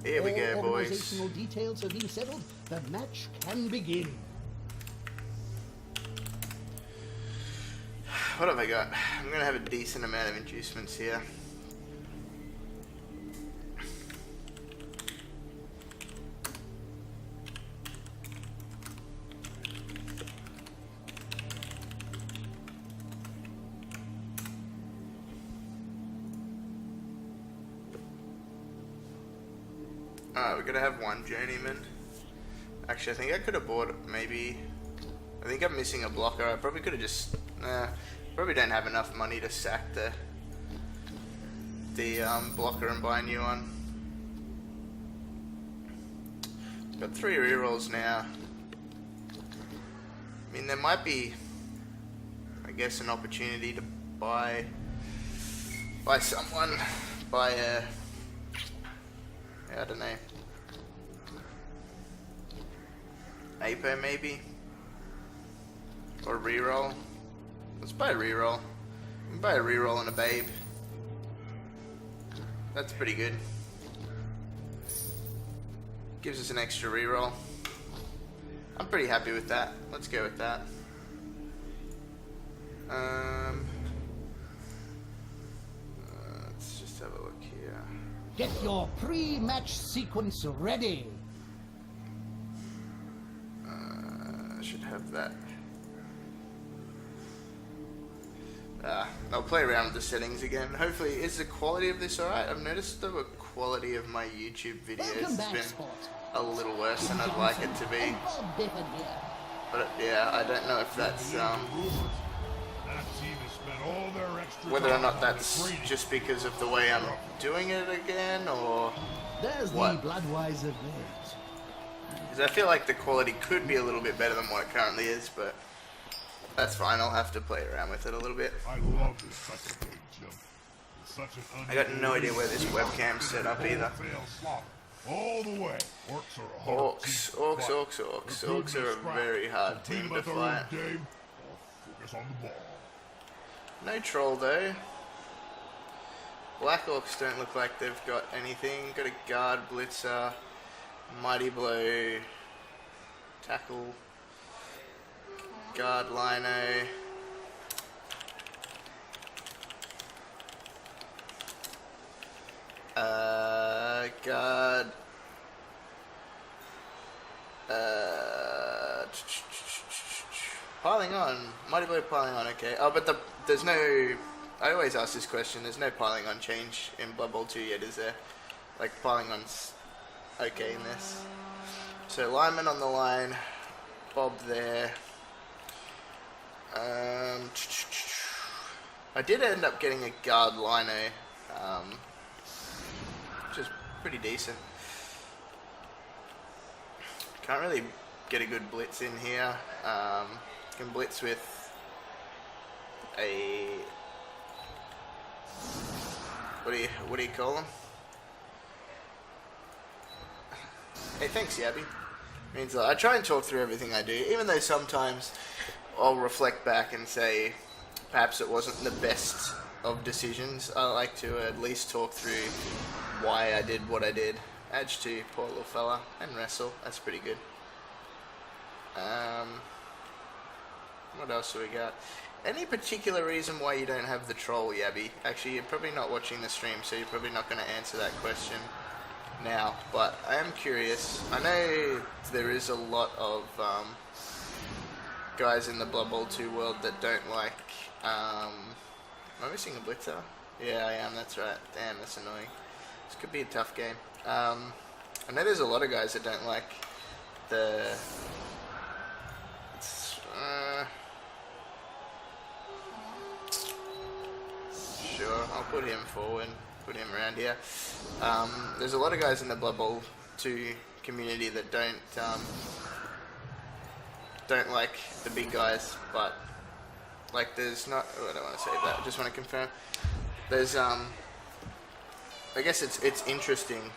Here we go, boys. Organizational details have been settled. The match can begin. What have I got? I'm gonna have a decent amount of inducements here. We're gonna have one journeyman. Actually, I think I could have bought maybe. I think I'm missing a blocker. I probably could have just. Probably don't have enough money to sack the blocker and buy a new one. Got 3 rerolls now. I mean, there might be, I guess, an opportunity to buy someone, buy a. I don't know. Apo maybe? Or reroll? Let's buy a reroll. We can buy a reroll and a babe. That's pretty good. Gives us an extra reroll. I'm pretty happy with that. Let's go with that. Let's just have a look here. Get your pre-match sequence ready. I should have that. I'll play around with the settings again. Hopefully, is the quality of this alright? I've noticed the quality of my YouTube videos has been a little worse than I'd like it to be. But yeah, I don't know if that's whether or not that's just because of the way I'm doing it again, or what. Because I feel like the quality could be a little bit better than what it currently is, but that's fine. I'll have to play around with it a little bit. I love this such a big jump. Such an I got no idea where this webcam's set up either. All the way. Orcs are a hard Orcs. Orcs are a very hard team to fight. Focus on the ball. No troll though. Black Orcs don't look like they've got anything. Got a guard, blitzer, mighty blow, tackle, guard, lino. Guard. Piling on. Mighty blow piling on, okay. Oh, but there's no. I always ask this question. There's no piling on change in Blood Bowl 2 yet, is there? Like, piling on's okay in this. So, lineman on the line. Bob there. I did end up getting a guard lino, which is pretty decent. Can't really get a good blitz in here. Can blitz with a what do you call them? Hey, thanks, Yabby. Means I try and talk through everything I do, even though sometimes I'll reflect back and say perhaps it wasn't the best of decisions. I like to at least talk through why I did what I did. Edge 2, poor little fella, and wrestle. That's pretty good. What else do we got? Any particular reason why you don't have the troll, Yabby? Actually, you're probably not watching the stream, so you're probably not going to answer that question now. But I am curious. I know there is a lot of guys in the Blood Bowl 2 world that don't like. Am I missing a blitzer? Yeah, I am. That's right. Damn, that's annoying. This could be a tough game. I know there's a lot of guys that don't like the. Sure, I'll put him forward, put him around here. There's a lot of guys in the Blood Bowl 2 community that don't like the big guys, but like there's not. Oh, I don't want to say that. I just want to confirm. There's I guess it's interesting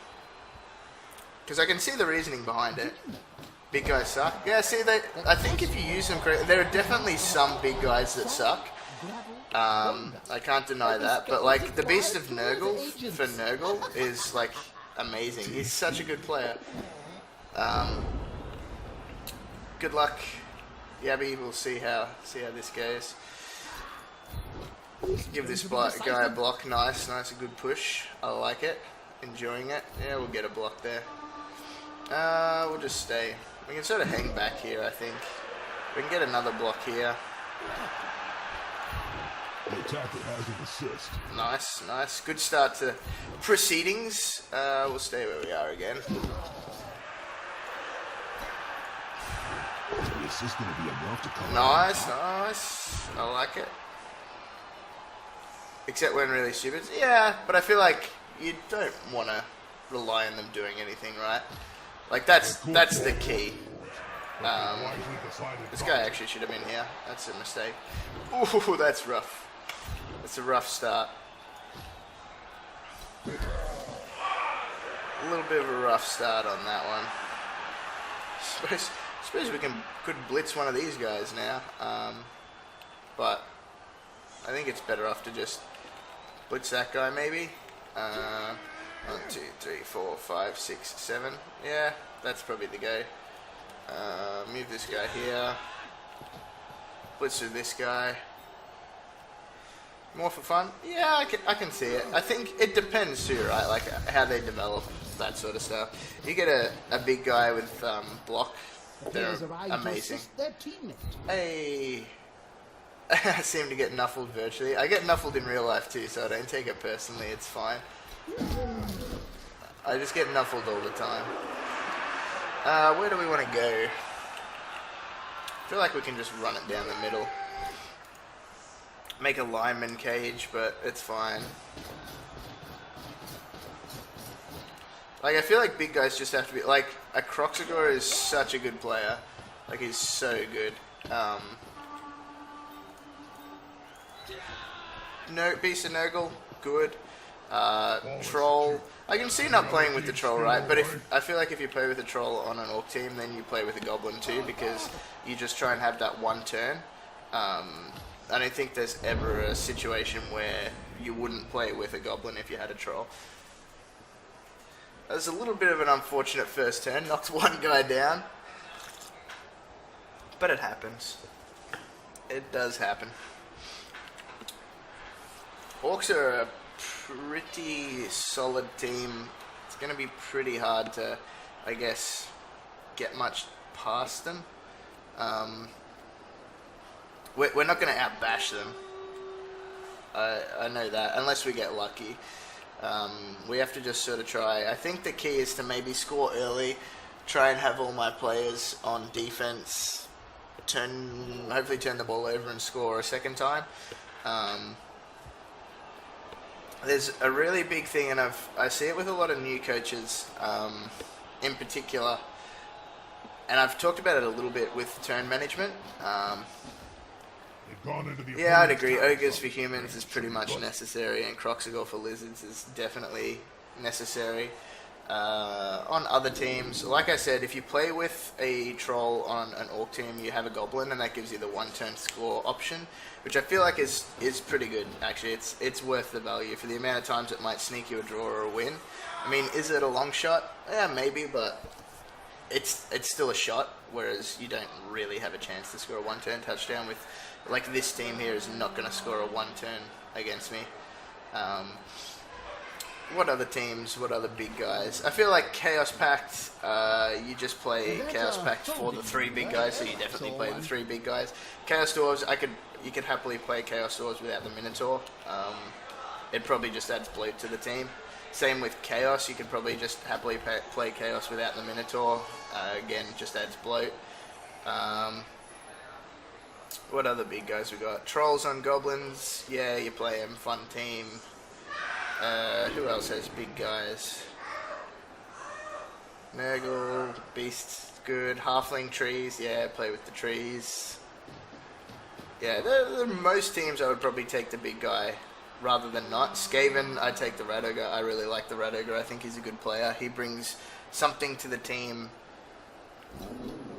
because I can see the reasoning behind it. Big guys suck. Yeah, see, I think if you use them correctly, there are definitely some big guys that suck. I can't deny that, but like the Beast of Nurgle for Nurgle is like amazing. He's such a good player. Good luck, Yabby. We'll see how this goes. Give this guy a block. Nice, a good push. I like it. Enjoying it. Yeah, we'll get a block there. We'll just stay. We can sort of hang back here, I think. We can get another block here. The attacker has an assist. Nice. Good start to proceedings. We'll stay where we are again. The assist going to be enough to come Nice. I like it. Except when really stupid. Yeah, but I feel like you don't want to rely on them doing anything, right? Like that's the key. This guy actually should have been here. That's a mistake. Ooh, that's rough. That's a rough start. A little bit of a rough start on that one. Suppose we could blitz one of these guys now. But I think it's better off to just blitz that guy maybe. 1, 2, 3, 4, 5, 6, 7. Yeah, that's probably the go. Move this guy here. Blitz through this guy. More for fun? Yeah, I can see it. I think it depends too, right? Like how they develop that sort of stuff. You get a big guy with block. They're amazing. Hey. I seem to get nuffled virtually. I get nuffled in real life too, so I don't take it personally. It's fine. I just get nuffled all the time. Where do we want to go? I feel like we can just run it down the middle. Make a lineman cage, but it's fine. Like, I feel like big guys just have to be... Like, a Croxagore is such a good player. Like, he's so good. No, Beast of Nurgle, good. Troll. I can see not playing with the Troll, right? But I feel like if you play with a Troll on an Orc team, then you play with a Goblin too, because you just try and have that one turn. I don't think there's ever a situation where you wouldn't play with a Goblin if you had a Troll. That was a little bit of an unfortunate first turn. Knocks one guy down. But it happens. It does happen. Orcs are a pretty solid team. It's going to be pretty hard to, I guess, get much past them. We're not going to outbash them. I know that, unless we get lucky. We have to just sort of try. I think the key is to maybe score early, try and have all my players on defense, hopefully turn the ball over and score a second time. There's a really big thing, and I see it with a lot of new coaches, in particular, and I've talked about it a little bit with turn management. Yeah, I'd agree. Ogres for humans is pretty much necessary, and Croxagore for lizards is definitely necessary. On other teams, like I said, if you play with a troll on an orc team, you have a goblin, and that gives you the one-turn score option, which I feel like is pretty good. Actually, it's worth the value for the amount of times it might sneak you a draw or a win. I mean, is it a long shot? Yeah, maybe, but it's still a shot. Whereas you don't really have a chance to score a one-turn touchdown with, like, this team here is not going to score a one-turn against me. What other teams? What other big guys? I feel like Chaos Pact, you just play Chaos Pact for the 3 big guys, so you definitely play the 3 big guys. Chaos Dwarves, you could happily play Chaos Dwarves without the Minotaur. It probably just adds bloat to the team. Same with Chaos, you could probably just happily play Chaos without the Minotaur. Again, just adds bloat. What other big guys we got? Trolls on Goblins, yeah, you play them, fun team. Who else has big guys? Nurgle, Beasts, good. Halfling trees, yeah, play with the trees. Yeah, most teams I would probably take the big guy rather than not. Skaven, I'd take the Rat Ogre. I really like the Rat Ogre. I think he's a good player. He brings something to the team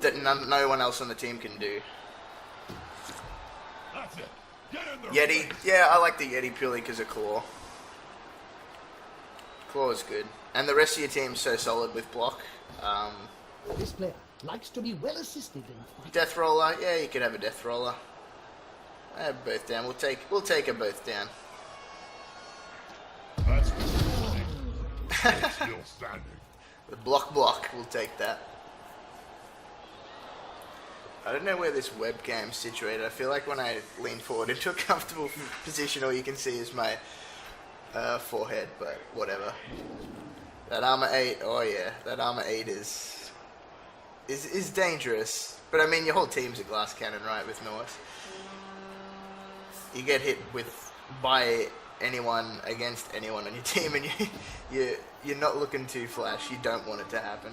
that no one else on the team can do. That's it. Get in there, Yeti, yeah, I like the Yeti purely because of Claw. Claw is good. And the rest of your team's so solid with block. This player likes to be well assisted in fight. Death roller, yeah, you could have a death roller. Both down. We'll take them both down. That's good. Still standing. The block, we'll take that. I don't know where this webcam's situated. I feel like when I lean forward into a comfortable position, all you can see is my forehead, but whatever. That armor 8, oh yeah, that armor 8 is dangerous. But I mean, your whole team's a glass cannon, right, with Norse. You get hit by anyone against anyone on your team, and you're not looking to flash. You don't want it to happen.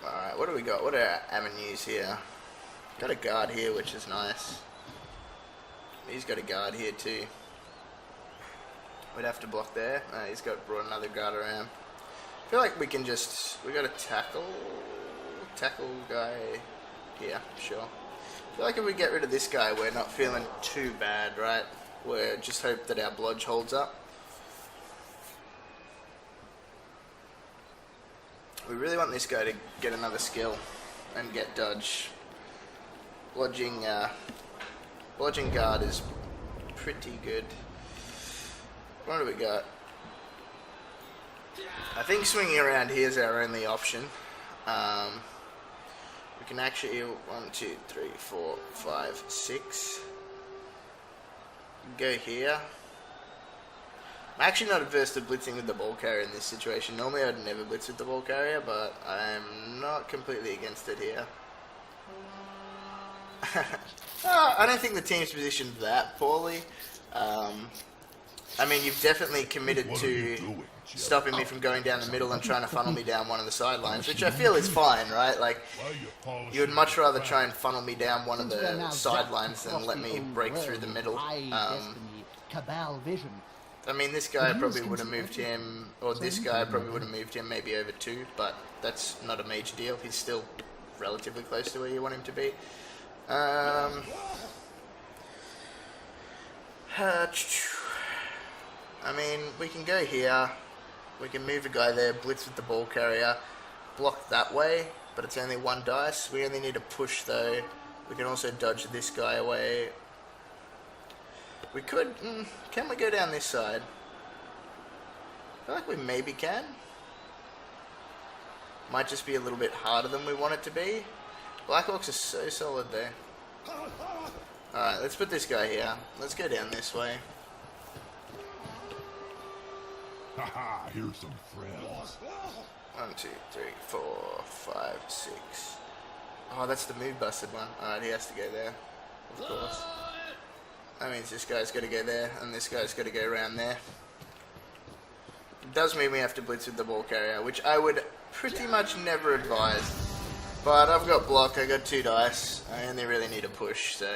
Alright, what do we got? What are our avenues here? Got a guard here, which is nice. He's got a guard here too. We'd have to block there. He's brought another guard around. I feel like we can we got a tackle guy here, sure. I feel like if we get rid of this guy, we're not feeling too bad, right? We're just hope that our blodge holds up. We really want this guy to get another skill and get dodge. Blodging guard is pretty good. What do we got? I think swinging around here is our only option. We can actually 1, 2, 3, 4, 5, 6. Go here. I'm actually not adverse to blitzing with the ball carrier in this situation. Normally I'd never blitz with the ball carrier, but I'm not completely against it here. I don't think the team's positioned that poorly. I mean, you've definitely committed to stopping me from going down the middle and trying to funnel me down one of the sidelines, which I feel is fine, right? Like, you would much rather try and funnel me down one of the sidelines than let me break through the middle. I mean, this guy probably would have moved him, or this guy probably would have moved him maybe over 2, but that's not a major deal. He's still relatively close to where you want him to be. I mean, we can go here, we can move a guy there, blitz with the ball carrier, block that way, but it's only 1 dice. We only need to push though. We can also dodge this guy away. We could, can we go down this side? I feel like we maybe can. Might just be a little bit harder than we want it to be. Black Orcs are so solid there. Alright, let's put this guy here. Let's go down this way. Haha, here's some friends. 1, 2, 3, 4, 5, 6. Oh, that's the move busted one. Alright, he has to go there. Of course. That means this guy's got to go there, and this guy's got to go around there. It does mean we have to blitz with the ball carrier, which I would pretty much never advise. But I've got block, I got 2 dice. I only really need a push, so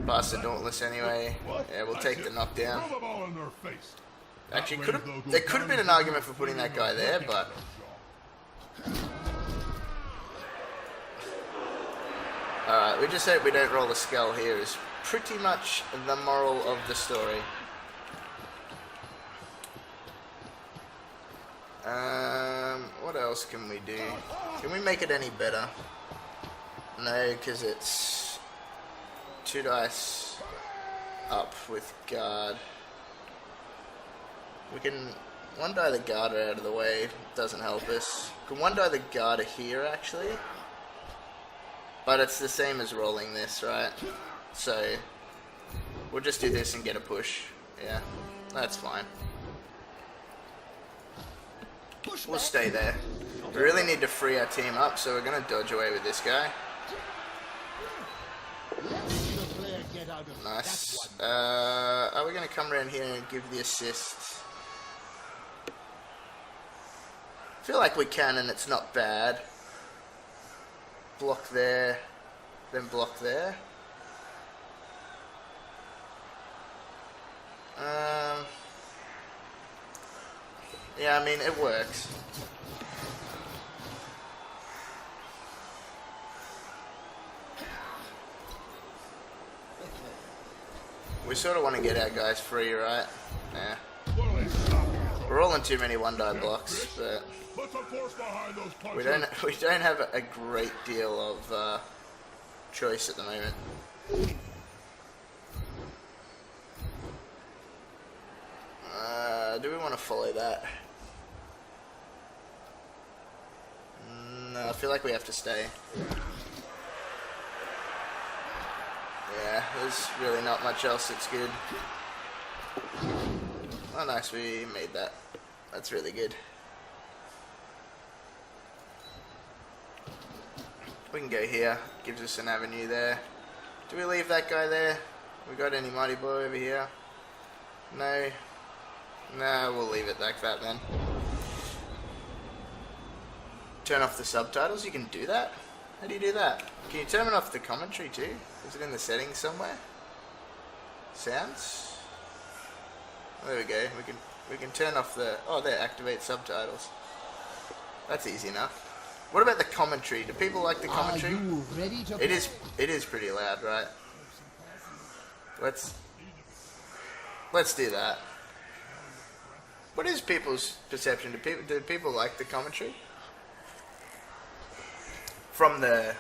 pass the Dauntless anyway. Yeah, we'll take the knockdown. Actually, there could have been an argument for putting that guy there, but alright, we just hope we don't roll a skull here is pretty much the moral of the story. What else can we do? Can we make it any better? No, because it's 2 dice up with guard. We can 1 die the guard out of the way, doesn't help us. We can 1 die the guard here actually. But it's the same as rolling this, right? So we'll just do this and get a push. Yeah, that's fine. We'll stay there. We really need to free our team up, so we're going to dodge away with this guy. Nice. Are we going to come around here and give the assist? I feel like we can, and it's not bad. Block there, then block there. Yeah, I mean, it works. We sort of want to get our guys free, right? Yeah. What are they stopping us? We're rolling too many one-die blocks, but Put some force behind those punches. we don't have a great deal of choice at the moment. Do we want to follow that? No, I feel like we have to stay. Yeah, there's really not much else that's good. Oh nice, we made that. That's really good. We can go here, gives us an avenue there. Do we leave that guy there? We got any mighty boy over here? No. No, we'll leave it like that then. Turn off the subtitles, you can do that? How do you do that? Can you turn off the commentary too? Is it in the settings somewhere? Sounds? Oh, there we go. We can turn off the... Oh, there, activate subtitles. That's easy enough. What about the commentary? Do people like the commentary? Are you ready to It is pretty loud, right? Let's do that. What is people's perception? Do people like the commentary from the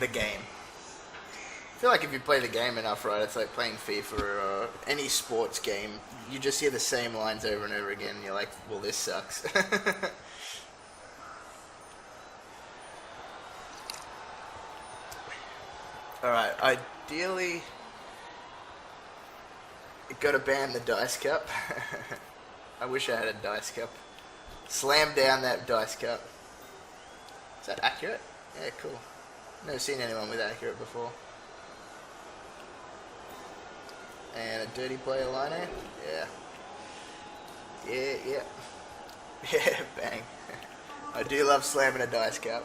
game? I feel like if you play the game enough, right, it's like playing FIFA or any sports game. You just hear the same lines over and over again, and you're like, well, this sucks. Alright, ideally, you gotta ban the dice cup. I wish I had a dice cup. Slam down that dice cup. Is that accurate? Yeah, cool. Never seen anyone with accurate before. And a dirty player lino. Yeah. Yeah. Yeah, bang. I do love slamming a dice cup.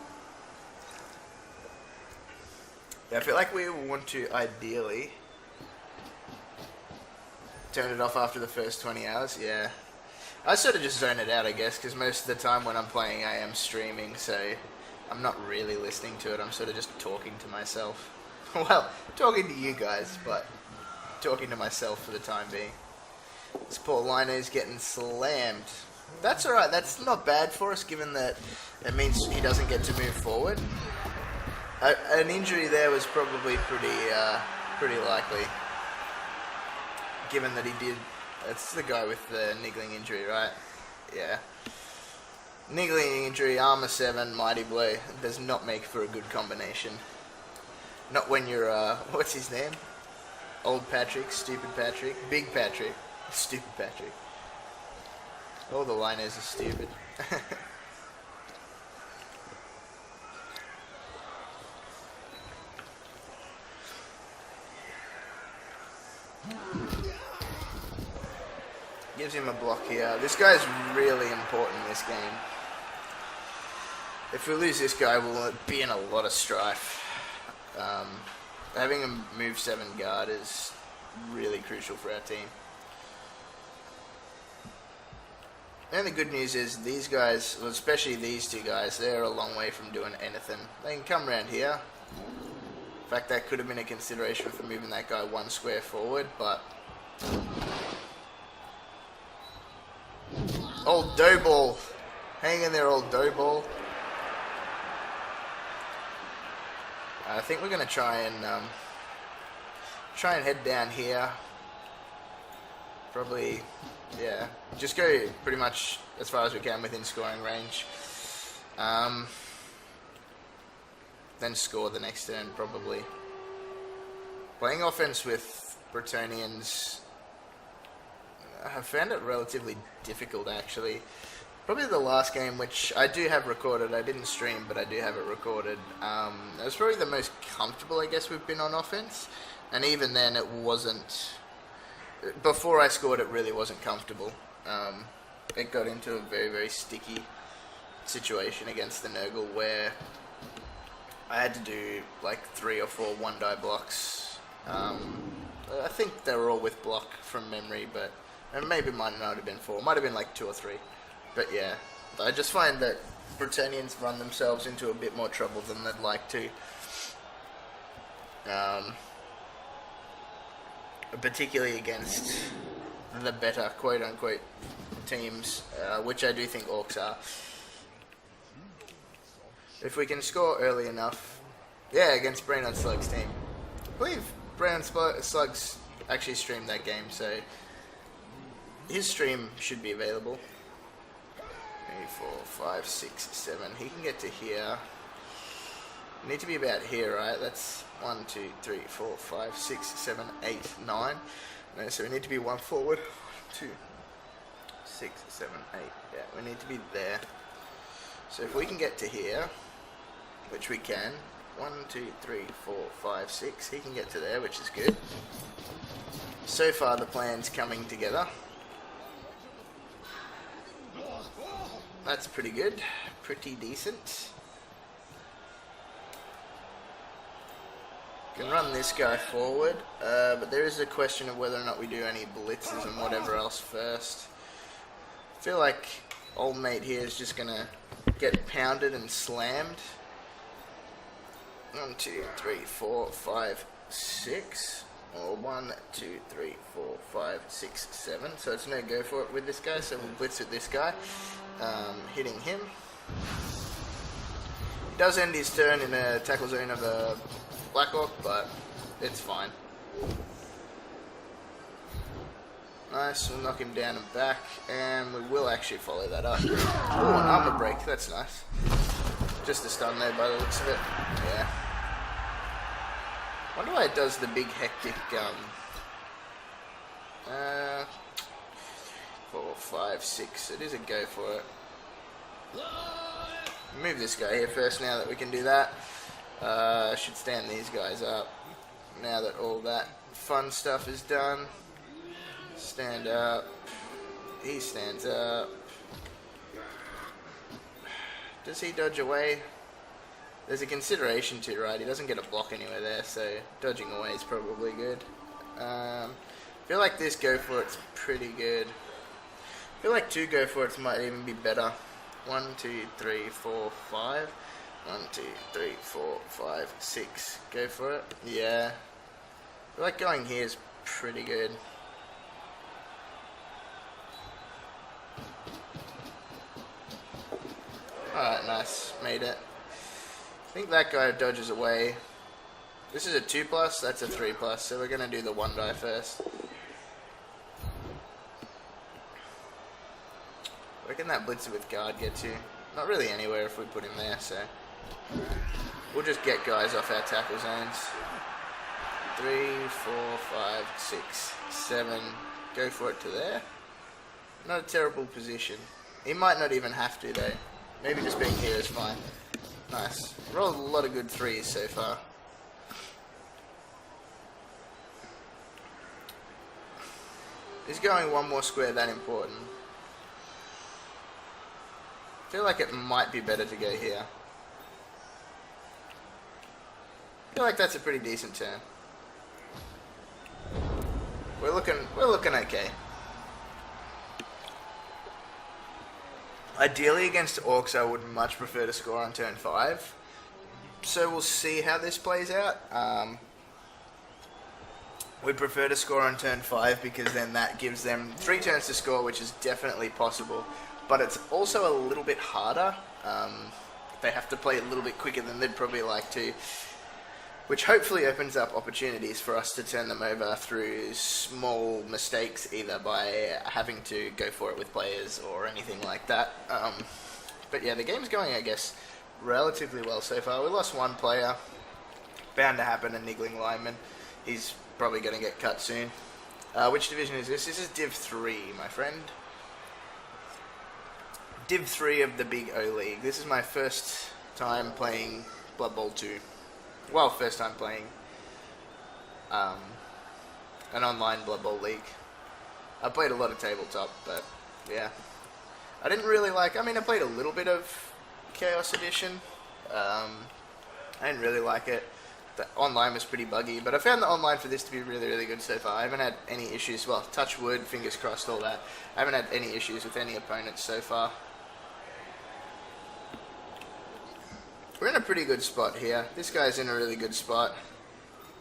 Yeah, I feel like we want to ideally turn it off after the first 20 hours. Yeah. I sort of just zone it out, I guess, because most of the time when I'm playing, I am streaming, so I'm not really listening to it. I'm sort of just talking to myself. Well, talking to you guys, but talking to myself for the time being. This poor lino's getting slammed. That's alright, that's not bad for us, given that it means he doesn't get to move forward. An injury there was probably pretty likely, given that he did. That's the guy with the niggling injury, right? Yeah. Niggling injury, armor 7, mighty blow. Does not make for a good combination. Not when you're, what's his name? Old Patrick, stupid Patrick, big Patrick, stupid Patrick. All the liners are stupid. Gives him a block here. This guy's really important in this game. If we lose this guy, we'll be in a lot of strife. Having a move 7 guard is really crucial for our team. And the good news is these guys, well, especially these two guys, they're a long way from doing anything. They can come around here. In fact, that could have been a consideration for moving that guy 1 square forward, but... Old dough ball. Hang in there, old dough ball. I think we're going to try and head down here. Probably, yeah. Just go pretty much as far as we can within scoring range. Then score the next turn, probably. Playing offense with Bretonians, I found it relatively difficult, actually. Probably the last game, which I do have recorded. I didn't stream, but I do have it recorded. It was probably the most comfortable, I guess, we've been on offense. And even then, it wasn't... Before I scored, it really wasn't comfortable. It got into a very, very sticky situation against the Nurgle where I had to do like 3 or 4 one-die blocks. I think they were all with block from memory, but and maybe mine might have been 4. Might have been like 2 or 3. But yeah, I just find that Bretonians run themselves into a bit more trouble than they'd like to. particularly against the better quote-unquote teams, which I do think Orcs are. If we can score early enough, yeah, against Brain on Slug's team. I believe Brain on Slug's actually streamed that game, so his stream should be available. 3, 4, 5, 6, 7. He can get to here. Need to be about here, right? That's 1, 2, 3, 4, 5, 6, 7, 8, 9. No, so we need to be one forward. 2, 6, 7, 8. Yeah, we need to be there. So if we can get to here, which we can. 1, 2, 3, 4, 5, 6. He can get to there, which is good. So far, the plan's coming together. That's pretty good. Pretty decent. Can run this guy forward, but there is a question of whether or not we do any blitzes and whatever else first. I feel like old mate here is just gonna get pounded and slammed. 1, 2, 3, 4, 5, 6. Or 1, 2, 3, 4, 5, 6, 7. So it's no go for it with this guy. So we'll blitz with this guy, hitting him. He does end his turn in a tackle zone of a Black Orc, but it's fine. Nice, we'll knock him down and back, and we will actually follow that up. Ooh, an armor break, that's nice. Just a stun there by the looks of it. Yeah. Wonder why it does the big hectic 4, 5, 6. It is a go for it. Move this guy here first now that we can do that. Should stand these guys up now that all that fun stuff is done. Stand up. He stands up. Does he dodge away? There's a consideration to, right? He doesn't get a block anywhere there, so dodging away is probably good. I feel like this go for it's pretty good. I feel like 2 go for it's might even be better. 1, 2, 3, 4, 5. 1, 2, 3, 4, 5, 6. Go for it. Yeah. I feel like going here is pretty good. Alright, nice. Made it. I think that guy dodges away. This is a 2+, that's a 3+, so we're going to do the 1 die first. Where can that blitzer with guard get to? Not really anywhere if we put him there, so we'll just get guys off our tackle zones. 3, 4, 5, 6, 7. Go for it to there. Not a terrible position. He might not even have to though. Maybe just being here is fine. Nice. Rolled a lot of good 3s so far. Is going one more square that important? I feel like it might be better to go here. I feel like that's a pretty decent turn. We're looking okay. Ideally against Orcs I would much prefer to score on turn 5. So we'll see how this plays out. We'd prefer to score on turn 5 because then that gives them 3 turns to score, which is definitely possible. But it's also a little bit harder. They have to play a little bit quicker than they'd probably like to, which hopefully opens up opportunities for us to turn them over through small mistakes, either by having to go for it with players or anything like that. But yeah, the game's going, I guess, relatively well so far. We lost 1 player. Bound to happen, a niggling lineman. He's probably going to get cut soon. Which division is this? This is Div 3, my friend. Div 3 of the Big O League. This is my first time playing Blood Bowl 2. Well, first time playing an online Blood Bowl league. I played a lot of tabletop, but yeah. I didn't really like, I mean, I played a little bit of Chaos Edition. I didn't really like it. The online was pretty buggy, but I found the online for this to be really, really good so far. I haven't had any issues, well, touch wood, fingers crossed, all that. I haven't had any issues with any opponents so far. We're in a pretty good spot here. This guy's in a really good spot.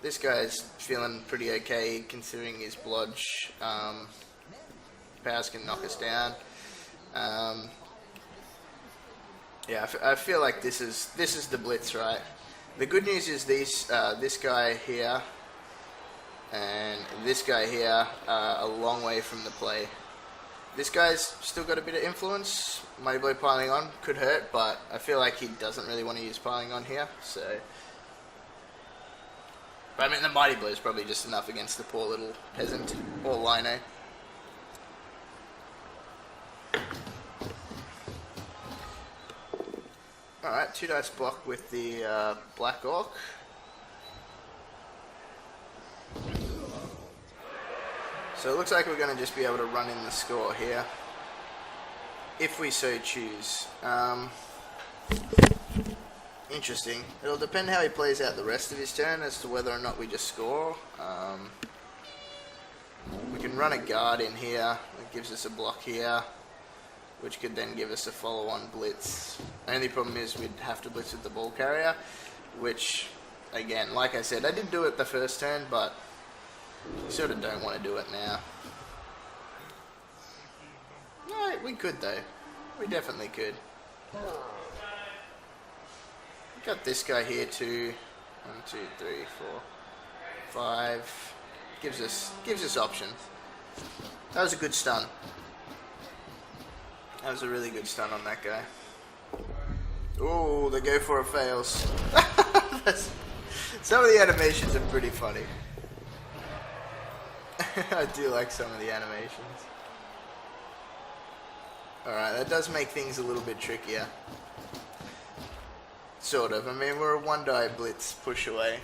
this guy's feeling pretty okay considering his blodge. Powers can knock us down. Yeah, I feel like this is the blitz, right? The good news is this guy here and this guy here are a long way from the play. This guy's still got a bit of influence. Mighty Blow piling on could hurt, but I feel like he doesn't really want to use piling on here. So, but I mean, the Mighty Blow is probably just enough against the poor little peasant or Lino. Alright, 2 dice block with the Black Orc. So it looks like we're going to just be able to run in the score here, if we so choose. Interesting. It'll depend how he plays out the rest of his turn as to whether or not we just score. We can run a guard in here, that gives us a block here, which could then give us a follow-on blitz. The only problem is we'd have to blitz with the ball carrier, which, again, like I said, I did do it the first turn, but sort of don't want to do it now. No, we could though. We definitely could. Got this guy here too. 1, 2, 3, 4, 5. Gives us options. That was a good stun. That was a really good stun on that guy. Oh, the go for it fails. Some of the animations are pretty funny. I do like some of the animations. Alright, that does make things a little bit trickier. Sort of. I mean, we're a 1 die blitz push away.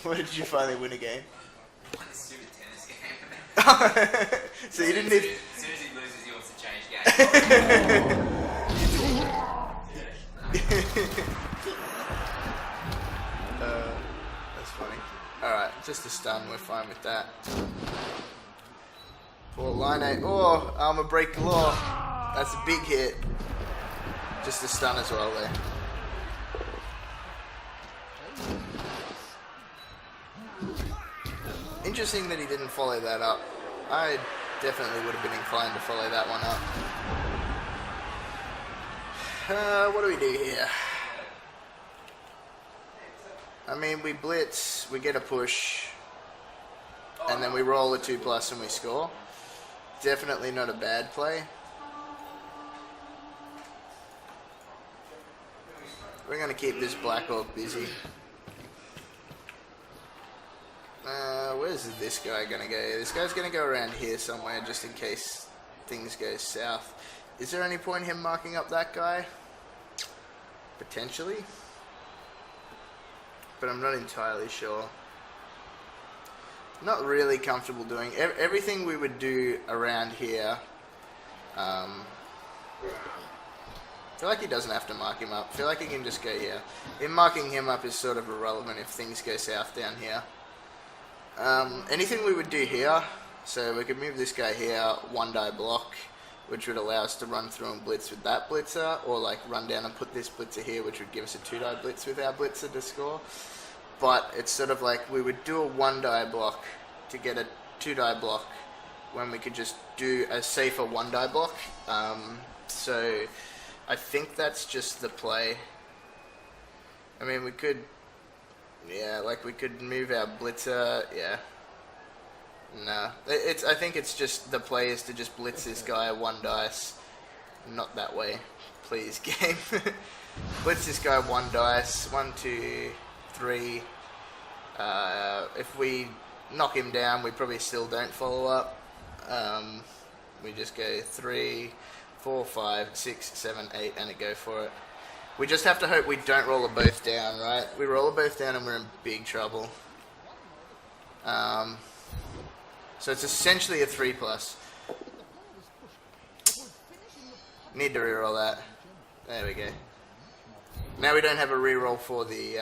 What did you finally win a game? Won the stupid tennis game. So you didn't need... As soon as he loses, he wants to change game. That's funny. Alright, just a stun, we're fine with that. Poor Line 8. Oh, armor break law. That's a big hit. Just a stun as well there. Interesting that he didn't follow that up. I definitely would have been inclined to follow that one up. What do we do here? I mean, we blitz, we get a push, and then we roll a 2+ and we score. Definitely not a bad play. We're going to keep this Black Orc busy. Where's this guy going to go? This guy's going to go around here somewhere just in case things go south. Is there any point in him marking up that guy? Potentially. But I'm not entirely sure. Not really comfortable doing everything we would do around here. I feel like he doesn't have to mark him up. I feel like he can just go here. Him marking him up is sort of irrelevant if things go south down here. Anything we would do here, so we could move this guy here, 1 die block, which would allow us to run through and blitz with that blitzer, or like run down and put this blitzer here, which would give us a 2 die blitz with our blitzer to score. But it's sort of like we would do a 1 die block to get a 2 die block when we could just do a safer 1 die block. So I think that's just the play. I mean, we could, yeah, like we could move our blitzer, yeah. No, I think it's just the play is to just blitz this guy 1 dice. Not that way, please, game. Blitz this guy 1 dice. 1, 2, 3. If we knock him down, we probably still don't follow up. We just go 3, 4, 5, 6, 7, 8, and a go for it. We just have to hope we don't roll a both down, right? We roll a both down and we're in big trouble. So it's essentially a 3+. Need to reroll that. There we go. Now we don't have a reroll for the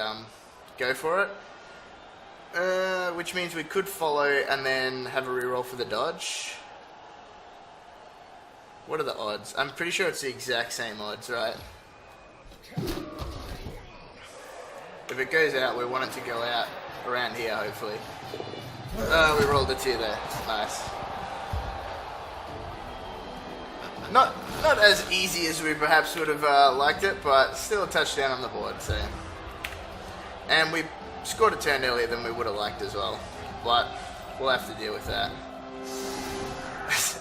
go for it. Which means we could follow and then have a reroll for the dodge. What are the odds? I'm pretty sure it's the exact same odds, right? If it goes out, we want it to go out around here, hopefully. We rolled a 2 there. Nice. Not as easy as we perhaps would have liked it, but still a touchdown on the board. So, and we scored a turn earlier than we would have liked as well. But we'll have to deal with that.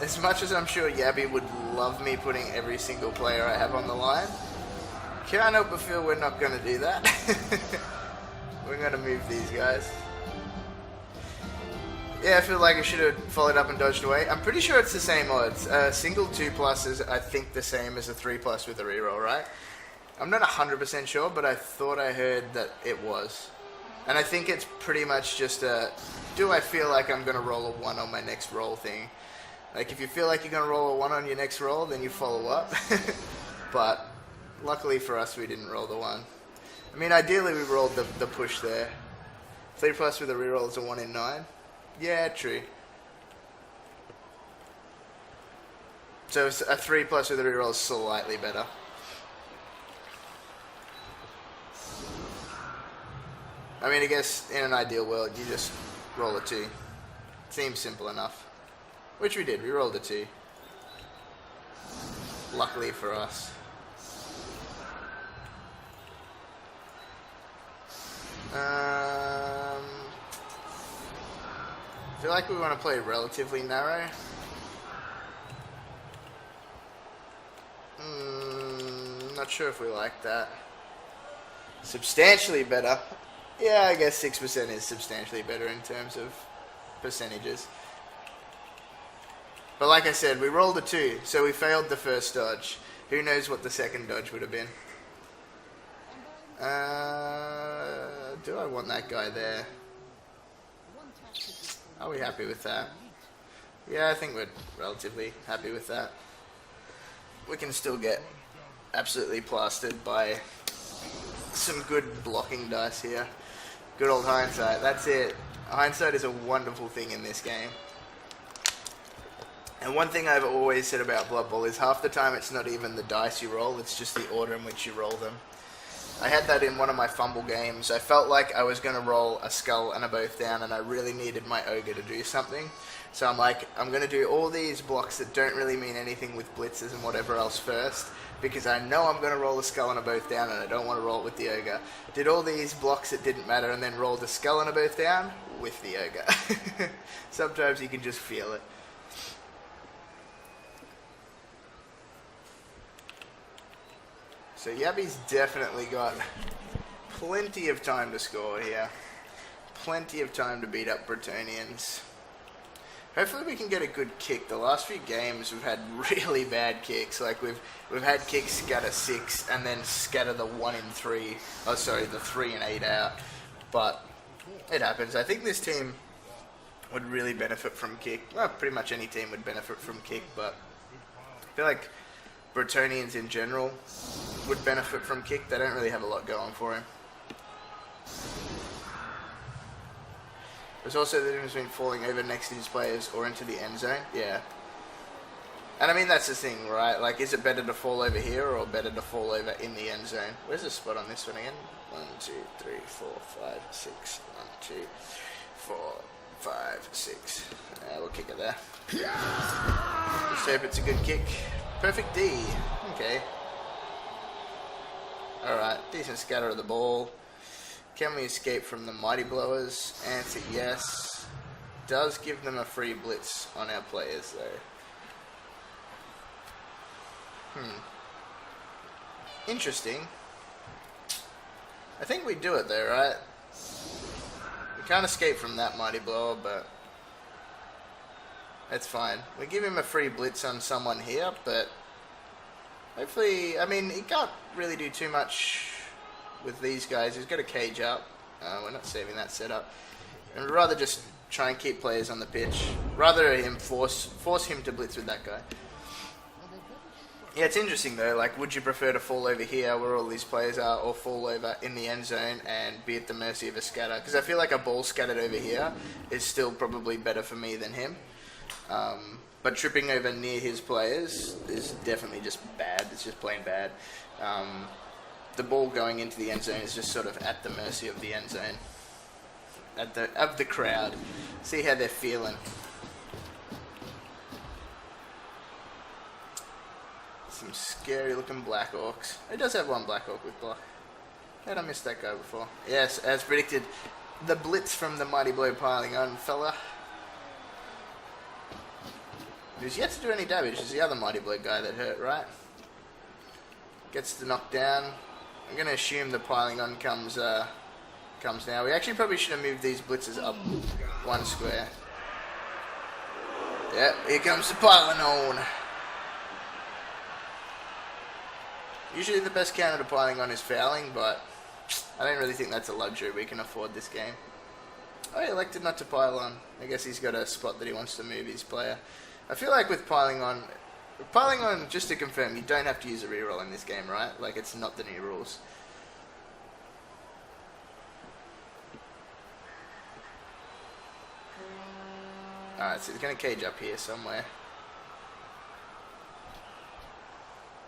As much as I'm sure Yabby would love me putting every single player I have on the line, can't help but feel we're not going to do that. We're going to move these guys. Yeah, I feel like I should have followed up and dodged away. I'm pretty sure it's the same odds. Single 2+ is, I think, the same as a 3+ with a reroll, right? I'm not 100% sure, but I thought I heard that it was. And I think it's pretty much just a, do I feel like I'm going to roll a 1 on my next roll thing? Like, if you feel like you're going to roll a 1 on your next roll, then you follow up. But luckily for us, we didn't roll the 1. I mean, ideally, we rolled the push there. 3+ with a reroll is a 1 in 9. Yeah, true. So a 3+ with a reroll is slightly better. I mean, I guess in an ideal world, you just roll a 2. Seems simple enough. Which we did. We rolled a 2. Luckily for us. I feel like we want to play relatively narrow. Not sure if we like that. Substantially better. Yeah, I guess 6% is substantially better in terms of percentages. But like I said, we rolled a 2, so we failed the first dodge. Who knows what the second dodge would have been. Do I want that guy there? Are we happy with that? Yeah, I think we're relatively happy with that. We can still get absolutely plastered by some good blocking dice here. Good old hindsight, that's it. Hindsight is a wonderful thing in this game. And one thing I've always said about Blood Bowl is half the time it's not even the dice you roll, it's just the order in which you roll them. I had that in one of my fumble games. I felt like I was going to roll a skull and a both down, and I really needed my ogre to do something. So I'm like, I'm going to do all these blocks that don't really mean anything with blitzes and whatever else first, because I know I'm going to roll a skull and a both down, and I don't want to roll it with the ogre. Did all these blocks that didn't matter, and then rolled a skull and a both down with the ogre. Sometimes you can just feel it. So Yabby's definitely got plenty of time to score here. Plenty of time to beat up Bretonians. Hopefully we can get a good kick. The last few games we've had really bad kicks. Like we've had kicks scatter 6 and then scatter the 1 in 3. Oh sorry, the 3 and 8 out. But it happens. I think this team would really benefit from kick. Well, pretty much any team would benefit from kick, but I feel like Bretonians in general would benefit from kick. They don't really have a lot going for him. There's also the difference between falling over next to his players or into the end zone. Yeah. And I mean, that's the thing, right? Like, is it better to fall over here or better to fall over in the end zone? Where's the spot on this one again? 1, 2, 3, 4, 5, 6. 1, 2, 4, 5, 6. We'll kick it there. Let's hope it's a good kick. Perfect D. Okay. Alright, decent scatter of the ball. Can we escape from the Mighty Blowers? Answer yes. Does give them a free blitz on our players though. Interesting. I think we do it though, right? We can't escape from that Mighty Blower, but that's fine. We give him a free blitz on someone here, but hopefully, I mean, he can't really do too much with these guys. He's got a cage up. We're not saving that setup. And we'd rather just try and keep players on the pitch. Rather him force him to blitz with that guy. Yeah, it's interesting though. Like, would you prefer to fall over here where all these players are, or fall over in the end zone and be at the mercy of a scatter? Because I feel like a ball scattered over here is still probably better for me than him. But tripping over near his players is definitely just bad. It's just plain bad. the ball going into the end zone is just sort of at the mercy of the end zone, of the crowd. See how they're feeling. Some scary looking black orcs. He does have one black orc with block. How'd I miss that guy before? Yes, as predicted, the blitz from the Mighty Blow piling on, fella. Who's yet to do any damage is the other Mighty Blow guy that hurt, right? Gets the knockdown. I'm going to assume the piling on comes now. We actually probably should have moved these blitzes up one square. Yep, here comes the piling on. Usually the best counter to piling on is fouling, but I don't really think that's a luxury we can afford this game. Oh, he elected not to pile on. I guess he's got a spot that he wants to move his player. I feel like with piling on, just to confirm, you don't have to use a reroll in this game, right? Like, it's not the new rules. Alright, so he's going to cage up here somewhere.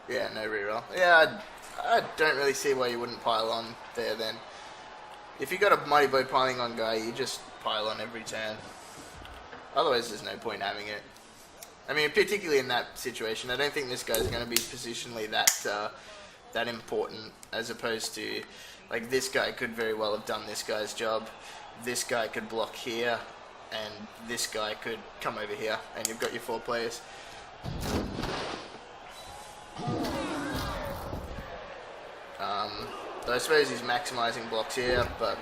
Yeah, no reroll. Yeah, I don't really see why you wouldn't pile on there then. If you got a Mighty Blow piling on guy, you just pile on every turn. Otherwise, there's no point having it. I mean, particularly in that situation, I don't think this guy's going to be positionally that important, as opposed to, like, this guy could very well have done this guy's job. This guy could block here, and this guy could come over here, and you've got your 4 players. So I suppose he's maximizing blocks here, but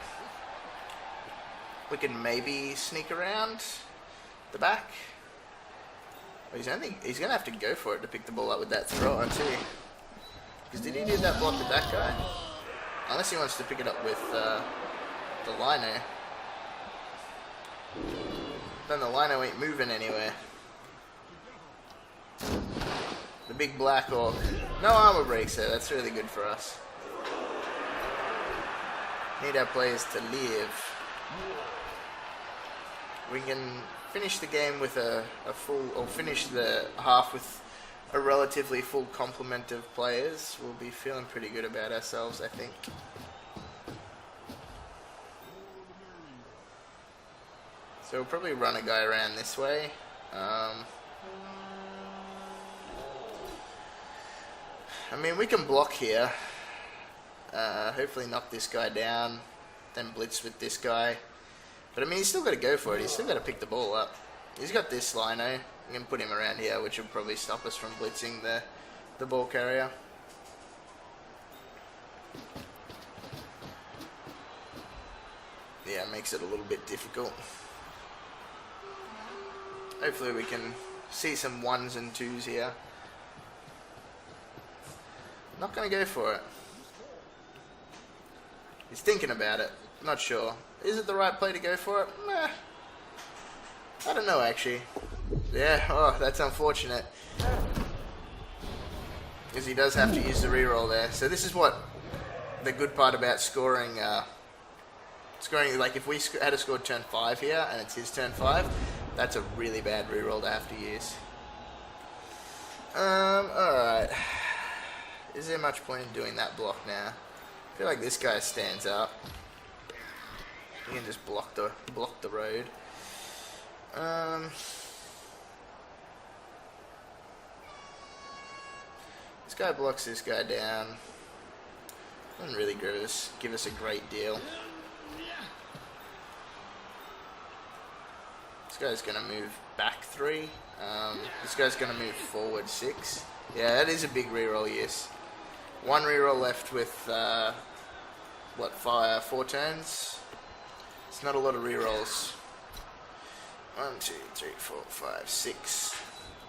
we can maybe sneak around the back. Well, he's going to have to go for it to pick the ball up with that throw, too. Because did he do that block with that guy? Unless he wants to pick it up with the lino. Then the lino ain't moving anywhere. The big black orc. No armor breaks there, that's really good for us. Need our players to live. We can finish the game with a full, or finish the half with a relatively full complement of players. We'll be feeling pretty good about ourselves, I think. So we'll probably run a guy around this way. I mean, we can block here. Hopefully knock this guy down, then blitz with this guy. But I mean, he's still got to go for it. He's still got to pick the ball up. He's got this lino. I'm going to put him around here, which will probably stop us from blitzing the ball carrier. Yeah, it makes it a little bit difficult. Hopefully we can see some 1s and 2s here. Not going to go for it. He's thinking about it. Not sure. Is it the right play to go for it? Meh. I don't know, actually. Yeah, oh, that's unfortunate. Because he does have to use the reroll there. So this is what the good part about scoring, like if we had scored turn 5 here, and it's his turn 5, that's a really bad reroll to have to use. Alright. Is there much point in doing that block now? I feel like this guy stands up. He can just block the road. This guy blocks this guy down. Doesn't really give us a great deal. This guy's gonna move back 3. This guy's gonna move forward 6. Yeah, that is a big reroll, yes. 1 reroll left with, 4 turns? It's not a lot of rerolls. 1, 2, 3, 4, 5, 6. I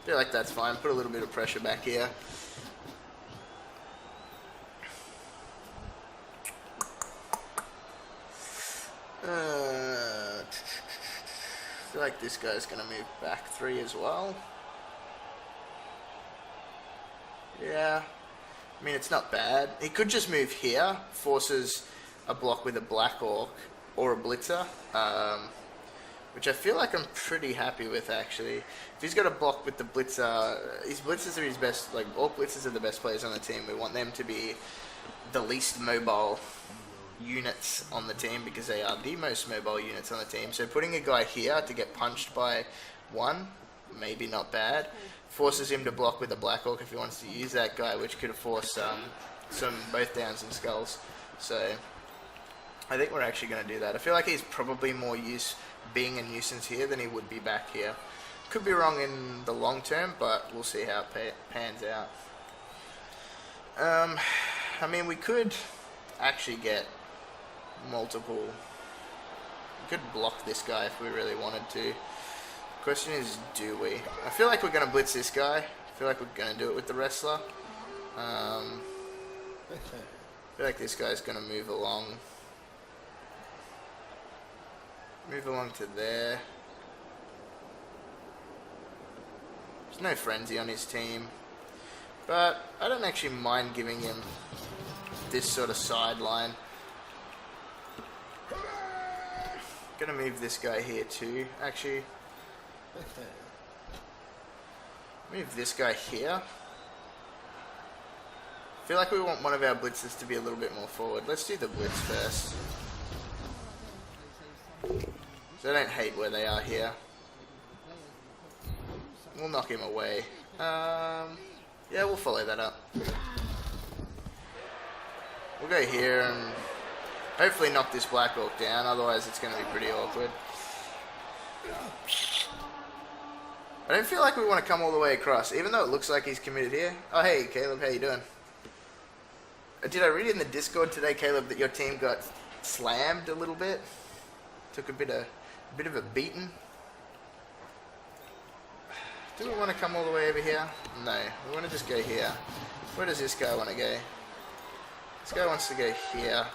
feel like that's fine. Put a little bit of pressure back here. I feel like this guy's going to move back 3 as well. Yeah. I mean, it's not bad. He could just move here, forces a block with a black orc or a blitzer. which I feel like I'm pretty happy with actually. If he's got a block with the blitzer, his blitzers are his best. Like all blitzers are the best players on the team. We want them to be the least mobile units on the team because they are the most mobile units on the team. So putting a guy here to get punched by one, maybe not bad. Forces him to block with a Black Orc if he wants to use that guy, which could have forced some both downs and skulls. So I think we're actually going to do that. I feel like he's probably more use being a nuisance here than he would be back here. Could be wrong in the long term, but we'll see how it pans out. I mean, we could actually get multiple. We could block this guy if we really wanted to. Question is, do we? I feel like we're going to blitz this guy. I feel like we're going to do it with the wrestler. I feel like this guy's going to move along. Move along to there. There's no frenzy on his team. But I don't actually mind giving him this sort of sideline. Gonna move this guy here too, actually. Move this guy here. I feel like we want one of our blitzers to be a little bit more forward. Let's do the blitz first. So I don't hate where they are here. We'll knock him away. Yeah, we'll follow that up. We'll go here and hopefully knock this Black Orc down, otherwise it's going to be pretty awkward. I don't feel like we want to come all the way across, even though it looks like he's committed here. Oh, hey, Caleb, how you doing? Did I read in the Discord today, Caleb, that your team got slammed a little bit? Took a bit of a beating? Do we want to come all the way over here? No, we want to just go here. Where does this guy want to go? This guy wants to go here.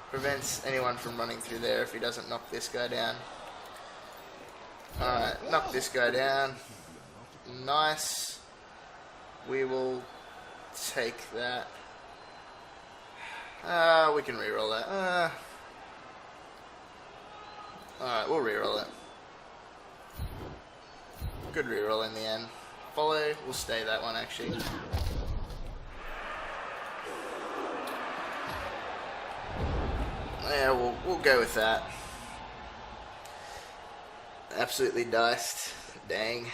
Prevents anyone from running through there if he doesn't knock this guy down. Alright, knock this guy down. Nice. We will take that. We can reroll that. Alright, we'll reroll it. Good reroll in the end. Follow, we'll stay that one actually. Yeah, we'll go with that. Absolutely diced. Dang.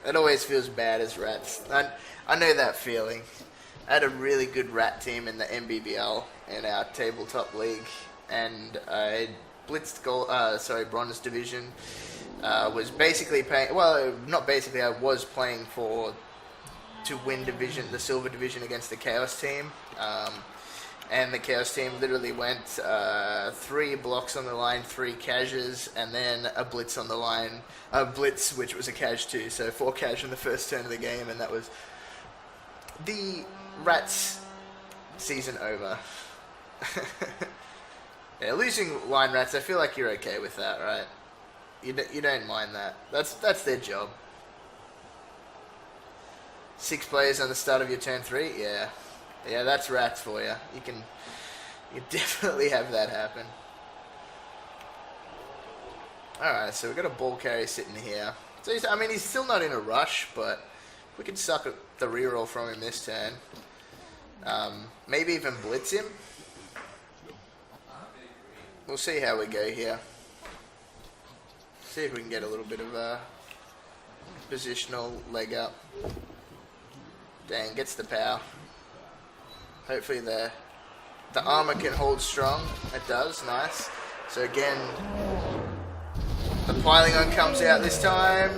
That always feels bad as rats. I know that feeling. I had a really good rat team in the ReBBeL in our tabletop league, and I blitzed bronze division. Was basically playing. Well, not basically. I was playing to win division, the silver division against the chaos team. And the chaos team literally went 3 blocks on the line, 3 caches, and then a blitz on the line. A blitz, which was a cache too. So 4 cache in the first turn of the game, and that was the Rats season over. Yeah, losing line Rats, I feel like you're okay with that, right? You don't mind that. That's their job. 6 players on the start of your turn 3, yeah. Yeah, that's Rats for you. You can definitely have that happen. Alright, so we've got a ball carrier sitting here. So he's still not in a rush, but we could suck at the reroll from him this turn. Maybe even blitz him. We'll see how we go here. See if we can get a little bit of a positional leg up. Dang, gets the power. Hopefully the armor can hold strong. It does, nice. So again, the piling on comes out this time.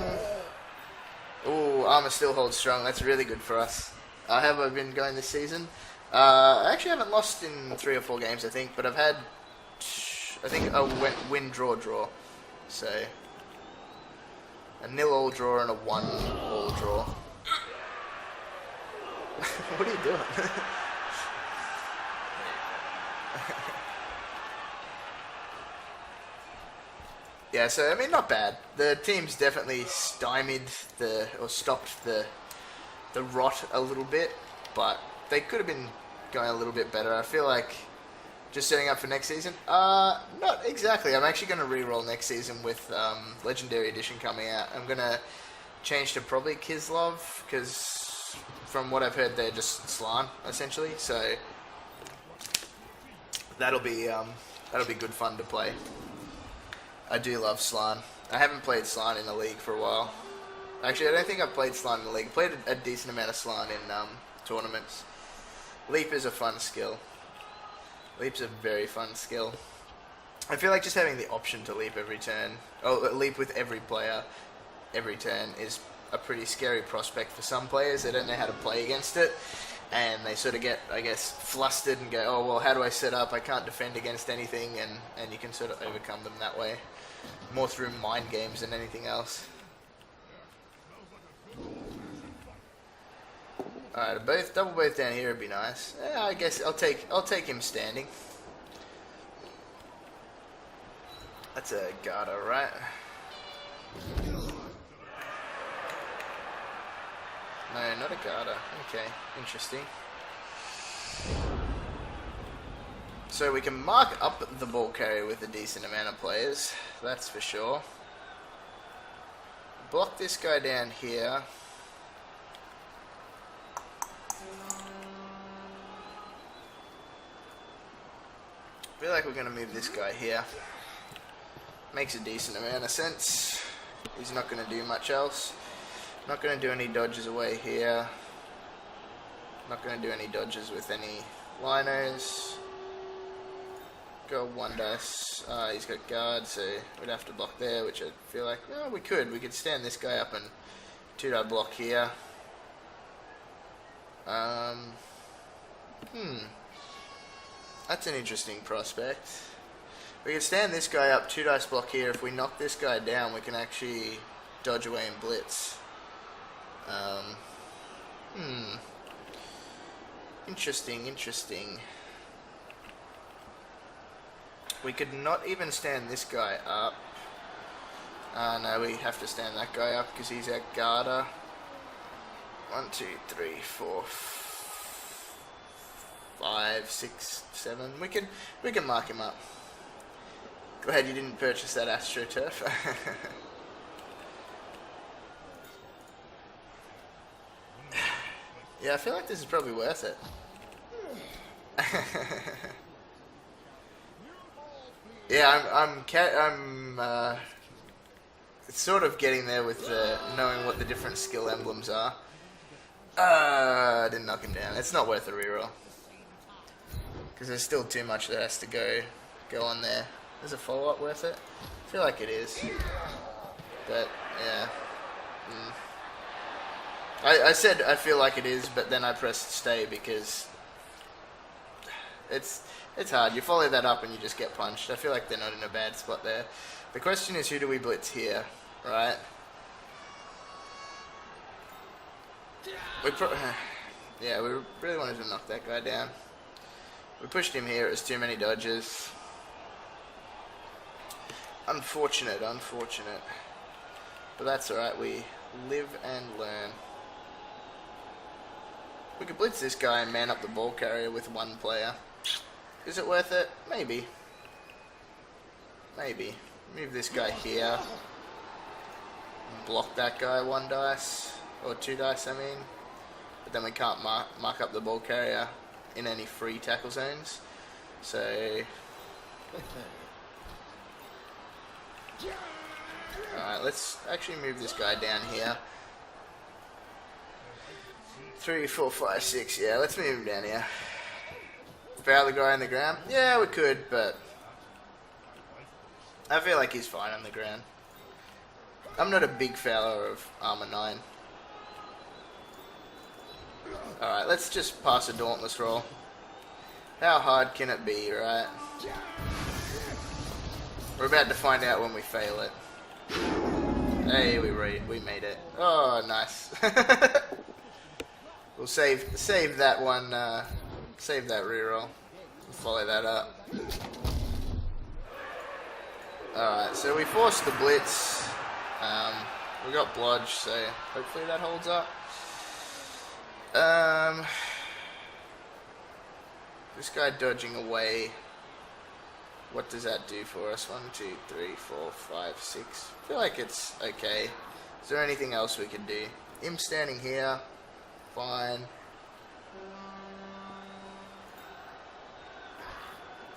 Ooh, armor still holds strong. That's really good for us. How have I been going this season? I actually haven't lost in 3 or 4 games, I think, but I've had, I think, a win, draw. So, a 0-all draw and a 1-all draw. What are you doing? Yeah, so I mean, not bad. The team's definitely stymied stopped the rot a little bit, but they could have been going a little bit better. I feel like Just setting up for next season? Not exactly. I'm actually going to re-roll next season with Legendary Edition coming out. I'm going to change to probably Kislov, because from what I've heard, they're just Slann, essentially. So that'll be good fun to play. I do love Slann. I haven't played Slann in a league for a while. Actually, I don't think I've played Slann in a league. Played a decent amount of Slann in tournaments. Leap is a fun skill. Leap's a very fun skill. I feel like just having the option to leap every turn, or leap with every player every turn, is a pretty scary prospect for some players. They don't know how to play against it, and they sort of get, I guess, flustered and go, oh, well, how do I set up? I can't defend against anything, and you can sort of overcome them that way. More through mind games than anything else. Alright, double both down here would be nice. Yeah, I guess I'll take him standing. That's a Garda, right? No, not a Garda. Okay, interesting. So we can mark up the ball carrier with a decent amount of players, that's for sure. Block this guy down here. I feel like we're going to move this guy here. Makes a decent amount of sense. He's not going to do much else. Not going to do any dodges away here. Not going to do any dodges with any linos. Got one dice. He's got guard, so we'd have to block there, which I feel like, no, we could. We could stand this guy up and 2-die block here. That's an interesting prospect. We can stand this guy up, 2-dice block here. If we knock this guy down, we can actually dodge away and blitz. Interesting. We could not even stand this guy up. No, we have to stand that guy up because he's our Garda. 1, 2, 3, 4, 5, 6, 7. We can mark him up. Glad you didn't purchase that AstroTurf. Yeah, I feel like this is probably worth it. Yeah, I'm sort of getting there with knowing what the different skill emblems are. I didn't knock him down. It's not worth a reroll. Because there's still too much that has to go on there. Is a follow-up worth it? I feel like it is. But, yeah. I said I feel like it is, but then I pressed stay because it's hard. You follow that up and you just get punched. I feel like they're not in a bad spot there. The question is, who do we blitz here, right? Yeah, we really wanted to knock that guy down. We pushed him here. It was too many dodges. Unfortunate. But that's alright. We live and learn. We could blitz this guy and man up the ball carrier with one player. Is it worth it? Maybe. Move this guy here. Block that guy 1 dice. Or 2 dice, I mean. But then we can't mark up the ball carrier in any free tackle zones. So... Alright, let's actually move this guy down here. 3, 4, 5, 6. Yeah, let's move him down here. Foul the guy on the ground? Yeah, we could, but I feel like he's fine on the ground. I'm not a big fouler of Armor 9. Alright, let's just pass a Dauntless roll. How hard can it be, right? We're about to find out when we fail it. Hey, we made it. Oh, nice. We'll save that one. Save that reroll. Follow that up. Alright, so we forced the blitz. We got blodge, so hopefully that holds up. This guy dodging away what does that do for us? 1, 2, 3, 4, 5, 6. I feel like it's okay. Is there anything else we can do? Him standing here, fine.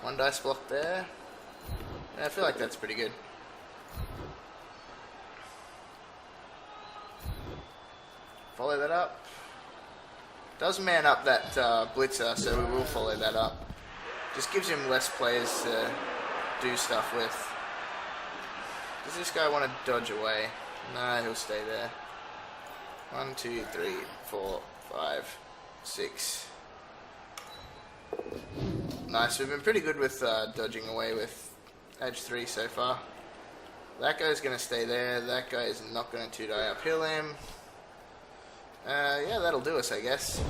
One dice block there. Yeah, I feel like that's pretty good. Follow that up. Does man up that blitzer, so we will follow that up. Just gives him less players to do stuff with. Does this guy want to dodge away? No, he'll stay there. 1, 2, 3, 4, 5, 6. Nice, we've been pretty good with dodging away with edge 3 so far. That guy's going to stay there. That guy is not going to 2-die uphill him. Yeah, that'll do us, I guess.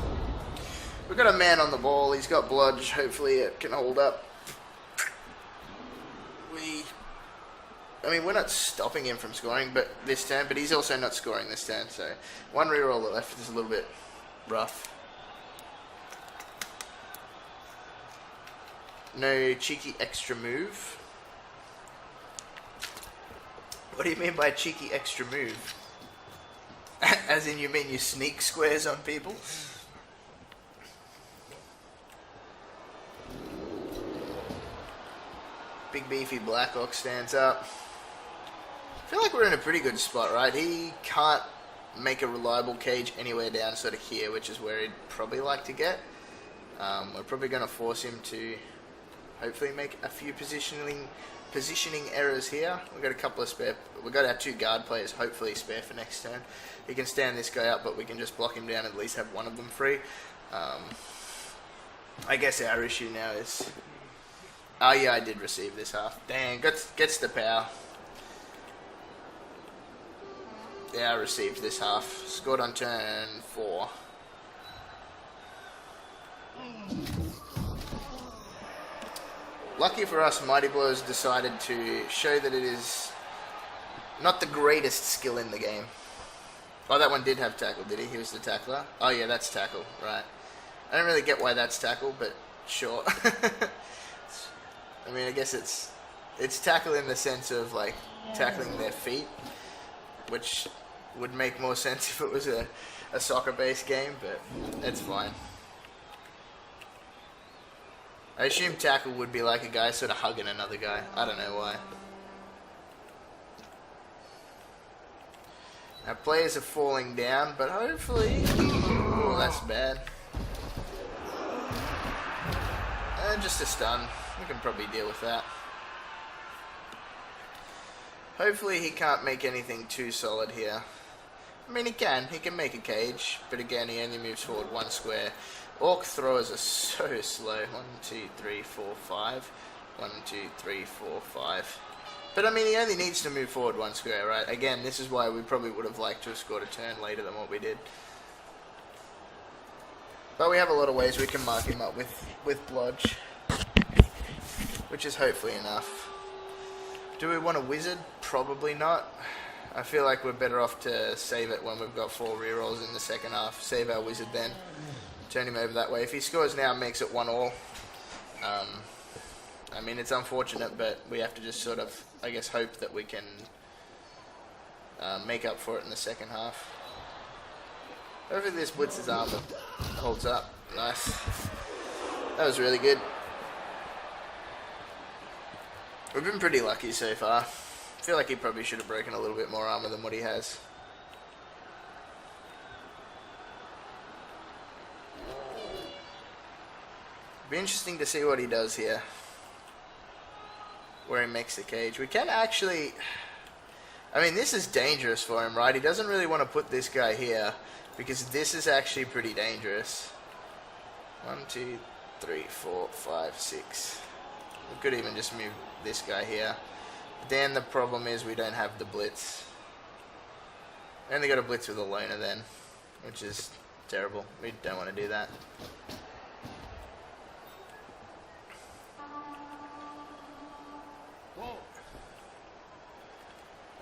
We've got a man on the ball. He's got blodge. Hopefully it can hold up. I mean, we're not stopping him from scoring this turn, but he's also not scoring this turn, so one reroll left is a little bit rough. No cheeky extra move. What do you mean by cheeky extra move? As in, you mean you sneak squares on people? Big beefy Black Orc stands up. I feel like we're in a pretty good spot, right? He can't make a reliable cage anywhere down sort of here, which is where he'd probably like to get. We're probably going to force him to hopefully make a few positioning errors here. We've got a couple of spare. We've got our 2 guard players hopefully spare for next turn. He can stand this guy up, but we can just block him down and at least have one of them free. I guess our issue now is... Oh yeah, I did receive this half. Dang, gets the power. Yeah, I received this half. Scored on turn 4. Lucky for us, Mighty Blows decided to show that it is not the greatest skill in the game. Oh, that one did have tackle, did he? He was the tackler. Oh yeah, that's tackle, right. I don't really get why that's tackle, but sure. I mean, I guess it's tackle in the sense of like tackling their feet, which would make more sense if it was a soccer-based game, but it's fine. I assume tackle would be like a guy sort of hugging another guy. I don't know why. Our players are falling down, but hopefully... Oh, that's bad. Just a stun. We can probably deal with that. Hopefully he can't make anything too solid here. I mean, he can make a cage, but again, he only moves forward 1 square. Orc throwers are so slow. 1, 2, 3, 4, 5. 1, 2, 3, 4, 5. But I mean, he only needs to move forward 1 square, right? Again, this is why we probably would have liked to have scored a turn later than what we did. But we have a lot of ways we can mark him up with blodge, which is hopefully enough. Do we want a wizard? Probably not. I feel like we're better off to save it when we've got 4 rerolls in the second half. Save our wizard then. Turn him over that way. If he scores now, makes it 1-1. I mean, it's unfortunate, but we have to just sort of, I guess, hope that we can make up for it in the second half. Hopefully this Blitz's armor holds up. Nice. That was really good. We've been pretty lucky so far. I feel like he probably should have broken a little bit more armor than what he has. Be interesting to see what he does here. Where he makes the cage. We can actually... I mean, this is dangerous for him, right? He doesn't really want to put this guy here, because this is actually pretty dangerous. 1, 2, 3, 4, 5, 6. We could even just move this guy here. Then the problem is we don't have the blitz. We only got a blitz with a loner then, which is terrible. We don't want to do that.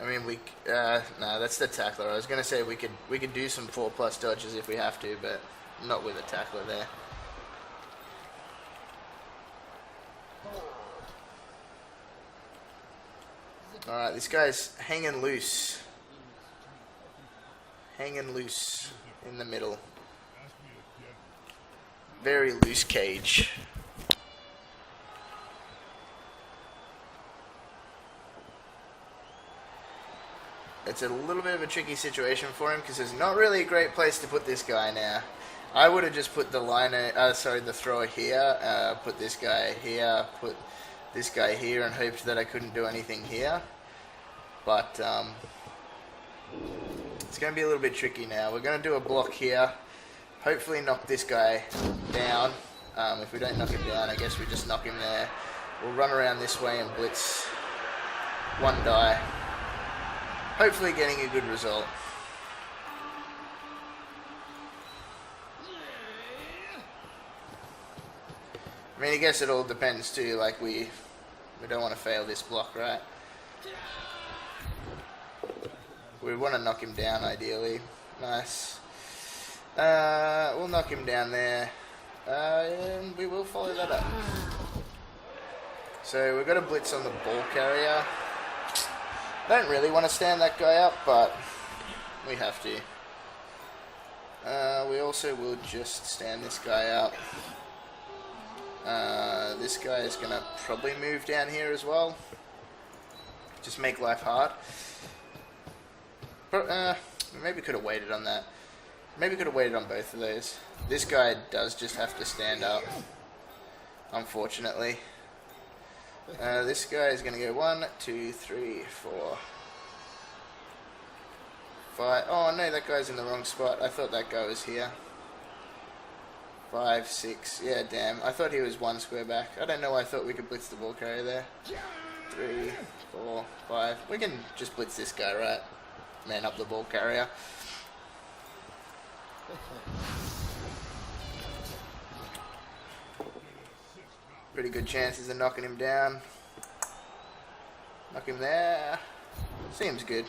I mean, no, that's the tackler. I was gonna say we could do some 4+ dodges if we have to, but not with a tackler there. Alright, this guy's hanging loose. Hanging loose in the middle. Very loose cage. It's a little bit of a tricky situation for him because there's not really a great place to put this guy now. I would have just put the the thrower here, put this guy here, put this guy here, and hoped that I couldn't do anything here. But it's going to be a little bit tricky now. We're going to do a block here. Hopefully knock this guy down. If we don't knock him down, I guess we just knock him there. We'll run around this way and blitz one die. Hopefully getting a good result. I mean, I guess it all depends too, like we don't want to fail this block, right? We want to knock him down ideally. Nice. We'll knock him down there. And we will follow that up. So we've got a blitz on the ball carrier. I don't really want to stand that guy up, but we have to. We also will just stand this guy up. This guy is going to probably move down here as well. Just make life hard. But, maybe could have waited on that. Maybe could have waited on both of those. This guy does just have to stand up, unfortunately. This guy is going to go 1, 2, 3, 4, 5. Oh no, that guy's in the wrong spot. I thought that guy was here. 5, 6. Yeah, damn. I thought he was 1 square back. I don't know why I thought we could blitz the ball carrier there. 3, 4, 5. We can just blitz this guy, right? Man up the ball carrier. Pretty good chances of knocking him down. Knock him there. Seems good.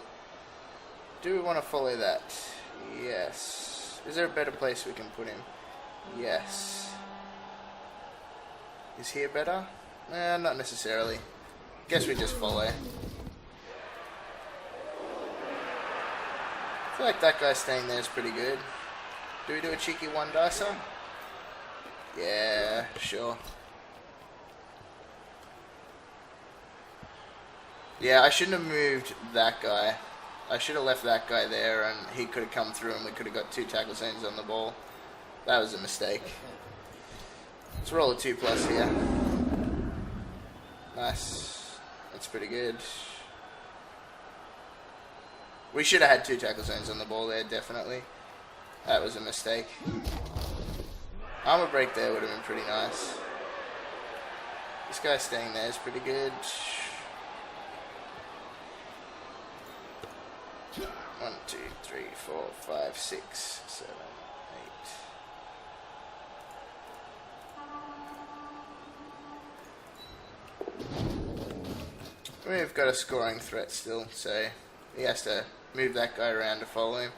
Do we want to follow that? Yes. Is there a better place we can put him? Yes. Is here better? Not necessarily. Guess we just follow. I feel like that guy staying there is pretty good. Do we do a cheeky one dicer? Yeah, sure. Yeah, I shouldn't have moved that guy. I should have left that guy there and he could have come through and we could have got 2 tackle zones on the ball. That was a mistake. Let's roll a 2+ here. Nice. That's pretty good. We should have had 2 tackle zones on the ball there, definitely. That was a mistake. Armor break there would have been pretty nice. This guy staying there is pretty good. 1, 2, 3, 4, 5, 6, 7, 8. We've got a scoring threat still, so he has to move that guy around to follow him.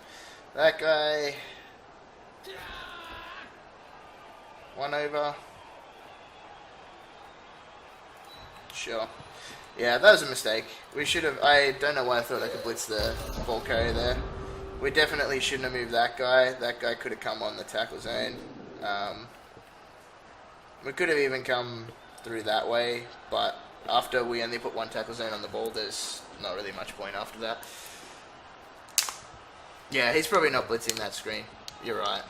That guy... 1 over. Sure. Yeah, that was a mistake. We should have... I don't know why I thought I could blitz the ball carrier there. We definitely shouldn't have moved that guy. That guy could have come on the tackle zone. We could have even come through that way, but after we only put 1 tackle zone on the ball, there's not really much point after that. Yeah, he's probably not blitzing that screen. You're right.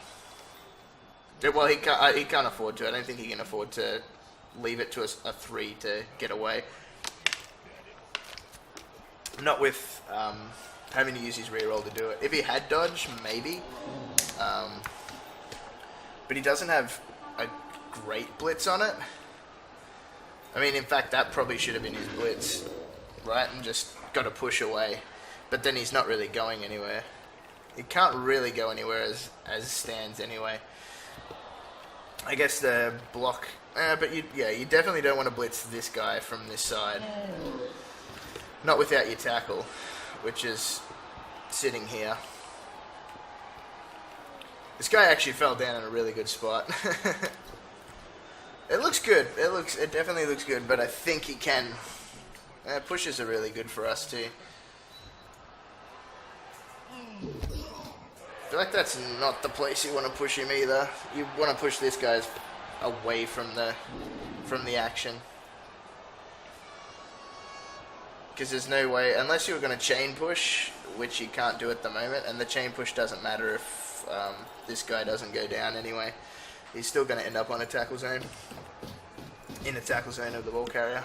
Well, he can't afford to. I don't think he can afford to leave it to a 3 to get away. Not with having to use his reroll to do it. If he had dodge, maybe. But he doesn't have a great blitz on it. I mean, in fact, that probably should have been his blitz, right? And just got to push away. But then he's not really going anywhere. He can't really go anywhere as stands anyway. I guess the block... but you definitely don't want to blitz this guy from this side. Not without your tackle, which is sitting here. This guy actually fell down in a really good spot. It looks good. It definitely looks good, but I think he can Pushes are really good for us too. I feel like that's not the place you want to push him either. You want to push this guy away from the action. Because there's no way, unless you were going to chain push, which you can't do at the moment, and the chain push doesn't matter if this guy doesn't go down anyway. He's still going to end up on a tackle zone. In a tackle zone of the ball carrier.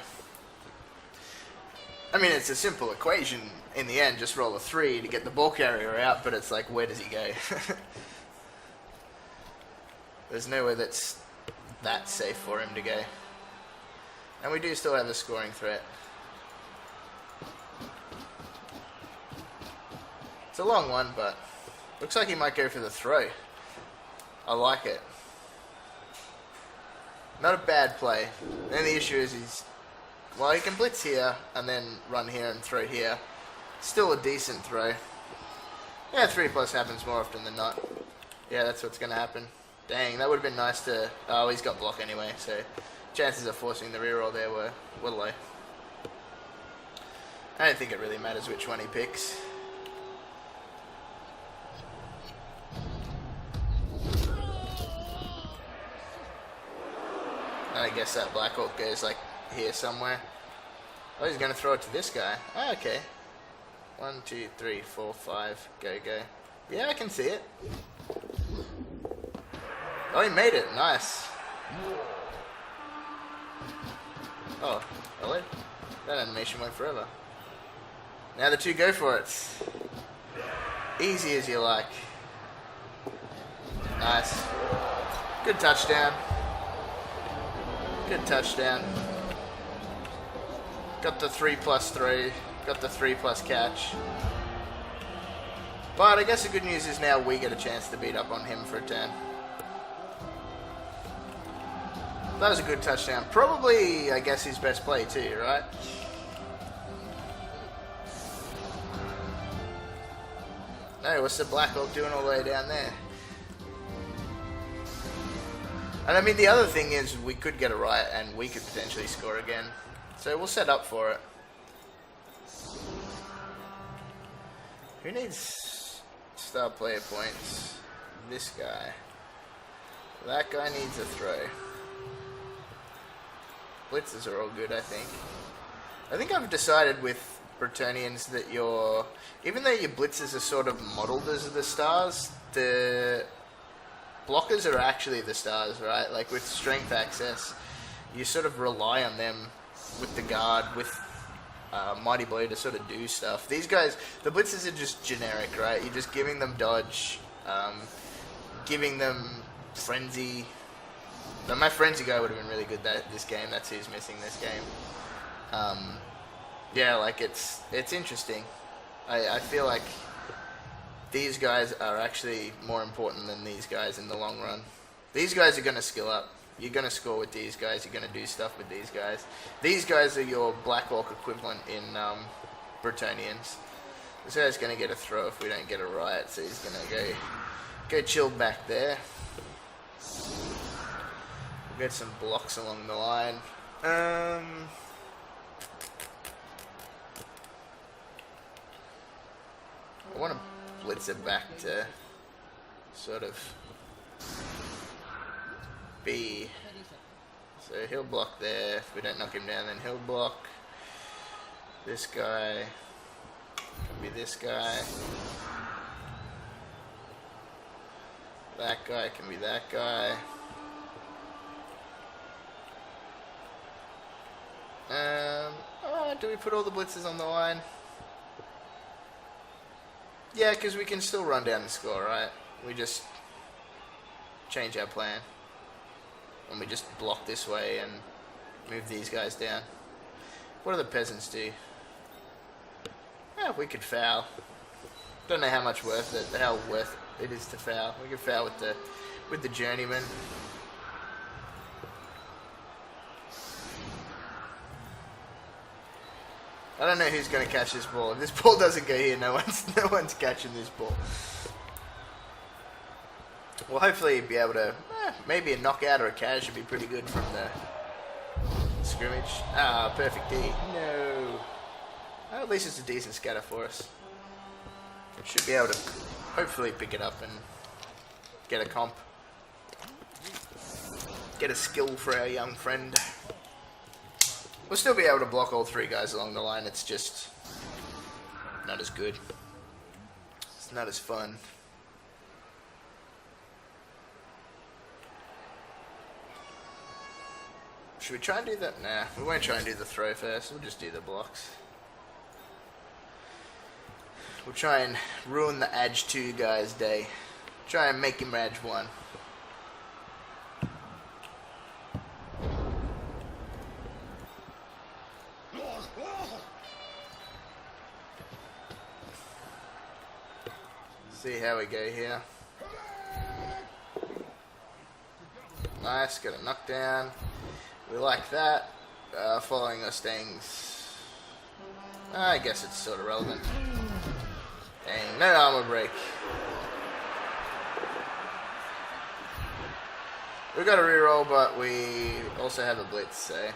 I mean, it's a simple equation in the end, just roll a 3 to get the ball carrier out, but it's like, where does he go? There's nowhere that's that safe for him to go. And we do still have a scoring threat. It's a long one, but looks like he might go for the throw. I like it. Not a bad play. The only issue is well, he can blitz here and then run here and throw here. Still a decent throw. Yeah, 3+ happens more often than not. Yeah, that's what's going to happen. Dang, that would have been nice to... Oh, he's got block anyway, so chances of forcing the reroll there were low. I don't think it really matters which one he picks. I guess that Black Orc goes like here somewhere. Oh, he's going to throw it to this guy. Oh, okay. 1, 2, 3, 4, 5. Go, go. Yeah, I can see it. Oh, he made it. Nice. Oh, hello? That animation went forever. Now the two go for it. Easy as you like. Nice. Good touchdown. Good touchdown. Got the 3+3. Got the 3+ catch. But I guess the good news is now we get a chance to beat up on him for a turn. That was a good touchdown. Probably, I guess, his best play too, right? No, what's the Black Orc doing all the way down there? And I mean, the other thing is we could get a riot and we could potentially score again. So we'll set up for it. Who needs star player points? This guy. That guy needs a throw. Blitzes are all good, I think. I think I've decided with Bretonnians that even though your blitzes are sort of modeled as the stars, the blockers are actually the stars, right? Like with strength access, you sort of rely on them with the guard, with Mighty Blow to sort of do stuff. These guys, the blitzes are just generic, right? You're just giving them dodge, giving them frenzy. Now, my frenzy guy would have been really good this game. That's who's missing this game. Yeah, like it's interesting. I feel like these guys are actually more important than these guys in the long run. These guys are going to skill up. You're going to score with these guys. You're going to do stuff with these guys. These guys are your Black Orc equivalent in Bretonnians. This guy's going to get a throw if we don't get a riot, so he's going to go chill back there. We'll get some blocks along the line. I want to blitz it back to sort of B. So he'll block there. If we don't knock him down, then he'll block. This guy can be this guy. That guy can be that guy. Do we put all the blitzes on the line? Yeah, because we can still run down the score, right? We just change our plan. And we just block this way and move these guys down. What do the peasants do? Yeah, we could foul. Don't know how much worth it is to foul. We could foul with the journeyman. I don't know who's going to catch this ball. If this ball doesn't go here, no one's catching this ball. We'll hopefully be able to, maybe a knockout or a catch would be pretty good from the scrimmage. Ah, perfect D. No. Oh, at least it's a decent scatter for us. Should be able to hopefully pick it up and get a comp. Get a skill for our young friend. We'll still be able to block all three guys along the line. It's just not as good. It's not as fun. Should we try and do that? Nah, we won't try and do the throw first. We'll just do the blocks. We'll try and ruin the Edge 2 guy's day. Try and make him Edge 1. See how we go here. Nice, got a knockdown. We like that. Following our stings. I guess it's sort of relevant. Dang, no armor break. We got a reroll, but we also have a blitz, so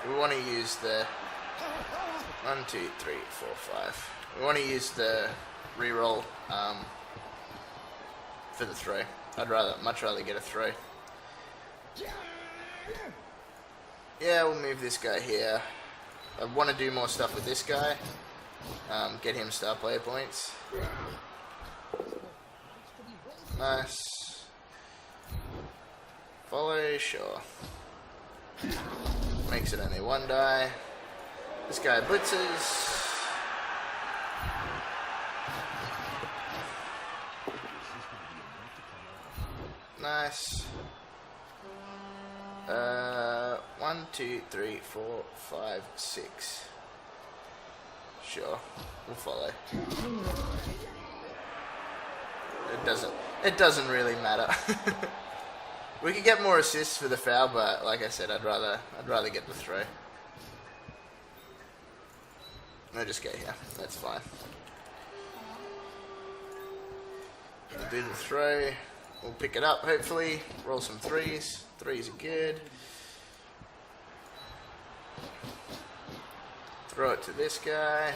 we want to use the 1, 2, 3, 4, 5. We want to use the reroll for the throw. I'd much rather get a throw. Yeah, we'll move this guy here. I want to do more stuff with this guy. Get him star player points. Nice. Follow, sure. Makes it only one die. This guy blitzes. Nice. 1, 2, 3, 4, 5, 6. Sure, we'll follow. It doesn't really matter. We could get more assists for the foul, but like I said, I'd rather get the throw. No, just go here. That's fine. We'll do the throw. We'll pick it up, hopefully. Roll some threes. Threes are good. Throw it to this guy.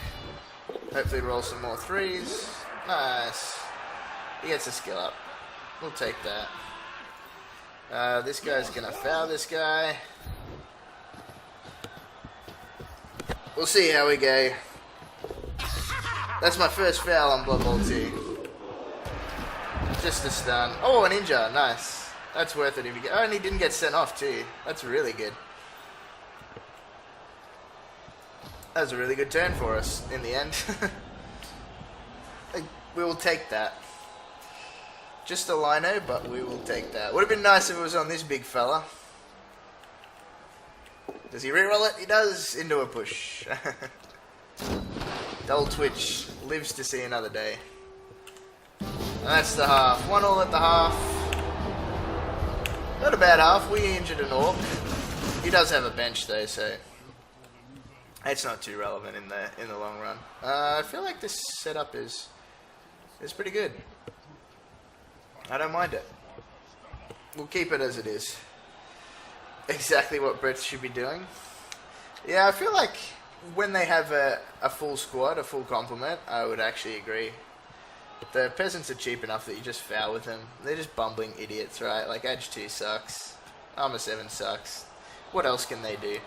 Hopefully roll some more threes. Nice. He gets a skill up. We'll take that. This guy's going to foul this guy. We'll see how we go. That's my first foul on Blood Bowl 2. Just a stun. Oh, an injure. Nice. That's worth it if you get... Oh, and he didn't get sent off too. That's really good. That was a really good turn for us in the end. We will take that. Just a lino, but we will take that. Would have been nice if it was on this big fella. Does he reroll it? He does. Into a push. Dull Twitch lives to see another day. And that's the half. 1-1 at the half. Not a bad half. We injured an Orc. He does have a bench though, so it's not too relevant in the long run. I feel like this setup is pretty good. I don't mind it. We'll keep it as it is. Exactly what Brets should be doing. Yeah, I feel like when they have a full squad, a full complement, I would actually agree. The peasants are cheap enough that you just foul with them. They're just bumbling idiots, right? Like, Edge 2 sucks. Armor 7 sucks. What else can they do?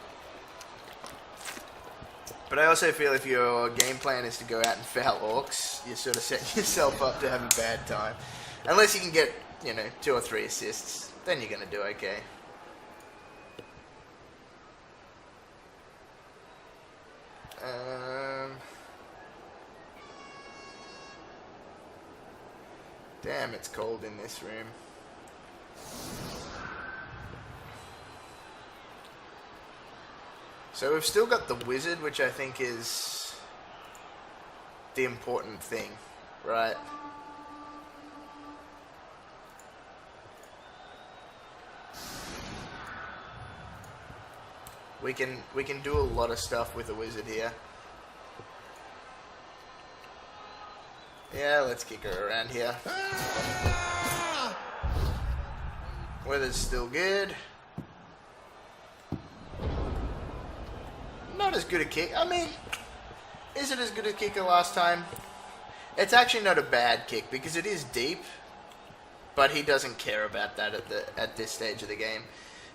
But I also feel if your game plan is to go out and foul Orcs, you sort of set yourself up to have a bad time. Unless you can get, 2 or 3 assists, then you're going to do okay. Damn, it's cold in this room. So we've still got the wizard, which I think is the important thing, right? We can do a lot of stuff with a wizard here. Yeah, let's kick her around here. Weather's still good. Not as good a kick. I mean, is it as good a kick as last time? It's actually not a bad kick because it is deep, but he doesn't care about that at this stage of the game.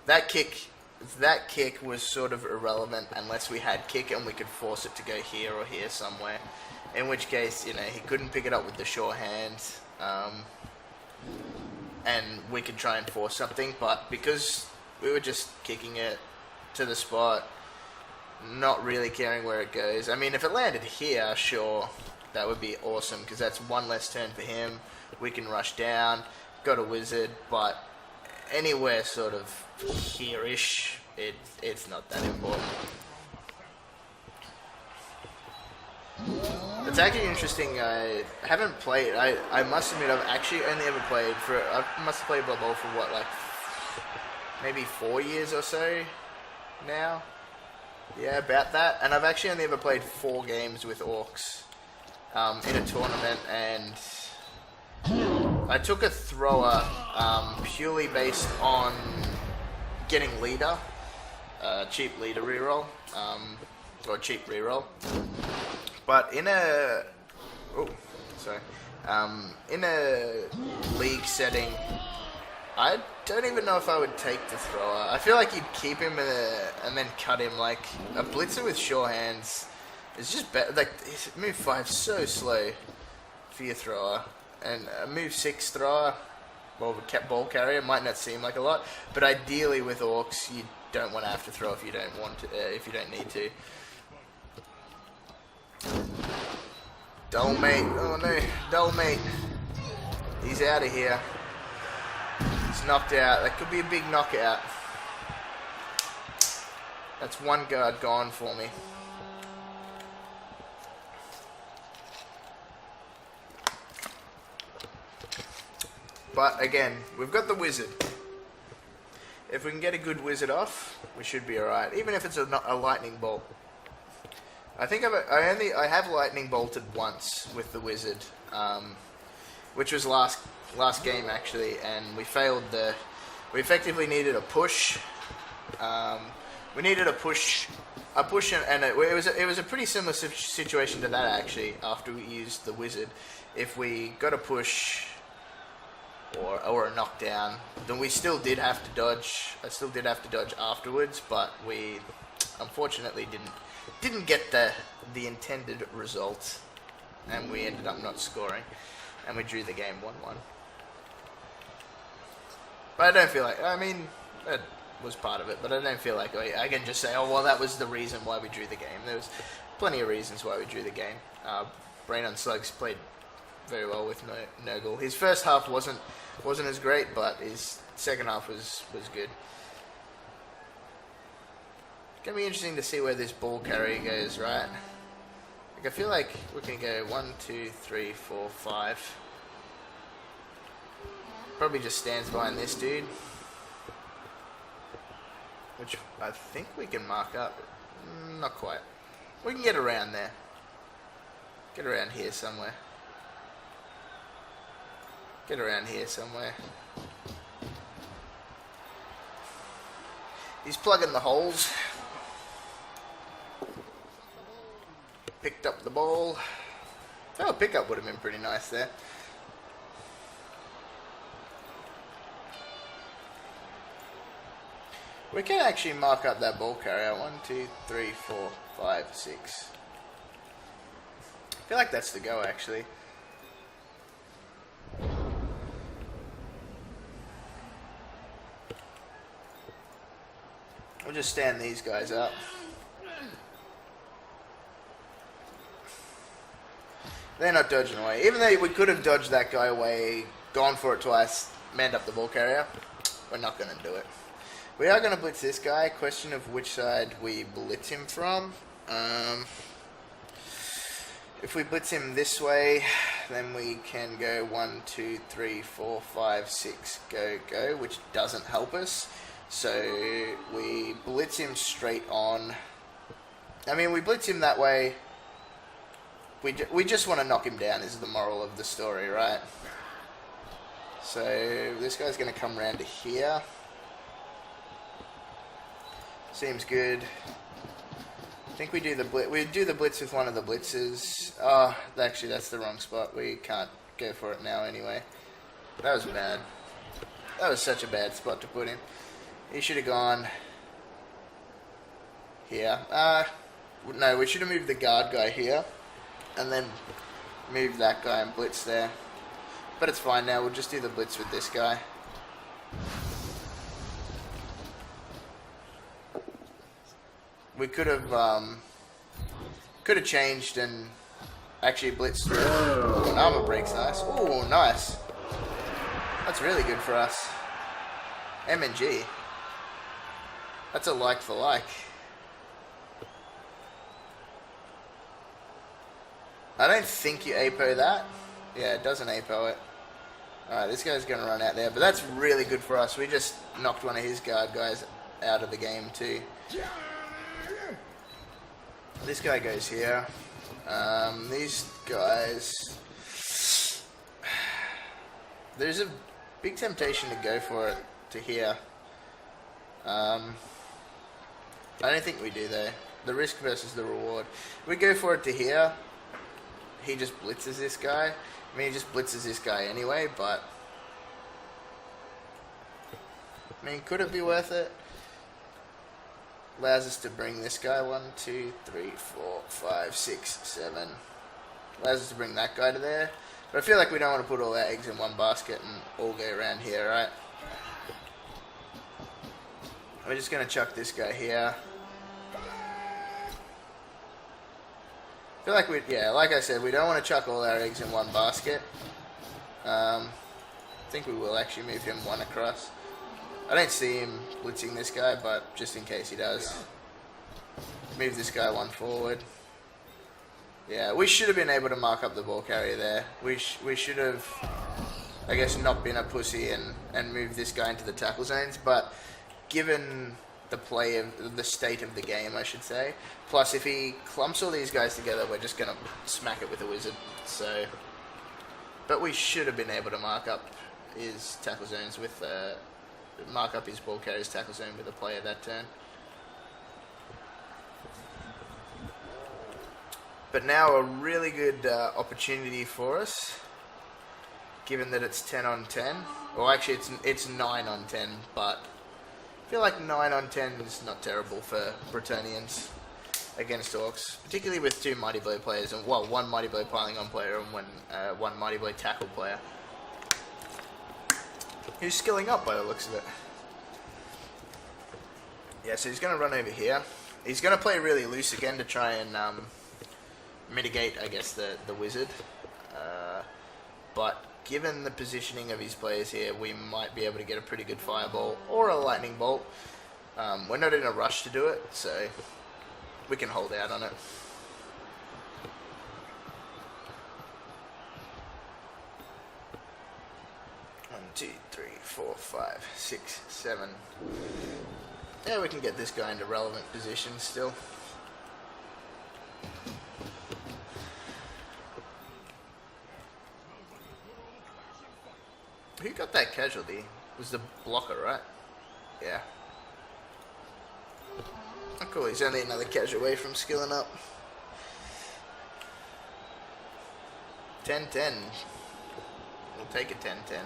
That kick was sort of irrelevant unless we had kick and we could force it to go here or here somewhere. In which case, you know, he couldn't pick it up with the sure hands, and we could try and force something. But because we were just kicking it to the spot, not really caring where it goes. I mean, if it landed here, sure, that would be awesome because that's one less turn for him. We can rush down, got a wizard, but anywhere sort of here-ish, it's not that important. It's actually interesting. I haven't played. I must admit, I've actually only ever played for. I must have played Blood Bowl for what, like maybe 4 years or so now. Yeah, about that. And I've actually only ever played 4 games with Orcs in a tournament, and I took a thrower purely based on getting leader, cheap leader reroll, or cheap reroll. But in a in a league setting, I don't even know if I would take the thrower. I feel like you'd keep him and then cut him. Like a blitzer with sure hands is just better. Like move 5 so slow for your thrower, and a move 6 thrower, well, a ball carrier might not seem like a lot, but ideally with Orcs you don't want to have to throw if you don't want to, if you don't need to. Dull mate, oh no, dull mate. He's out of here. He's knocked out. That could be a big knockout. That's one guard gone for me. But again, we've got the wizard. If we can get a good wizard off, we should be alright. Even if it's a lightning bolt. I think I have lightning bolted once with the wizard, which was last game actually, and we failed the. We effectively needed a push. We needed a push, and it was a pretty similar situation to that actually. After we used the wizard, if we got a push or a knockdown, then we still did have to dodge. I still did have to dodge afterwards, but we unfortunately didn't get the intended result, and we ended up not scoring, and we drew the game 1-1. But I don't feel like, I mean, that was part of it, but I don't feel like I can just say, oh well, that was the reason why we drew the game. There was plenty of reasons why we drew the game. Brain on Slugs played very well with Nurgle. His first half wasn't as great, but his second half was good. It's gonna be interesting to see where this ball carrier goes, right? Like, I feel like we can go 1, 2, 3, 4, 5. Probably just stands behind this dude, which I think we can mark up. Not quite. We can get around there. Get around here somewhere. Get around here somewhere. He's plugging the holes. Picked up the ball. Oh, pickup would have been pretty nice there. We can actually mark up that ball carrier. 1, 2, 3, 4, 5, 6. I feel like that's the go actually. We'll just stand these guys up. They're not dodging away. Even though we could have dodged that guy away, gone for it twice, manned up the ball carrier, we're not going to do it. We are going to blitz this guy. Question of which side we blitz him from. If we blitz him this way, then we can go 1, 2, 3, 4, 5, 6, go, which doesn't help us. So we blitz him straight on. I mean, we blitz him that way. We just want to knock him down is the moral of the story, right? So this guy's going to come around to here. Seems good. I think we do the blitz. We do the blitz with one of the blitzes. Oh, actually, that's the wrong spot. We can't go for it now anyway. That was bad. That was such a bad spot to put in. He should have gone here. No, we should have moved the guard guy here, and then move that guy and blitz there. But it's fine now. We'll just do the blitz with this guy. We could have changed and actually blitzed through. Ooh, an armor break's nice. Ooh, nice. That's really good for us. M&G. That's a like for like. I don't think you APO that. Yeah, it doesn't APO it. Alright, this guy's going to run out there. But that's really good for us. We just knocked one of his guard guys out of the game too. This guy goes here. These guys... There's a big temptation to go for it to here. I don't think we do though. The risk versus the reward. We go for it to here. He just blitzes this guy. I mean, he just blitzes this guy anyway, but... I mean, could it be worth it? Allows us to bring this guy 1, 2, 3, 4, 5, 6, 7. Allows us to bring that guy to there. But I feel like we don't want to put all our eggs in one basket and all go around here, right? We're just going to chuck this guy here. I feel like yeah, like I said, we don't want to chuck all our eggs in one basket. I think we will actually move him one across. I don't see him blitzing this guy, but just in case he does. Move this guy one forward. Yeah, we should have been able to mark up the ball carrier there. We should have, I guess, not been a pussy and moved this guy into the tackle zones, but given the play of the state of the game, I should say. Plus, if he clumps all these guys together, we're just going to smack it with a wizard. So, but we should have been able to mark up his tackle zones with... mark up his ball carrier's tackle zone with a player that turn. But now a really good opportunity for us, given that it's 10 on 10. Well, actually it's 9 on 10, but I feel like 9 on 10 is not terrible for Bretonnians against Orcs, particularly with 2 Mighty Blow players, and well, 1 Mighty Blow piling on player and 1 Mighty Blow tackle player. He's skilling up by the looks of it. Yeah, so he's going to run over here. He's going to play really loose again to try and mitigate, I guess, the wizard. But given the positioning of his players here, we might be able to get a pretty good fireball or a lightning bolt. We're not in a rush to do it, so we can hold out on it. One, 2, 3, 4, 5, 6, 7. Yeah, we can get this guy into relevant positions still. Who got that casualty? It was the blocker, right? Yeah. Oh, cool, he's only another cash away from skilling up. 10-10. We'll take a 10-10.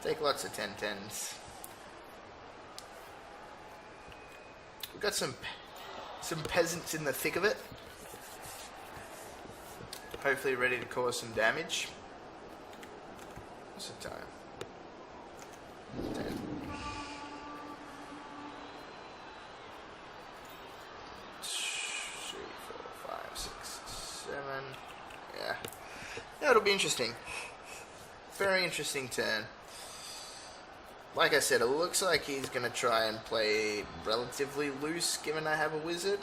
Take lots of 10-10s. We've got some peasants in the thick of it. Hopefully ready to cause some damage. What's the time? 10. 3, 4, 5, 6, 7. Yeah. Yeah, it'll be interesting. Very interesting turn. Like I said, it looks like he's going to try and play relatively loose, given I have a wizard.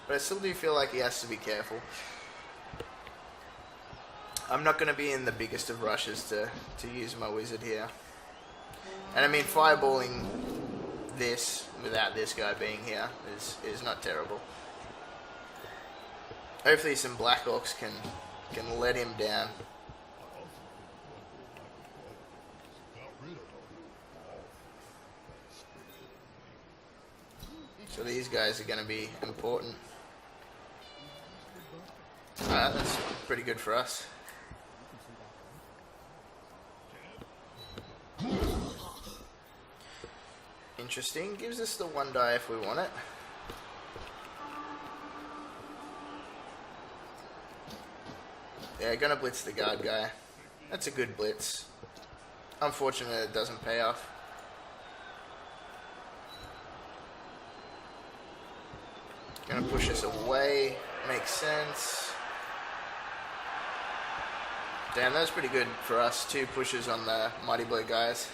But I still do feel like he has to be careful. I'm not going to be in the biggest of rushes to use my wizard here. And I mean, fireballing this without this guy being here is not terrible. Hopefully some Black Orcs can let him down. So these guys are going to be important. Alright, that's pretty good for us. Interesting. Gives us the 1 die if we want it. Yeah, gonna blitz the guard guy. That's a good blitz. Unfortunately, it doesn't pay off. Gonna push us away. Makes sense. Damn, that was pretty good for us. 2 pushes on the Mighty Blow guys.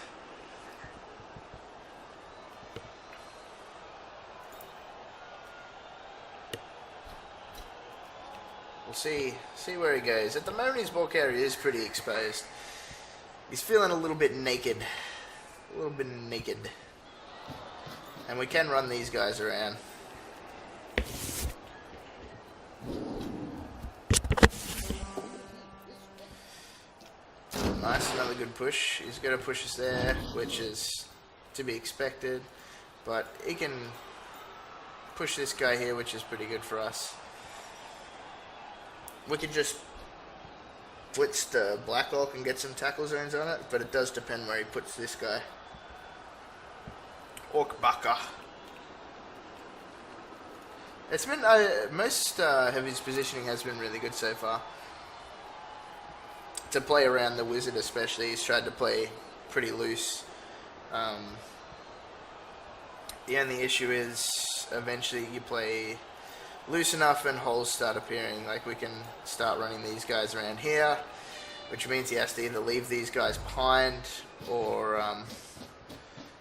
We'll see where he goes. At the moment, his ball carrier is pretty exposed. He's feeling a little bit naked. A little bit naked. And we can run these guys around. Nice, another good push. He's going to push us there, which is to be expected. But he can push this guy here, which is pretty good for us. We could just blitz the Black Orc and get some tackle zones on it, but it does depend where he puts this guy. Orc Bucker. It's been, most of his positioning has been really good so far. To play around the Wizard especially, he's tried to play pretty loose. The only issue is eventually you play loose enough and holes start appearing. Like we can start running these guys around here, which means he has to either leave these guys behind or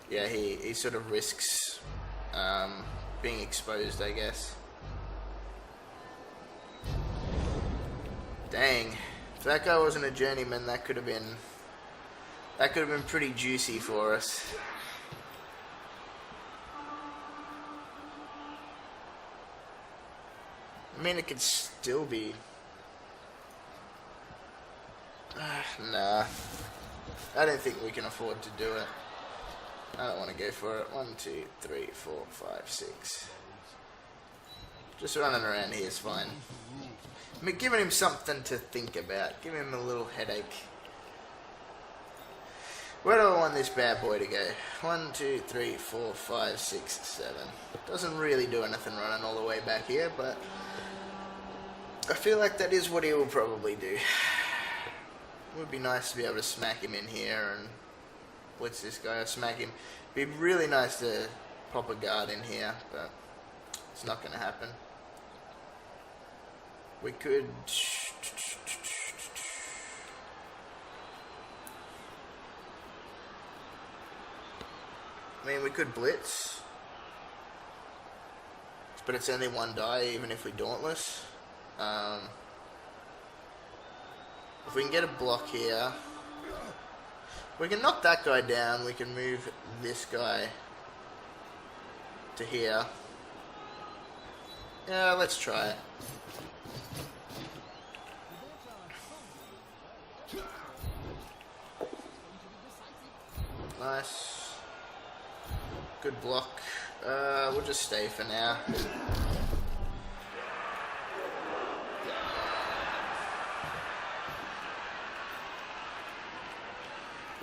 yeah, he sort of risks being exposed, I guess. Dang, if that guy wasn't a journeyman, that could have been pretty juicy for us. I mean, it could still be. Nah. I don't think we can afford to do it. I don't want to go for it. 1, 2, 3, 4, 5, 6. Just running around here is fine. I mean, giving him something to think about. Give him a little headache. Where do I want this bad boy to go? 1, 2, 3, 4, 5, 6, 7. Doesn't really do anything running all the way back here, but I feel like that is what he will probably do. It would be nice to be able to smack him in here and blitz this guy or smack him. It'd be really nice to pop a guard in here, but it's not going to happen. We could. I mean, we could blitz, but it's only 1 die, even if we dauntless. If we can get a block here, we can knock that guy down. We can move this guy to here. Yeah, let's try it. Nice. Good block. We'll just stay for now.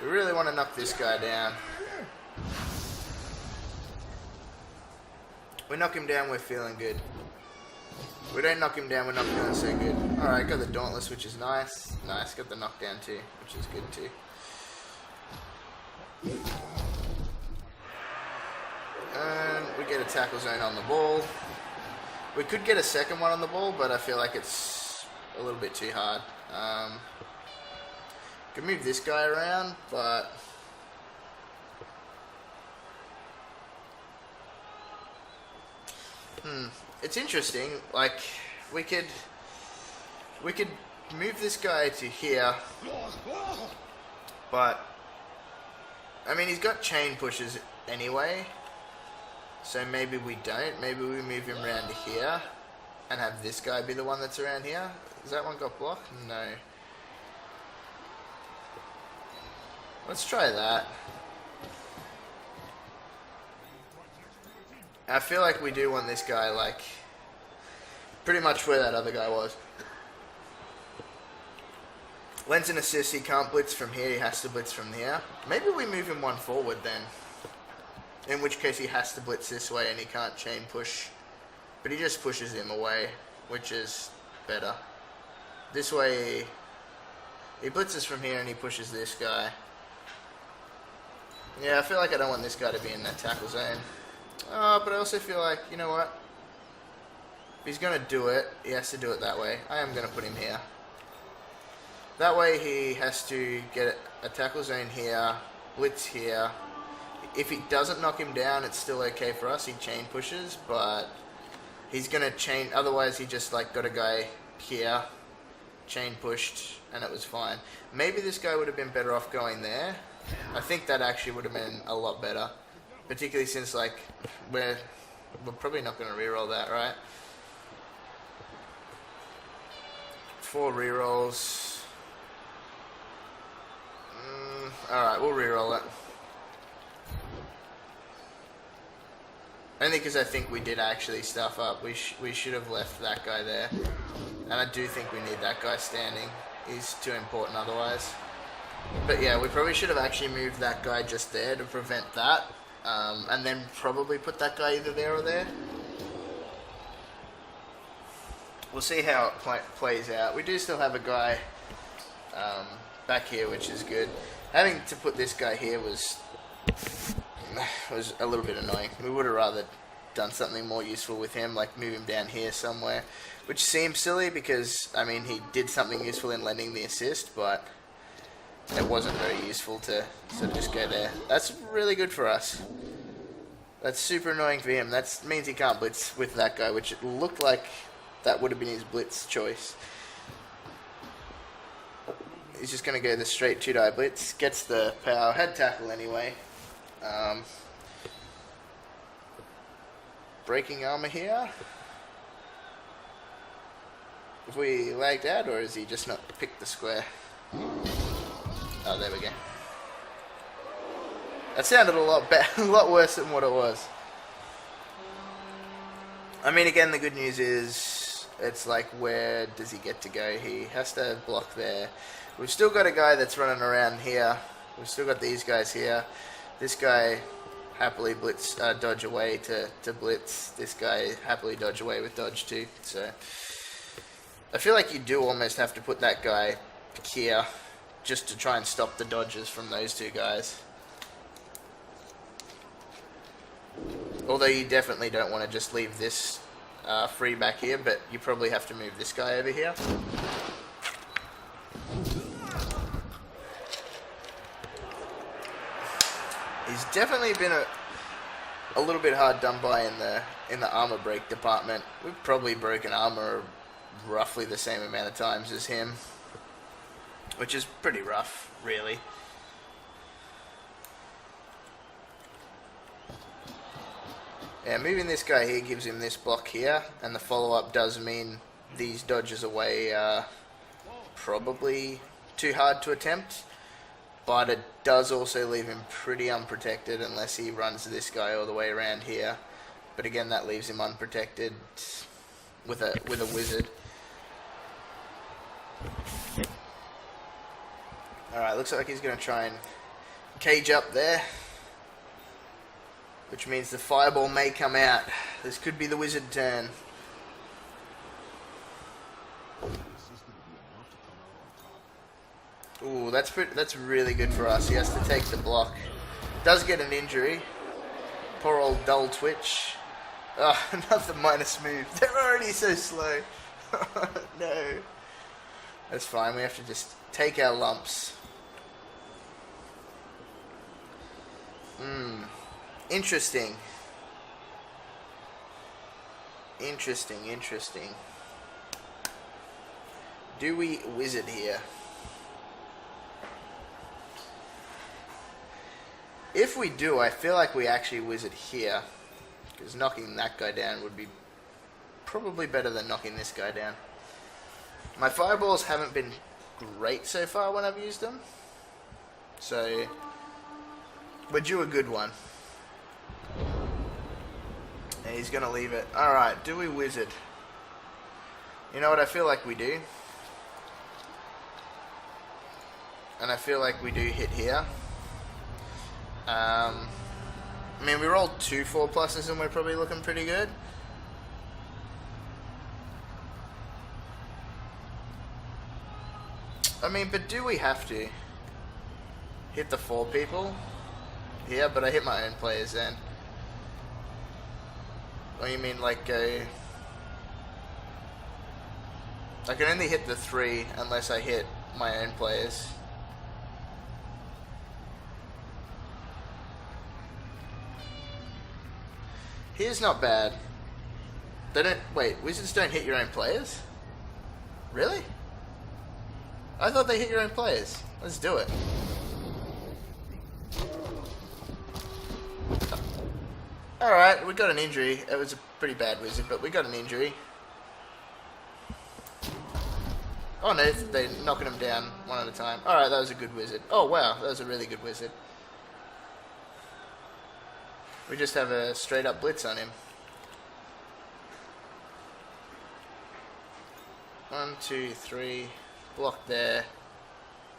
We really want to knock this guy down. We knock him down, we're feeling good. We don't knock him down, we're not feeling so good. Alright, got the Dauntless, which is nice. Nice, got the knockdown too, which is good too. And we get a tackle zone on the ball. We could get a second one on the ball, but I feel like it's a little bit too hard. Could move this guy around, but it's interesting. Like we could move this guy to here, but I mean he's got chain pushes anyway, so maybe we don't. Maybe we move him around to here and have this guy be the one that's around here. Has that one got blocked? No. Let's try that. I feel like we do want this guy, like, pretty much where that other guy was. Lends an assist, he can't blitz from here, he has to blitz from here. Maybe we move him one forward then. In which case he has to blitz this way and he can't chain push. But he just pushes him away, which is better. This way, he blitzes from here and he pushes this guy. Yeah, I feel like I don't want this guy to be in that tackle zone. But I also feel like, you know what? If he's going to do it, he has to do it that way. I am going to put him here. That way he has to get a tackle zone here, blitz here. If he doesn't knock him down, it's still okay for us. He chain pushes, but he's going to chain. Otherwise, he just like got a guy here, chain pushed, and it was fine. Maybe this guy would have been better off going there. I think that actually would have been a lot better. Particularly since like we're probably not going to reroll that, right? 4 rerolls. Alright, we'll reroll it. Only because I think we did actually stuff up. We should have left that guy there. And I do think we need that guy standing. He's too important otherwise. But yeah, we probably should have actually moved that guy just there to prevent that. And then probably put that guy either there or there. We'll see how it plays out. We do still have a guy back here, which is good. Having to put this guy here was a little bit annoying. We would have rather done something more useful with him, like move him down here somewhere, which seems silly because, I mean, he did something useful in lending the assist, but it wasn't very useful to just go there. That's really good for us. That's super annoying for him. That means he can't blitz with that guy, which it looked like that would have been his blitz choice. He's just going to go the straight 2-die blitz. Gets the power head tackle anyway. Breaking armor here. Have we lagged out, or is he just not picked the square? Oh, there we go. That sounded a lot better, a lot worse than what it was. I mean, again, the good news is it's like, where does he get to go? He has to block there. We've still got a guy that's running around here. We've still got these guys here. This guy happily dodge away to blitz. This guy happily dodge away with dodge too. So I feel like you do almost have to put that guy here just to try and stop the dodges from those two guys. Although you definitely don't want to just leave this free back here, but you probably have to move this guy over here. He's definitely been a little bit hard done by in the armor break department. We've probably broken armor roughly the same amount of times as him, which is pretty rough, really. Yeah, moving this guy here gives him this block here, and the follow-up does mean these dodges away are probably too hard to attempt, but it does also leave him pretty unprotected unless he runs this guy all the way around here. But again, that leaves him unprotected with a wizard. Alright, looks like he's going to try and cage up there, which means the fireball may come out. This could be the wizard turn. Ooh, that's really good for us. He has to take the block. Does get an injury. Poor old dull twitch. Oh, another minus move. They're already so slow. No. That's fine. We have to just take our lumps. Interesting. Interesting. Do we wizard here? If we do, I feel like we actually wizard here, because knocking that guy down would be probably better than knocking this guy down. My fireballs haven't been great so far when I've used them, so we're due a good one. Yeah, he's gonna leave it. Alright, do we wizard? You know what I feel like we do? And I feel like we do hit here. I mean, we rolled 2 4+s and we're probably looking pretty good. I mean, but do we have to hit the 4 people? Yeah, but I hit my own players then. Or you mean like go... I can only hit the 3 unless I hit my own players. Here's not bad. They don't... Wait, wizards don't hit your own players? Really? I thought they hit your own players. Let's do it. Alright, we got an injury. It was a pretty bad wizard, but we got an injury. Oh no, they're knocking him down one at a time. Alright, that was a good wizard. Oh wow, that was a really good wizard. We just have a straight up blitz on him. 1, 2, 3. Block there.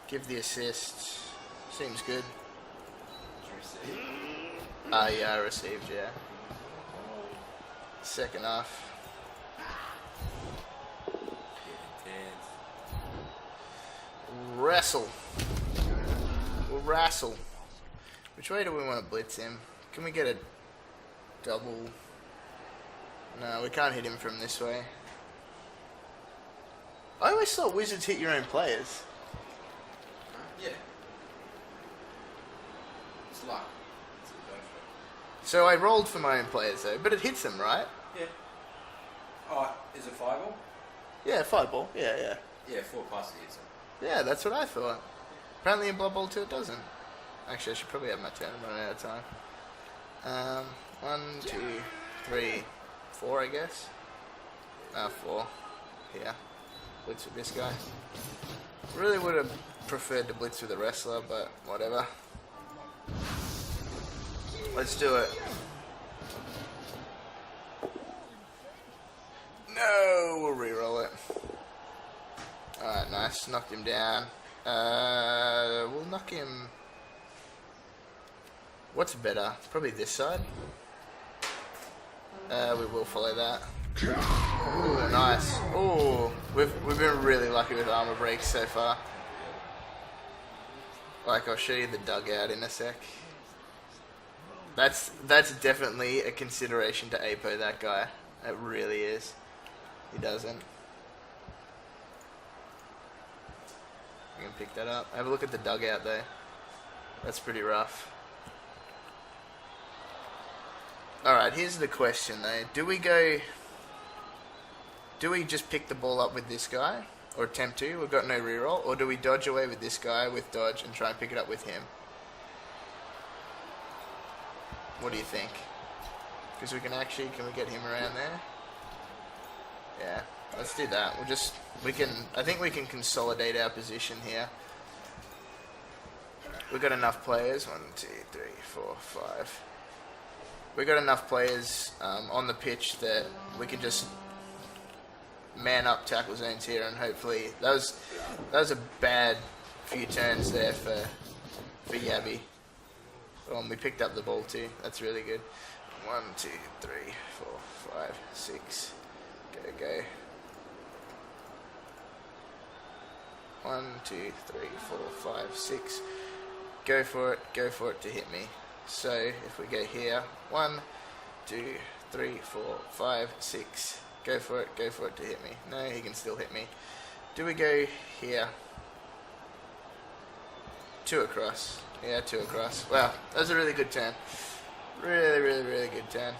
Give the assist. Seems good. Yeah, I received, yeah. Second half. Wrestle. We'll wrestle. Which way do we want to blitz him? Can we get a double? No, we can't hit him from this way. I always thought wizards hit your own players. Yeah. It's luck. That's what you go for. So I rolled for my own players though, but it hits them, right? Yeah. Oh, is it 5-ball? Yeah, 5-ball. Yeah, yeah. Yeah, 4+ hits it. Yeah, that's what I thought. Apparently in Blood Bowl 2 it doesn't. Actually, I should probably have my turn. I'm running out of time. 1, 2, 3, 4, I guess. 4. Yeah. Blitz with this guy. Really would have preferred to blitz with a wrestler, but whatever. Let's do it. No, we'll reroll it. Alright, nice. Knocked him down. We'll knock him... What's better? Probably this side. We will follow that. Ooh, nice. Ooh, we've been really lucky with armor breaks so far. Like, I'll show you the dugout in a sec. That's definitely a consideration to APO that guy. It really is. He doesn't. I can pick that up. Have a look at the dugout though. That's pretty rough. Alright, here's the question though. Do we just pick the ball up with this guy? Or attempt to? We've got no reroll. Or do we dodge away with this guy with dodge and try and pick it up with him? What do you think? Because we can actually... Can we get him around there? Yeah. Let's do that. I think we can consolidate our position here. We've got enough players. 1, 2, 3, 4, 5. We've got enough players on the pitch that we can just man up tackle zones here, and hopefully that was a bad few turns there for Yabby. Oh, and we picked up the ball too. That's really good. 1, 2, 3, 4, 5, 6. Go. 1, 2, 3, 4, 5, 6. Go for it to hit me. So if we go here, 1, 2, 3, 4, 5, 6. Go for it to hit me. No, he can still hit me. Do we go here? 2 across. Yeah, 2 across. Wow, that was a really good turn. Really good turn.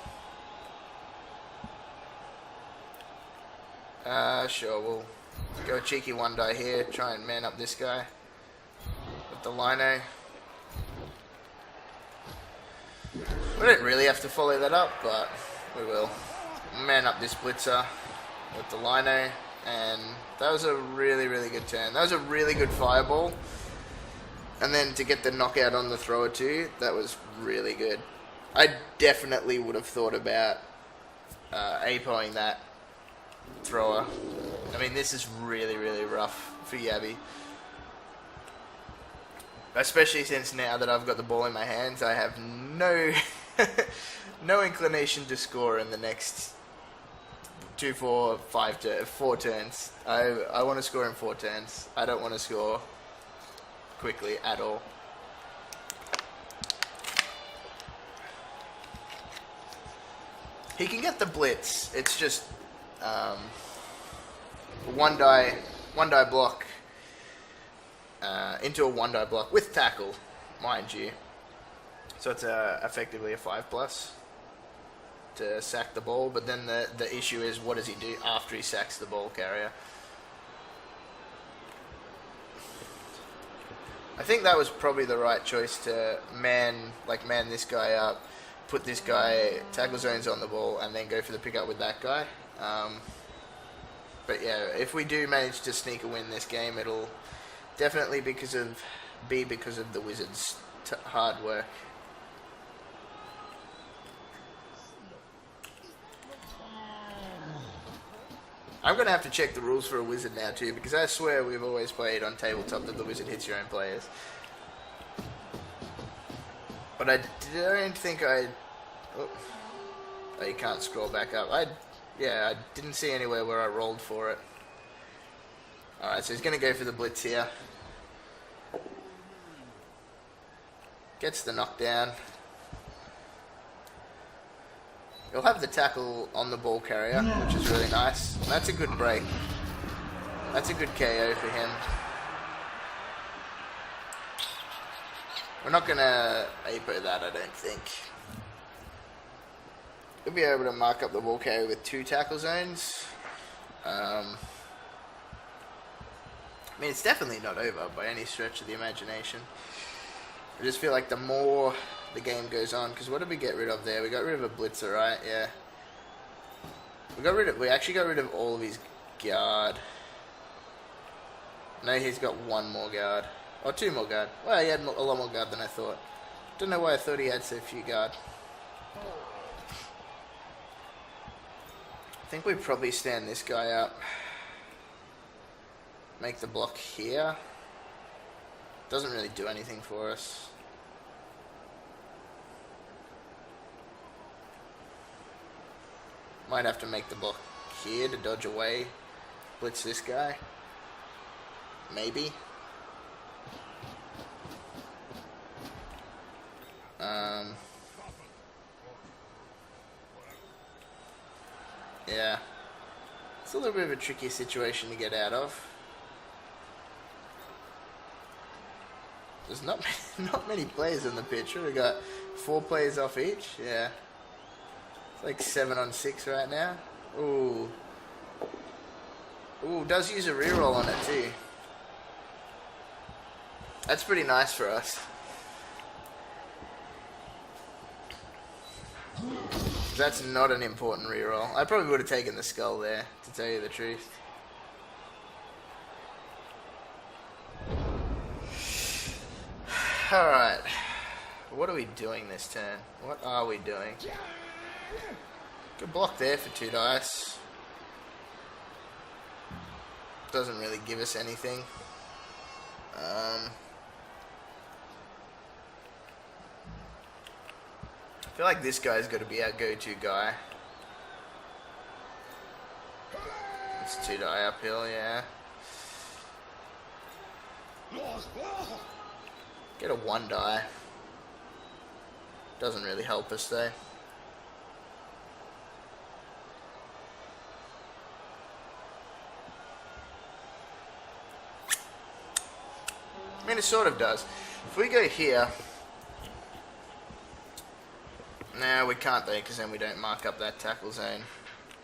Sure, we'll go a cheeky 1-die here, try and man up this guy with the lino. We don't really have to follow that up, but we will. Man up this blitzer with the lino, and that was a really good turn. That was a really good fireball, and then to get the knockout on the thrower too, that was really good. I definitely would have thought about APOing that thrower. I mean, this is really, really rough for Yabby. Especially since now that I've got the ball in my hands, I have no no inclination to score in the next 2, 4, 4 turns. I want to score in 4 turns. I don't want to score quickly at all. He can get the blitz. It's just one die block into a 1-die block with tackle, mind you. So it's effectively a 5+ to sack the ball. But then the issue is, what does he do after he sacks the ball carrier? I think that was probably the right choice to man this guy up, put this guy tackle zones on the ball, and then go for the pickup with that guy. But yeah, if we do manage to sneak a win this game, it'll definitely be because of the Wizards' hard work. I'm going to have to check the rules for a Wizard now too, because I swear we've always played on tabletop that the Wizard hits your own players. But I don't think I... Oh, you can't scroll back up. I didn't see anywhere where I rolled for it. Alright, so he's going to go for the blitz here. Gets the knockdown. He'll have the tackle on the ball carrier, which is really nice. And that's a good break. That's a good KO for him. We're not going to APO that, I don't think. He'll be able to mark up the ball carrier with 2 tackle zones. I mean, it's definitely not over by any stretch of the imagination. I just feel like the more the game goes on, because what did we get rid of there? We got rid of a blitzer, right? Yeah. We actually got rid of all of his guard. No, he's got 1 more guard. Or 2 more guard. Well, he had a lot more guard than I thought. Don't know why I thought he had so few guard. I think we probably stand this guy up. Make the block here. Doesn't really do anything for us. Might have to make the block here to dodge away. Blitz this guy. Maybe. Yeah. It's a little bit of a tricky situation to get out of. There's not many players on the pitch. We got 4 players off each. Yeah. It's like 7 on 6 right now. Ooh. Ooh, does use a reroll on it too. That's pretty nice for us. That's not an important reroll. I probably would have taken the skull there, to tell you the truth. Alright. What are we doing this turn? What are we doing? Good block there for 2 dice. Doesn't really give us anything. I feel like this guy's got to be our go-to guy. It's 2 die uphill, yeah. Get a 1 die. Doesn't really help us though. I mean, it sort of does. If we go here... No, we can't though, because then we don't mark up that tackle zone.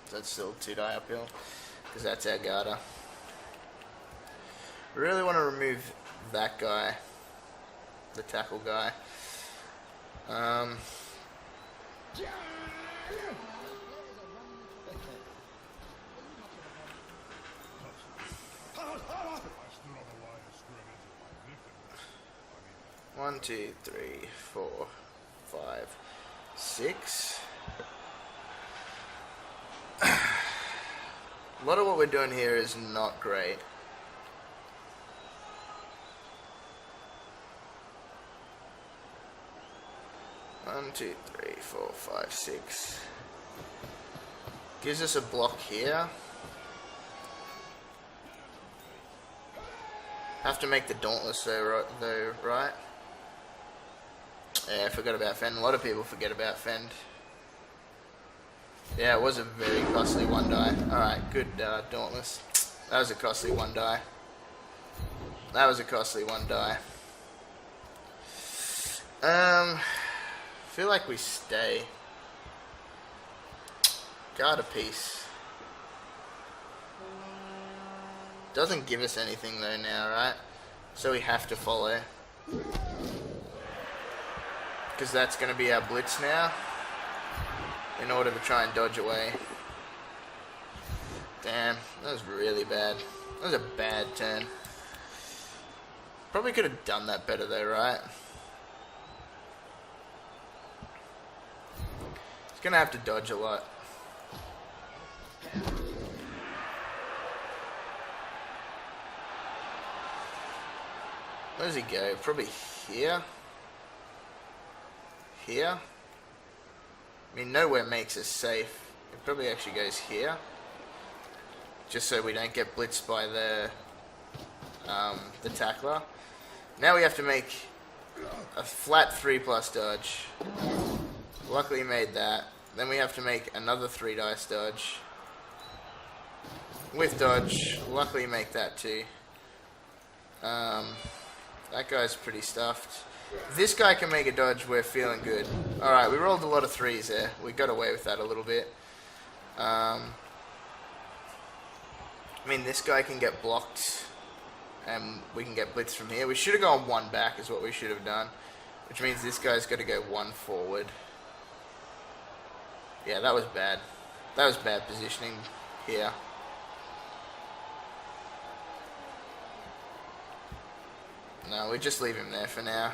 So that's still 2 die uphill, because that's our guarder. We really want to remove that guy, the tackle guy. One, 2, 3, 4, 5, 6. A lot of what we're doing here is not great. One, two, three, four, five, six. Gives us a block here. Have to make the Dauntless though, right? Yeah, I forgot about Fend. A lot of people forget about Fend. Yeah, it was a very costly 1 die. Alright, good Dauntless. That was a costly 1 die. That was a costly 1 die. Feel like we stay. Guard a piece. Doesn't give us anything though now, right? So we have to follow. Because that's going to be our blitz now. In order to try and dodge away. Damn, that was really bad. That was a bad turn. Probably could have done that better though, right? He's going to have to dodge a lot. Where does he go? Probably here? Here? I mean, nowhere makes us safe. It probably actually goes here. Just so we don't get blitzed by the tackler. Now we have to make a flat 3+ dodge. Luckily made that. Then we have to make another 3 dice dodge. With dodge. Luckily make that too. That guy's pretty stuffed. If this guy can make a dodge, we're feeling good. Alright, we rolled a lot of 3s there. We got away with that a little bit. I mean, this guy can get blocked. And we can get blitzed from here. We should have gone 1 back is what we should have done. Which means this guy's got to go 1 forward. Yeah, that was bad. That was bad positioning here. No, we just leave him there for now.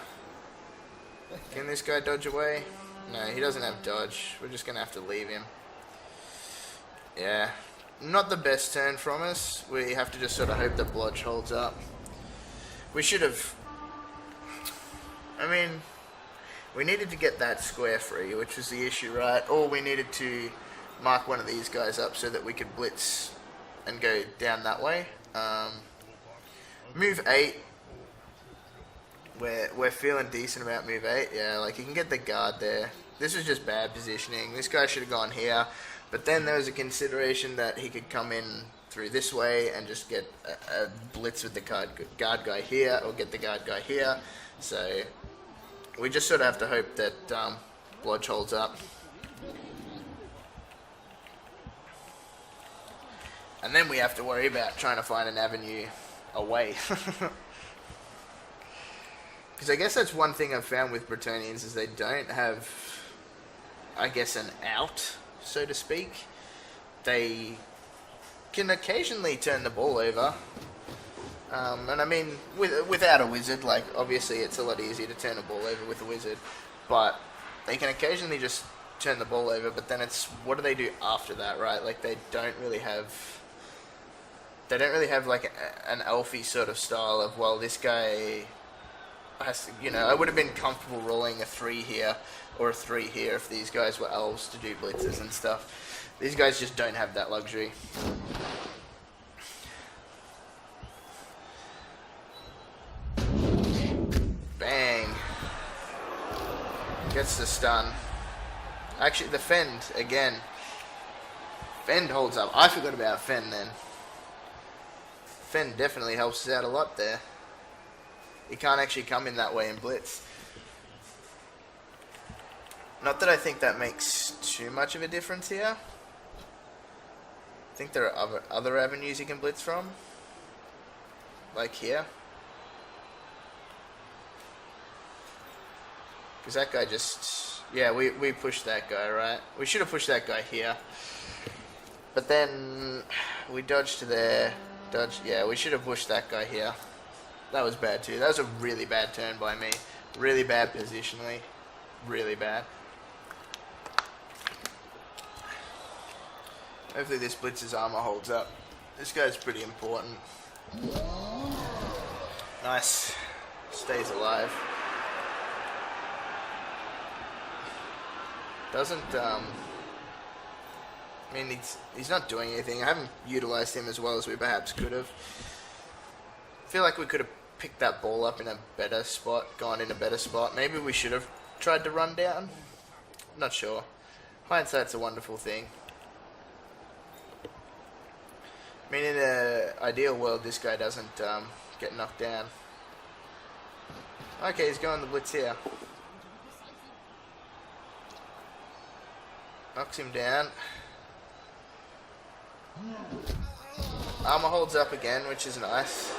Can this guy dodge away? No, he doesn't have dodge. We're just going to have to leave him. Yeah. Not the best turn from us. We have to just sort of hope that Blodge holds up. We should have... I mean... We needed to get that square free, which was the issue, right? Or we needed to mark one of these guys up so that we could blitz and go down that way. Move 8. We're feeling decent about move 8. Yeah, like you can get the guard there. This was just bad positioning. This guy should have gone here. But then there was a consideration that he could come in through this way and just get a blitz with the guard guy here, or get the guard guy here. So we just sort of have to hope that Blodge holds up. And then we have to worry about trying to find an avenue away. Because I guess that's one thing I've found with Bretonnians is they don't have, I guess, an out, so to speak. They can occasionally turn the ball over. And I mean, without a wizard, like, obviously it's a lot easier to turn a ball over with a wizard. But they can occasionally just turn the ball over, but then it's, what do they do after that, right? Like, they don't really have like an elfy sort of style of, well, this guy has to, you know, I would have been comfortable rolling a 3 here or a 3 here if these guys were elves to do blitzes and stuff. These guys just don't have that luxury. Bang. Gets the stun. Actually, the Fend, again. Fend holds up. I forgot about Fend then. Fend definitely helps us out a lot there. He can't actually come in that way and blitz. Not that I think that makes too much of a difference here. I think there are other avenues you can blitz from. Like here. Because that guy just... Yeah, we pushed that guy, right? We should have pushed that guy here. But then we dodged to there. Yeah, we should have pushed that guy here. That was bad too. That was a really bad turn by me. Really bad positionally. Really bad. Hopefully this Blitz's armor holds up. This guy's pretty important. Nice. Stays alive. Doesn't, I mean, he's not doing anything. I haven't utilized him as well as we perhaps could have. I feel like we could have picked that ball up in a better spot, gone in a better spot. Maybe we should have tried to run down. I'm not sure. Hindsight's a wonderful thing. I mean, in an ideal world, this guy doesn't get knocked down. Okay, he's going the blitz here. Knocks him down. Armor holds up again, which is nice.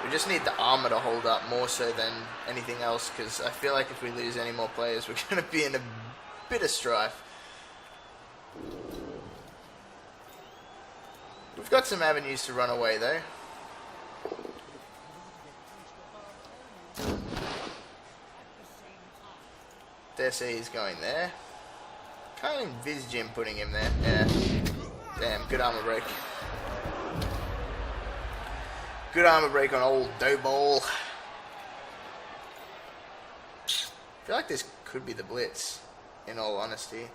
We just need the armor to hold up more so than anything else, because I feel like if we lose any more players, we're going to be in a bit of strife. We've got some avenues to run away, though. Dare say he's going there. Can't envisage him putting him there. Yeah. Damn, good armor break. Good armor break on old dough ball. I feel like this could be the blitz, in all honesty.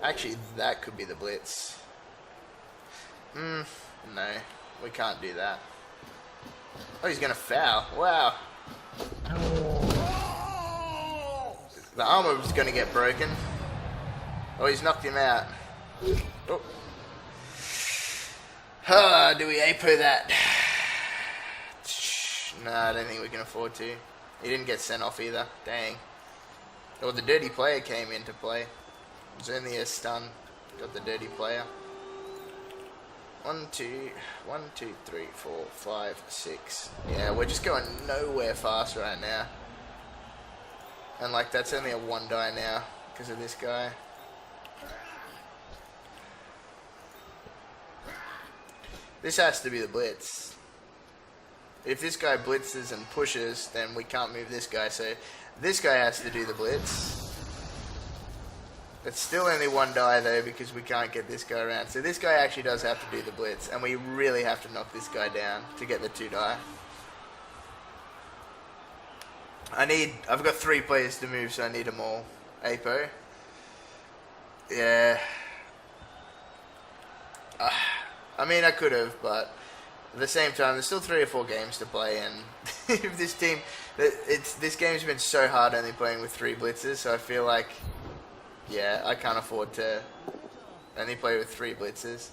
Actually, that could be the blitz. No, we can't do that. Oh, he's gonna foul. Wow. The armor is gonna get broken. Oh, he's knocked him out. Oh. Do we APO that? Nah, I don't think we can afford to. He didn't get sent off either. Dang. Or the dirty player came into play. It was only a stun. Got the dirty player. 1, 2, 3, 4, 5, 6. Yeah, we're just going nowhere fast right now. And like, that's only a 1 die now because of this guy. This has to be the blitz. If this guy blitzes and pushes, then we can't move this guy, so this guy has to do the blitz. It's still only 1 die though, because we can't get this guy around. So this guy actually does have to do the blitz, and we really have to knock this guy down to get the 2 die. I've got 3 players to move, so I need them all. Apo. Yeah. I mean, I could have, but at the same time, there's still 3 or 4 games to play, and if this team, this game's been so hard only playing with 3 blitzers, so I feel like, yeah, I can't afford to only play with 3 blitzers.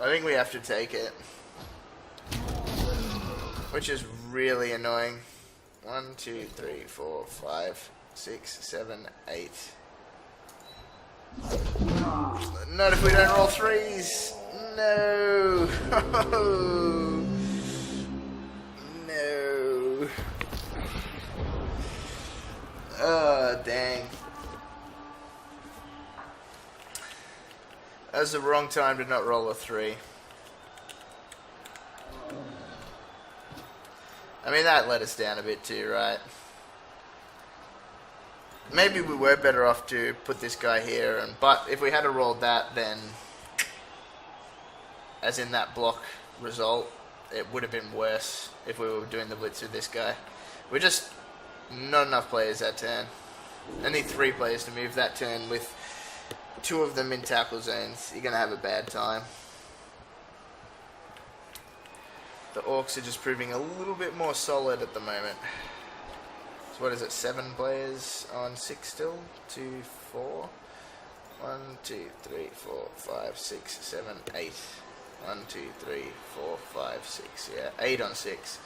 I think we have to take it, which is really annoying. 1, 2, 3, 4, 5, 6, 7, 8. Not if we don't roll 3s. No. No. Oh, dang. That was the wrong time to not roll a 3. I mean, that let us down a bit too, right? Maybe we were better off to put this guy here, but if we had rolled that, then, as in that block result, it would have been worse if we were doing the blitz with this guy. We're just not enough players that turn. Only 3 players to move that turn with 2 of them in tackle zones. You're going to have a bad time. The Orcs are just proving a little bit more solid at the moment. So what is it, 7 players on 6 still? 2, 4. 1, 2, 3, 4, 5, 6, 7, 8. 1, 2, 3, 4, 5, 6. Yeah, 8 on 6.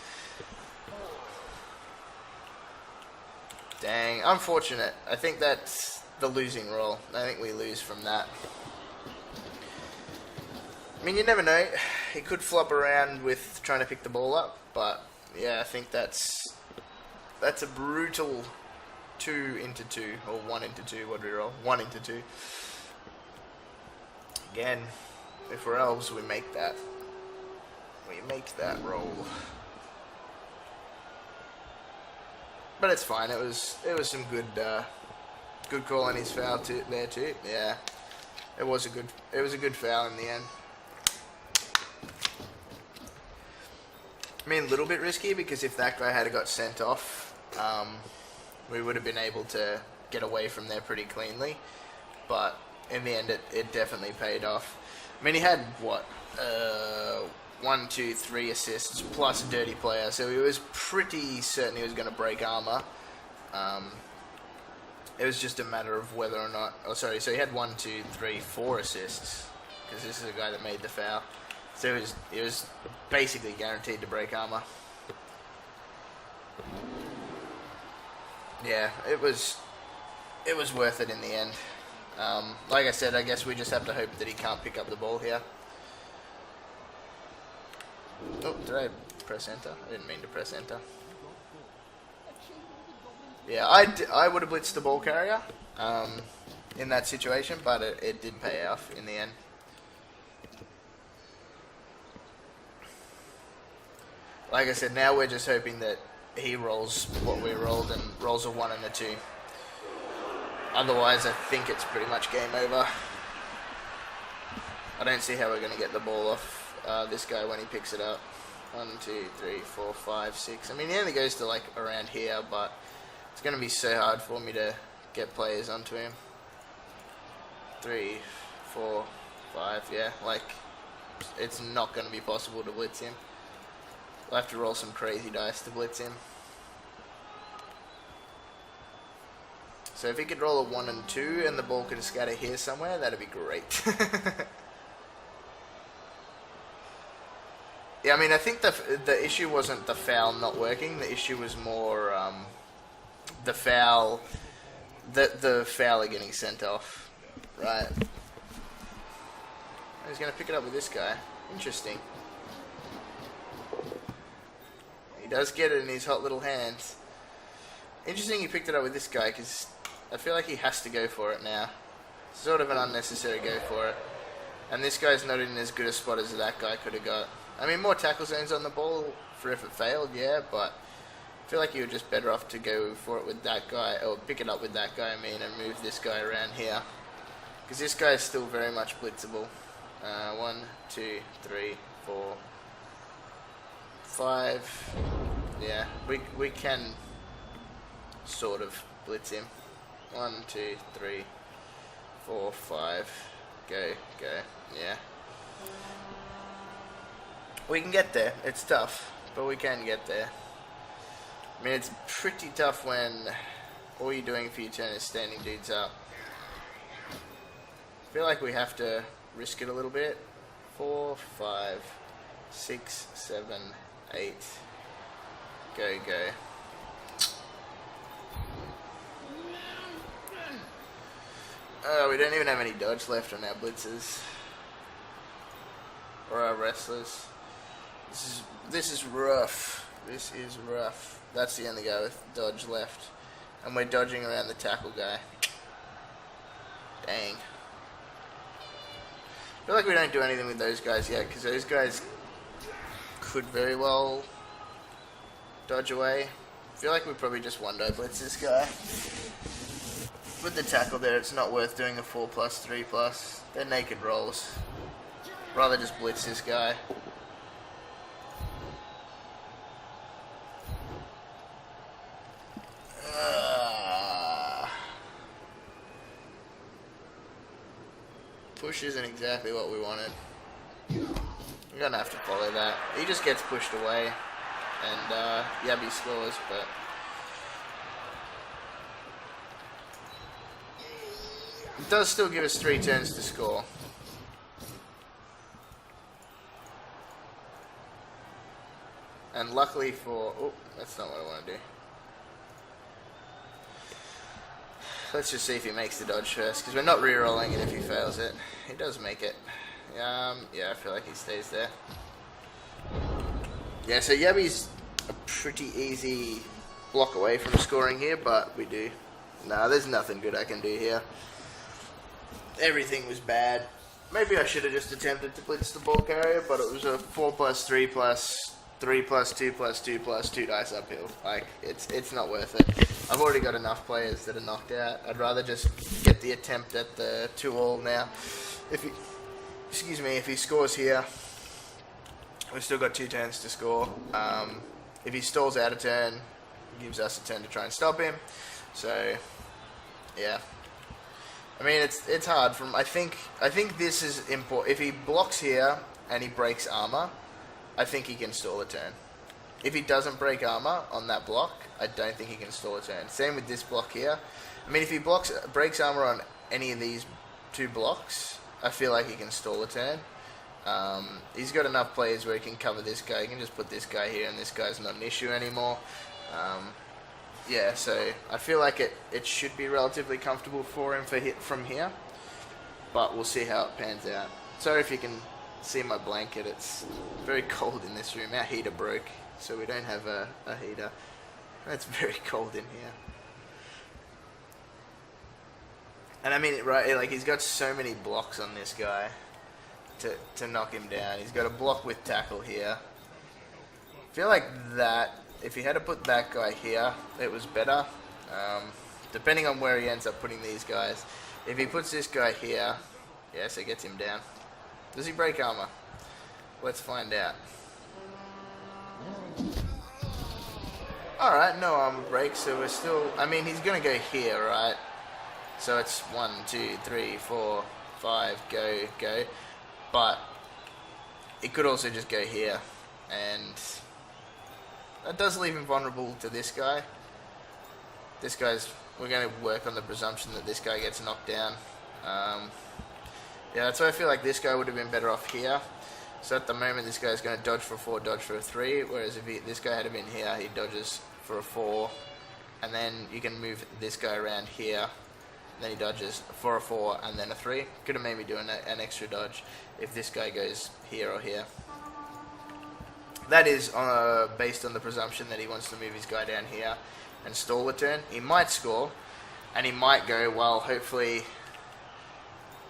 Dang, unfortunate. I think that's the losing roll. I think we lose from that. I mean, you never know. He could flop around with trying to pick the ball up, but yeah, I think that's a brutal 2 into 2, or 1 into 2. What do we roll? 1 into 2. Again, if we're elves, we make that. we make that roll. But it's fine. It was some good call on his foul there too. Yeah, it was a good foul in the end. I mean, a little bit risky because if that guy had got sent off, we would have been able to get away from there pretty cleanly. But in the end, it definitely paid off. I mean, he had what 1, 2, 3 assists plus a dirty player, so he was pretty certain he was going to break armor. It was just a matter of whether or not. Oh, sorry. So he had 1, 2, 3, 4 assists because this is a guy that made the foul. So it was basically guaranteed to break armor. Yeah, it was worth it in the end. Like I said, I guess we just have to hope that he can't pick up the ball here. Oh, did I press enter? I didn't mean to press enter. Yeah, I would have blitzed the ball carrier in that situation, but it did pay off in the end. Like I said, now we're just hoping that he rolls what we rolled and rolls a 1 and a 2. Otherwise, I think it's pretty much game over. I don't see how we're going to get the ball off this guy when he picks it up. 1, 2, 3, 4, 5, 6. I mean, he only goes to like around here, but it's going to be so hard for me to get players onto him. 3, 4, 5. Yeah, like it's not going to be possible to blitz him. We'll have to roll some crazy dice to blitz him. So if he could roll a 1 and 2 and the ball could scatter here somewhere, that'd be great. Yeah, I mean, I think the issue wasn't the foul not working. The issue was more the fouler getting sent off. Right. He's going to pick it up with this guy. Interesting. He does get it in his hot little hands. Interesting he picked it up with this guy because I feel like he has to go for it now. Sort of an unnecessary go for it. And this guy's not in as good a spot as that guy could have got. I mean, more tackle zones on the ball for if it failed, yeah, but I feel like you were just better off to go for it with that guy, or pick it up with that guy, I mean, and move this guy around here. Because this guy is still very much blitzable. 1, 2, 3, 4, 5. Yeah, we can sort of blitz him. 1, 2, 3, 4, 5. Go. Yeah. We can get there. It's tough, but we can get there. I mean, it's pretty tough when all you're doing for your turn is standing dudes up. I feel like we have to risk it a little bit. 4, 5, 6, 7, 8. Go. Oh, we don't even have any dodge left on our blitzers. Or our wrestlers. This is rough. This is rough. That's the only guy with dodge left. And we're dodging around the tackle guy. Dang. I feel like we don't do anything with those guys yet, because those guys could very well dodge away. I feel like we probably just one-die blitz this guy. With the tackle there, it's not worth doing a 4+, 3+. They're naked rolls. Rather just blitz this guy. Push isn't exactly what we wanted. We're gonna have to follow that. He just gets pushed away, and Yabby scores, but it does still give us 3 turns to score. And luckily for... Oh, that's not what I want to do. Let's just see if he makes the dodge first, because we're not re-rolling it if he fails it. He does make it. Yeah, I feel like he stays there. Yeah, so Yabby's a pretty easy block away from scoring here, but we do. Nah, there's nothing good I can do here. Everything was bad. maybe I should have just attempted to blitz the ball carrier, but it was a 4+3+3+2+2+2 dice uphill. Like, it's not worth it. I've already got enough players that are knocked out. I'd rather just get the attempt at the 2-all now. If he scores here, we've still got 2 turns to score. If he stalls out a turn, it gives us a turn to try and stop him. So, yeah. I mean, it's hard. I think this is important. If he blocks here and he breaks armor, I think he can stall a turn. If he doesn't break armor on that block, I don't think he can stall a turn. Same with this block here. I mean, if he breaks armor on any of these 2 blocks, I feel like he can stall a turn. He's got enough players where he can cover this guy. He can just put this guy here, and this guy's not an issue anymore. Yeah, so I feel like it should be relatively comfortable for him from here, but we'll see how it pans out. Sorry if you can see my blanket. It's very cold in this room. Our heater broke, so we don't have a heater. It's very cold in here. And I mean, right, like, he's got so many blocks on this guy to knock him down. He's got a block with tackle here. I feel like that, if he had to put that guy here, it was better. Depending on where he ends up putting these guys. If he puts this guy here, yes, it gets him down. Does he break armor? Let's find out. Alright, no armor break, so we're still... I mean, he's going to go here, right? So it's 1, 2, 3, 4, 5, go. But it could also just go here. And that does leave him vulnerable to this guy. This guy's... We're going to work on the presumption that this guy gets knocked down. Yeah, that's why I feel like this guy would have been better off here. So at the moment, this guy's going to dodge for a 4, dodge for a 3. Whereas if this guy had been here, he dodges for a 4. And then you can move this guy around here. Then he dodges for a 4 and then a 3. Could have made me do an extra dodge if this guy goes here or here. That is based on the presumption that he wants to move his guy down here and stall a turn. He might score, and he might go, well, hopefully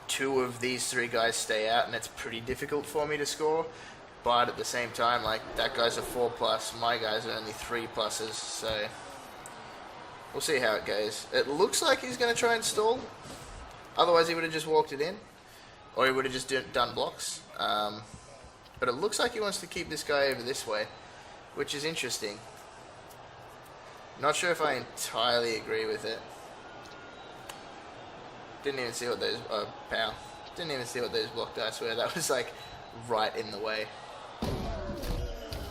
2 of these 3 guys stay out, and it's pretty difficult for me to score. But at the same time, like, that guy's a 4+, my guys are only 3+, so we'll see how it goes. It looks like he's going to try and stall. Otherwise, he would have just walked it in, or he would have just done blocks. But it looks like he wants to keep this guy over this way, which is interesting. Not sure if I entirely agree with it. Didn't even see what those... pow. Didn't even see what those block dice were. That was, like, right in the way.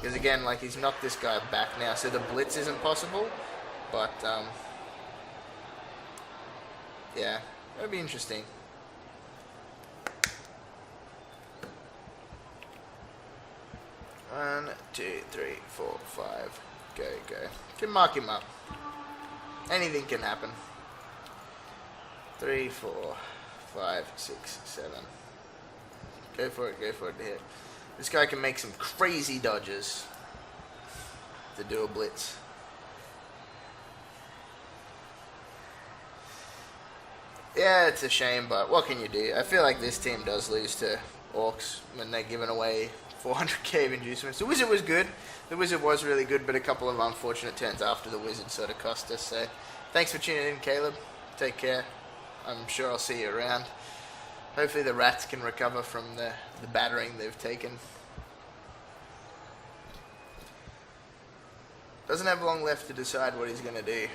Because, again, like, he's knocked this guy back now, so the blitz isn't possible. But, yeah, that'd be interesting. One, 2, 3, 4, 5. Go. Can mark him up. Anything can happen. 3, 4, 5, 6, 7. Go for it to hit. This guy can make some crazy dodges to do a blitz. Yeah, it's a shame, but what can you do? I feel like this team does lose to Orcs when they're giving away 400k of inducements. The Wizard was good. The Wizard was really good, but a couple of unfortunate turns after the Wizard sort of cost us. So, thanks for tuning in, Caleb. Take care. I'm sure I'll see you around. Hopefully the Rats can recover from the battering they've taken. Doesn't have long left to decide what he's going to do.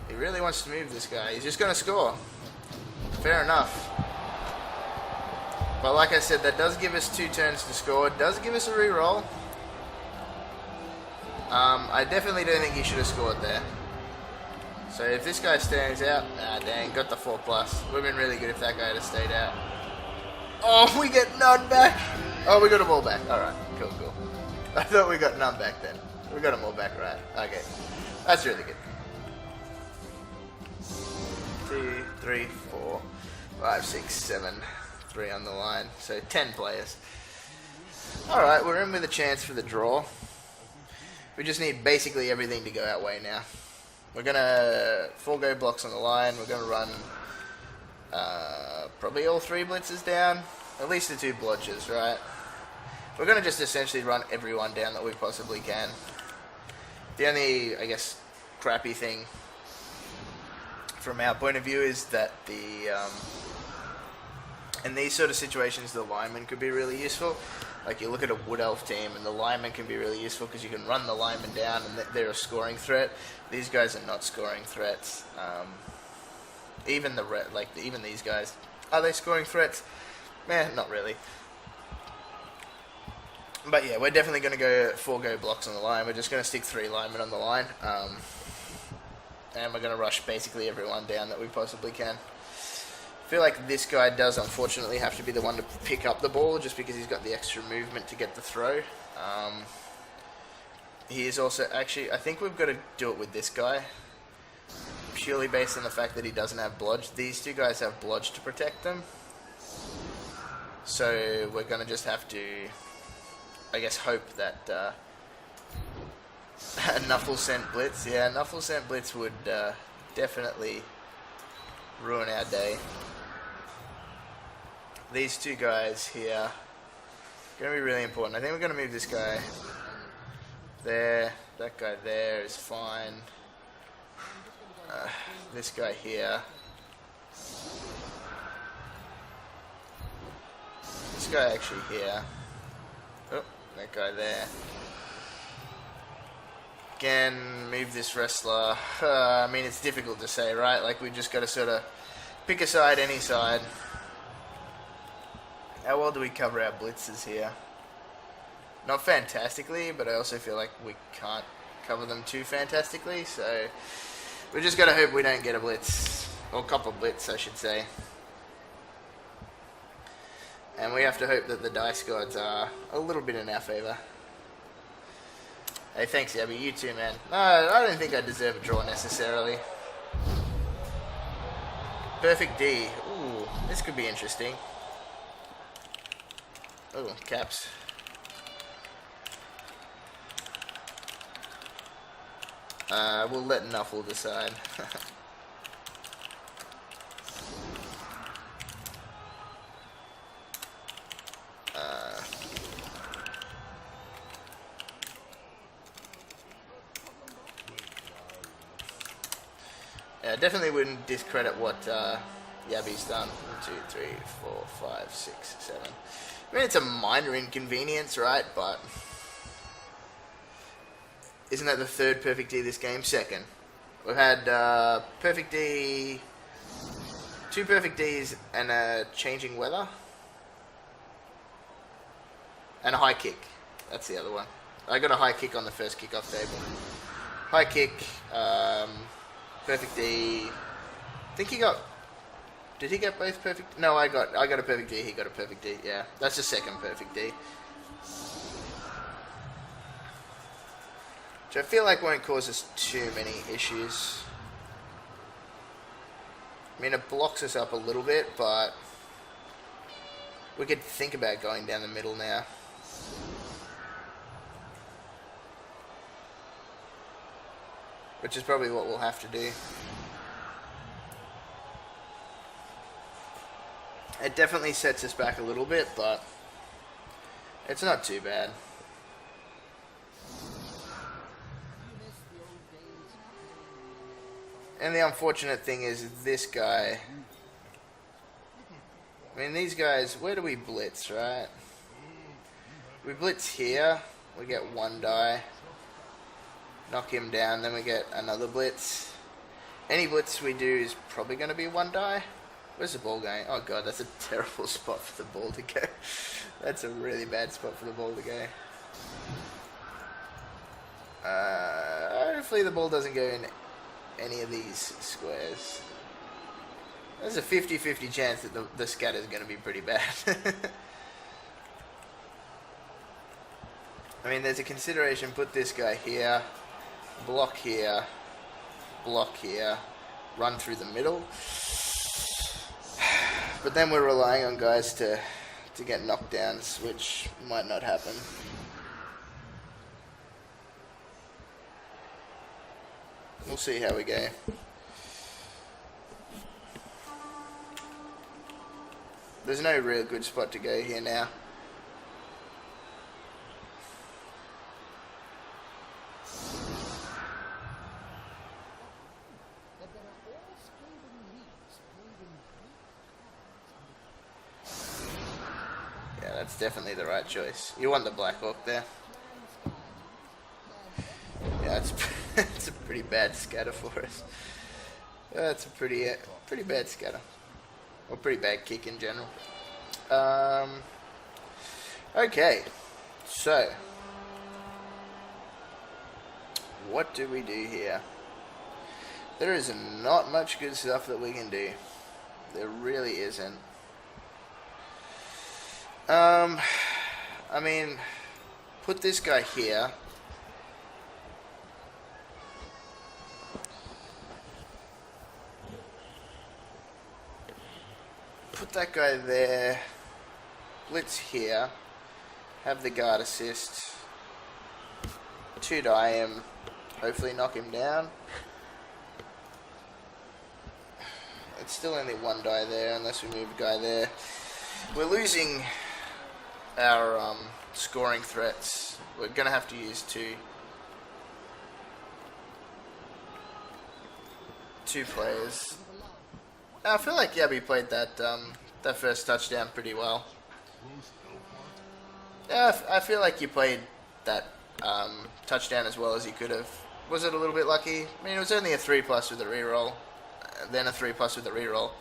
He really wants to move this guy. He's just going to score. Fair enough. But like I said, that does give us 2 turns to score. It does give us a reroll. I definitely don't think he should have scored there. So if this guy stands out, dang, got the 4+. Would have been really good if that guy had stayed out. Oh, we get none back. Oh, we got them all back. Alright, cool. I thought we got none back then. We got them all back, right. Okay. That's really good. 2, 3, 4, 5, 6, 7. 3 on the line. So 10 players. Alright, we're in with a chance for the draw. We just need basically everything to go our way now. We're going to forego blocks on the line. We're going to run probably all 3 blitzes down. At least the 2 blodgers, right? We're going to just essentially run everyone down that we possibly can. The only, I guess, crappy thing from our point of view is that in these sort of situations, the lineman could be really useful. Like, you look at a Wood Elf team, and the lineman can be really useful because you can run the lineman down, and they're a scoring threat. These guys are not scoring threats. Even these guys, are they scoring threats? Not really. But yeah, we're definitely going to forego blocks on the line. We're just going to stick 3 linemen on the line, and we're going to rush basically everyone down that we possibly can. I feel like this guy does unfortunately have to be the one to pick up the ball just because he's got the extra movement to get the throw. He is also, actually, I think we've got to do it with this guy, purely based on the fact that he doesn't have blodge. These 2 guys have blodge to protect them. So we're going to just have to, I guess, hope that a Nuffle sent blitz. Yeah, Nuffle sent blitz would definitely ruin our day. These 2 guys here are going to be really important. I think we're going to move this guy there. That guy there is fine. This guy here. This guy actually here. Oh, that guy there. Again, move this wrestler. I mean, it's difficult to say, right? Like, we just got to sort of pick a side, any side. How well do we cover our blitzes here? Not fantastically, but I also feel like we can't cover them too fantastically, so we just got to hope we don't get a blitz, or cop a blitz, I should say. And we have to hope that the dice gods are a little bit in our favour. Hey, thanks, Yabby. You too, man. No, I don't think I deserve a draw necessarily. Perfect D. Ooh, this could be interesting. Oh, caps. We'll let Nuffle decide. Yeah, definitely wouldn't discredit what Yabby's done. 1, 2, 3, 4, 5, 6, 7. I mean, it's a minor inconvenience, right? But isn't that the 3rd perfect D this game? 2nd. We've had perfect D, 2 perfect Ds, and a changing weather, and a high kick. That's the other one. I got a high kick on the first kickoff table. High kick, perfect D. I think he got. Did he get both perfect? No, I got a perfect D. He got a perfect D. Yeah, that's the 2nd perfect D. Which I feel like won't cause us too many issues. I mean, it blocks us up a little bit, but we could think about going down the middle now. Which is probably what we'll have to do. It definitely sets us back a little bit, but it's not too bad. And the unfortunate thing is this guy. I mean, these guys, where do we blitz, right? We blitz here, we get 1 die. Knock him down, then we get another blitz. Any blitz we do is probably going to be 1 die. Where's the ball going? Oh god, that's a terrible spot for the ball to go. That's a really bad spot for the ball to go. Hopefully the ball doesn't go in any of these squares. There's a 50-50 chance that the scatter is going to be pretty bad. I mean, there's a consideration. Put this guy here, block here, run through the middle. But then we're relying on guys to get knockdowns, which might not happen. We'll see how we go. There's no real good spot to go here now. Yeah, that's definitely the right choice. You want the Black Orc there. Yeah, it's a pretty bad scatter for us. That's a pretty bad scatter. Or pretty bad kick in general. Okay, so what do we do here? There is not much good stuff that we can do. There really isn't. I mean, put this guy here. Put that guy there. Blitz here. Have the guard assist. 2 die him. Hopefully knock him down. It's still only 1 die there unless we move a guy there. We're losing our scoring threats. We're going to have to use two players. I feel like Yabby played that that first touchdown pretty well. Yeah, I feel like you played that touchdown as well as you could have. Was it a little bit lucky? I mean, it was only a 3+ with a reroll, then a 3+ with a reroll.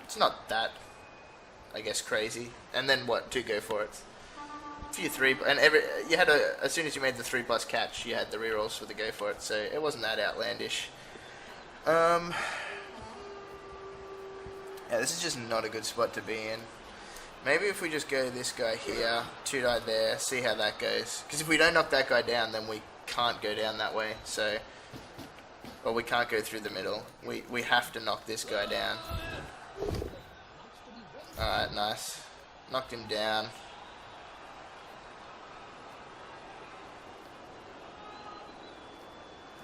It's not that, I guess, crazy. And then what? 2 go for it. A few 3, and you had as soon as you made the 3+ catch, you had the rerolls for the go for it. So it wasn't that outlandish. Yeah, this is just not a good spot to be in. Maybe if we just go this guy here, 2 die there, see how that goes. Because if we don't knock that guy down, then we can't go down that way. So, well, we can't go through the middle. We have to knock this guy down. Alright, nice. Knocked him down.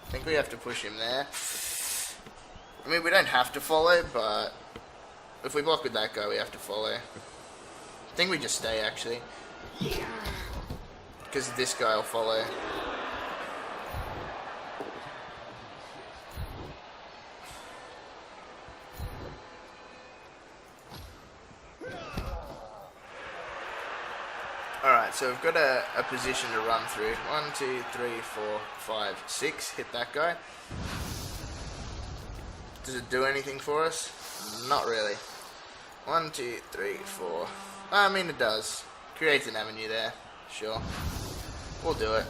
I think we have to push him there. I mean, we don't have to follow, but if we block with that guy, we have to follow. I think we just stay, actually. Because this guy will follow. Alright, so we've got a position to run through. 1, 2, 3, 4, 5, 6. Hit that guy. Does it do anything for us? Not really. 1, 2, 3, 4. I mean, it does. Creates an avenue there. Sure. We'll do it.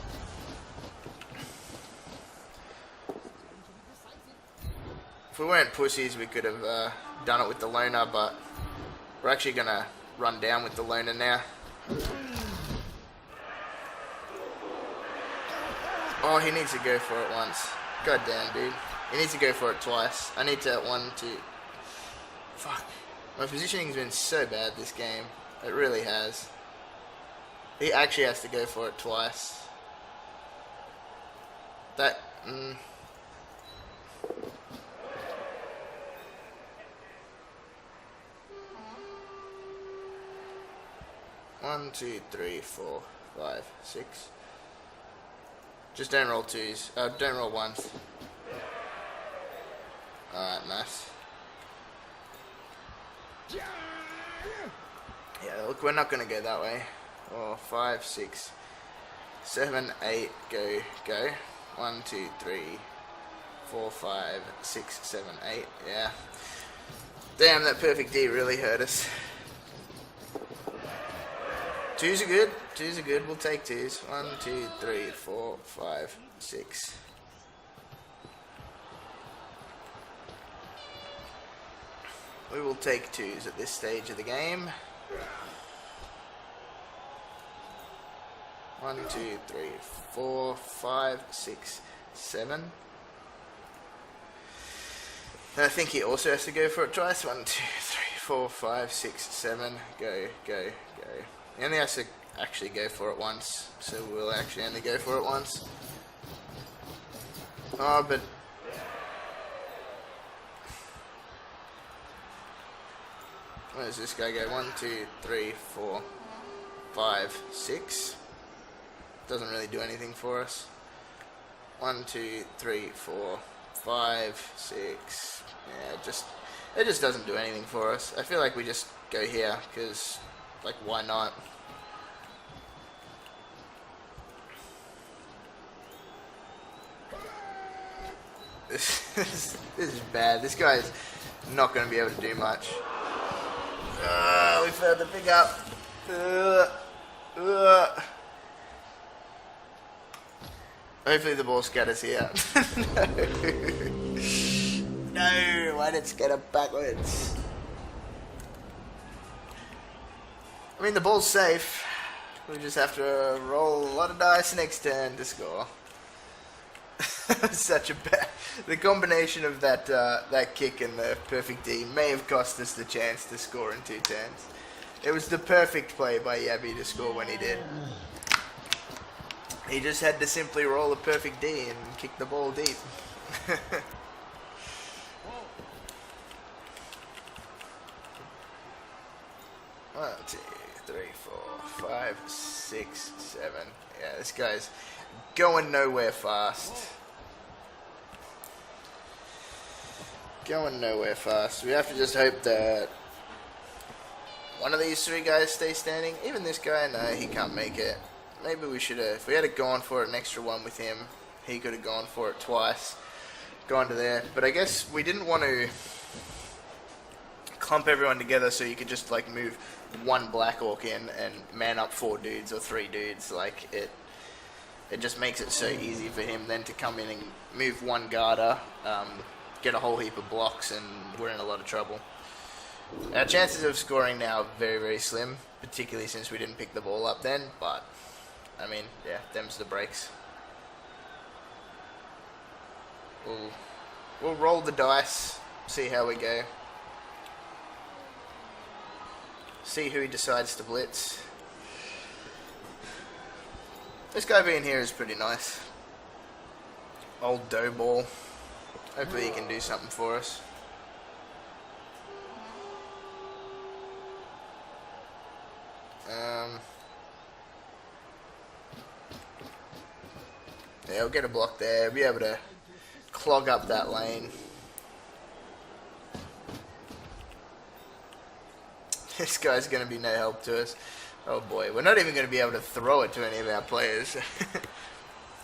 If we weren't pussies, we could have done it with the loner, but we're actually going to run down with the loner now. Oh, he needs to go for it once. God damn, dude. He needs to go for it twice. I need to 1, 2... Fuck. My positioning's been so bad this game. It really has. He actually has to go for it twice. That... 1, 2, 3, 4, 5, 6. Just don't roll 2s. Don't roll 1s. Alright, nice. Yeah, look, we're not going to go that way. Oh, 5, 6, 7, 8, go, go. 1, 2, 3, 4, 5, 6, 7, 8. Yeah. Damn, that perfect D really hurt us. 2s are good. 2s are good. We'll take 2s. 1, 2, 3, 4, 5, 6. We will take 2s at this stage of the game. 1, 2, 3, 4, 5, 6, 7. And I think he also has to go for it twice. 1, 2, 3, 4, 5, 6, 7. Go, go, go. He only has to actually go for it once, so we'll actually only go for it once. Oh, but where does this guy go? 1, 2, 3, 4, 5, 6. Doesn't really do anything for us. 1, 2, 3, 4, 5, 6. Yeah, it just doesn't do anything for us. I feel like we just go here because, like, why not? This is bad. This guy's not going to be able to do much. We failed to pick up. Hopefully the ball scatters here. No, why did it scatter backwards? I mean, the ball's safe. We just have to roll a lot of dice next turn to score. Such a bad. The combination of that that kick and the perfect D may have cost us the chance to score in 2 turns. It was the perfect play by Yabby to score when he did. He just had to simply roll a perfect D and kick the ball deep. 1, 2, 3, 4, 5, 6, 7. Yeah, this guy's going nowhere fast. Going nowhere fast. We have to just hope that one of these 3 guys stays standing. Even this guy, no, he can't make it. Maybe we should have, if we had gone for an extra one with him, he could have gone for it twice. Gone to there. But I guess we didn't want to clump everyone together so you could just like move one Black Orc in and man up 4 dudes or 3 dudes. Like it just makes it so easy for him then to come in and move one Garter, get a whole heap of blocks, and we're in a lot of trouble. Our chances of scoring now are very, very slim, particularly since we didn't pick the ball up then, but I mean, yeah, them's the breaks. We'll roll the dice, see how we go. See who he decides to blitz. This guy being here is pretty nice. Old dough ball. Hopefully he can do something for us. Yeah, we'll get a block there. Be able to clog up that lane. This guy's going to be no help to us. Oh boy, we're not even going to be able to throw it to any of our players.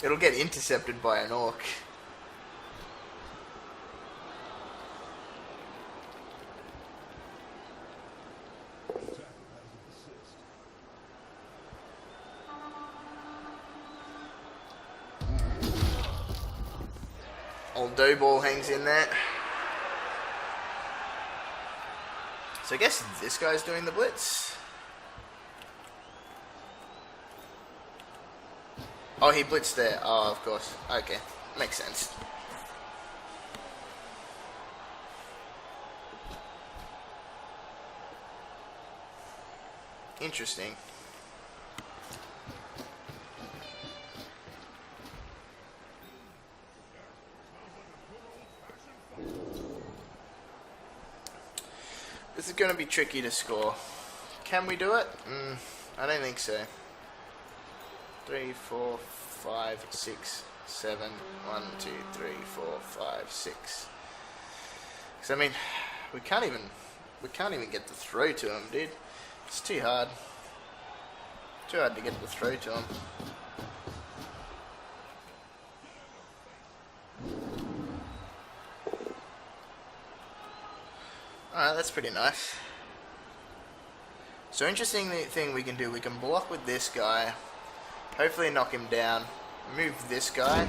It'll get intercepted by an Orc. Old dough ball hangs in there. So I guess this guy's doing the blitz. Oh, he blitzed there. Oh, of course. Okay. Makes sense. Interesting. This is going to be tricky to score. Can we do it? I don't think so. 3, 4, 5, 6, 7. 1, 2, 3, 4, 5, 6. Because I mean, we can't even get the throw to him, dude. It's too hard. Too hard to get the throw to him. Alright, that's pretty nice. So interesting thing we can do, we can block with this guy, hopefully knock him down, move this guy,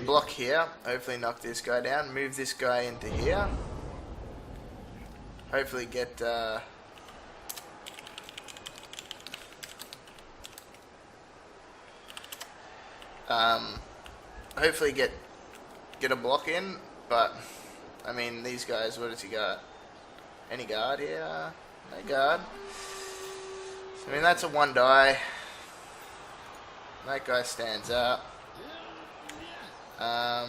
block here, hopefully knock this guy down, move this guy into here, hopefully get, hopefully get a block in, but I mean, these guys, what does he got? Any guard here? No guard. I mean, that's a 1 die. That guy stands up. I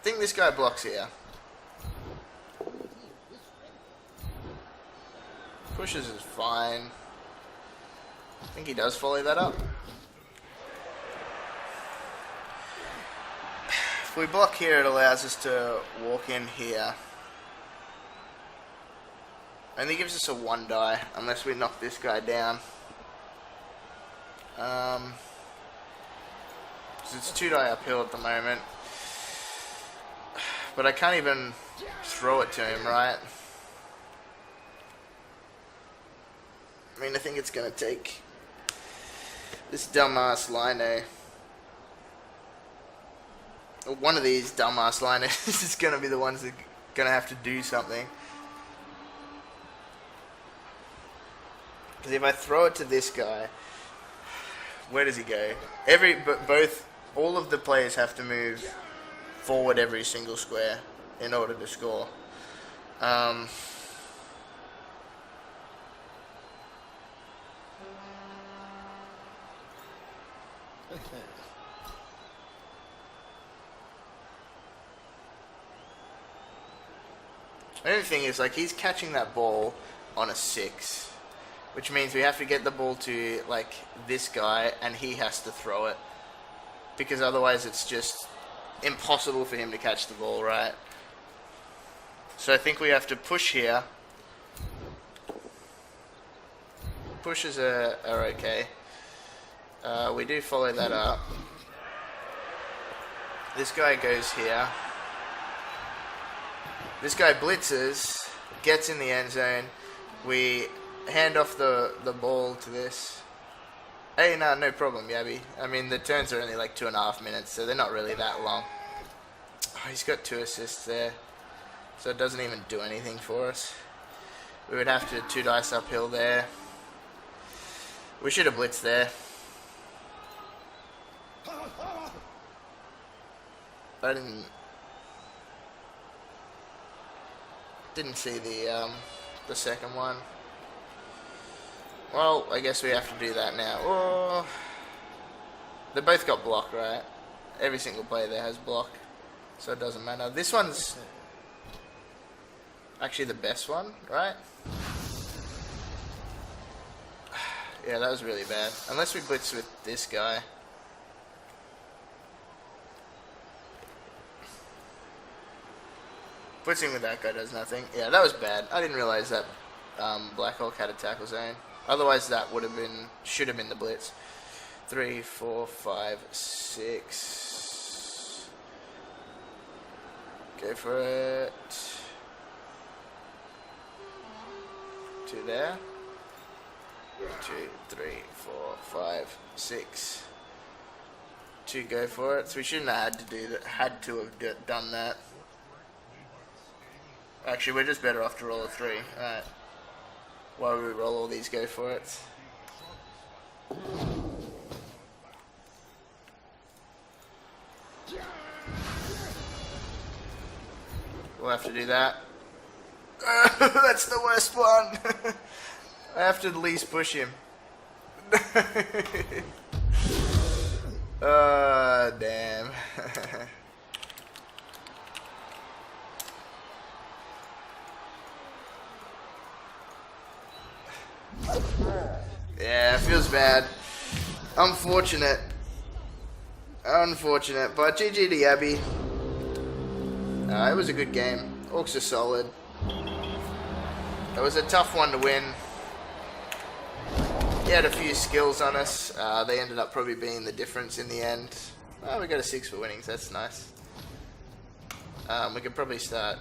think this guy blocks here. Pushes is fine. I think he does follow that up. If we block here, it allows us to walk in here. Only gives us a 1 die, unless we knock this guy down. So it's 2 die uphill at the moment. But I can't even throw it to him, right? I mean, I think it's going to take this dumbass Lino. Or one of these dumbass Linos is going to be the ones that are going to have to do something. Because if I throw it to this guy, where does he go? All of the players have to move forward every single square in order to score. The only thing is, like, he's catching that ball on a 6, which means we have to get the ball to, like, this guy, and he has to throw it, because otherwise it's just impossible for him to catch the ball, right? So I think we have to push here. Pushes are okay. We do follow that up. This guy goes here. This guy blitzes, gets in the end zone. We hand off the ball to this. Hey, no problem, Yabby. I mean, the turns are only like 2.5 minutes, so they're not really that long. Oh, he's got 2 assists there, so it doesn't even do anything for us. We would have to 2 dice uphill there. We should have blitzed there. I didn't see the second one. Well, I guess we have to do that now. Oh, they both got block, right? Every single player there has block, so it doesn't matter. This one's actually the best one, right? Yeah, that was really bad. Unless we blitz with this guy. Blitzing with that guy does nothing. Yeah, that was bad. I didn't realize that Black Hawk had a tackle zone. Otherwise, that should have been the blitz. 3, 4, 5, 6. Go for it. 2 there. 2, 3, 4, 5, 6. 2 go for it. So we shouldn't have had to do that. Had to have done that. Actually, we're just better off to roll a 3. Alright. Why would we roll all these go for it? We'll have to do that. That's the worst one. I have to at least push him. Damn. Yeah, it feels bad. Unfortunate. But GG to Yabby. It was a good game. Orcs are solid. It was a tough one to win. He had a few skills on us. They ended up probably being the difference in the end. Oh, we got a 6 for winnings. That's nice. We could probably start.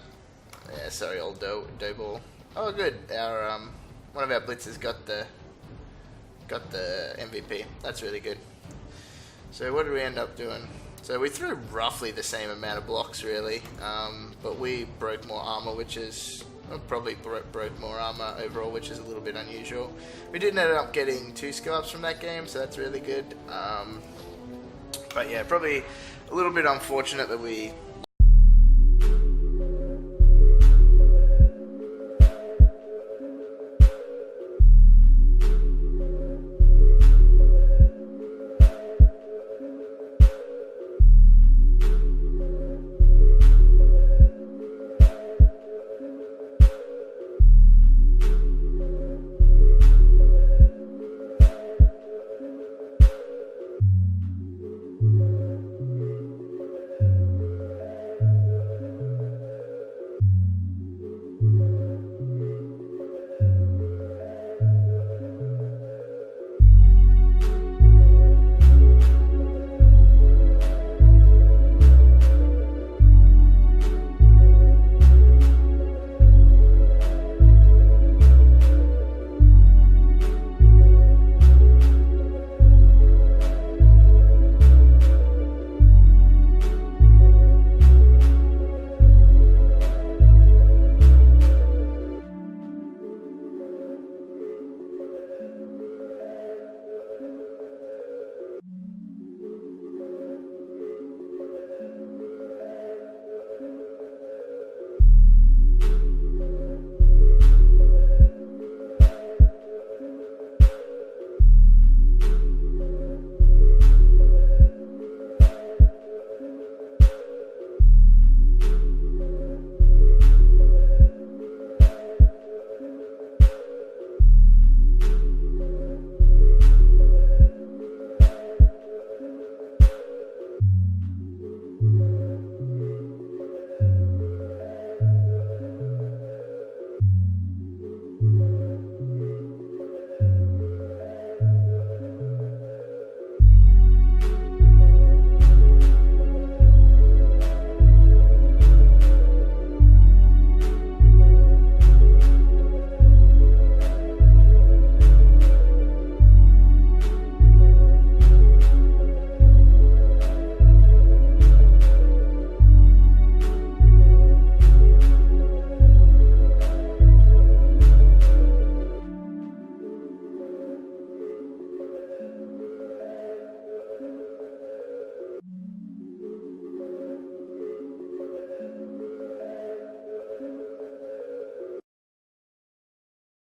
Yeah, sorry, old dough ball. Oh, good. Our one of our blitzers got the MVP. That's really good. So what did we end up doing? So we threw roughly the same amount of blocks, really, but we broke more armor, which is probably broke more armor overall, which is a little bit unusual. We did end up getting 2 skill ups from that game, so that's really good. But yeah, probably a little bit unfortunate that we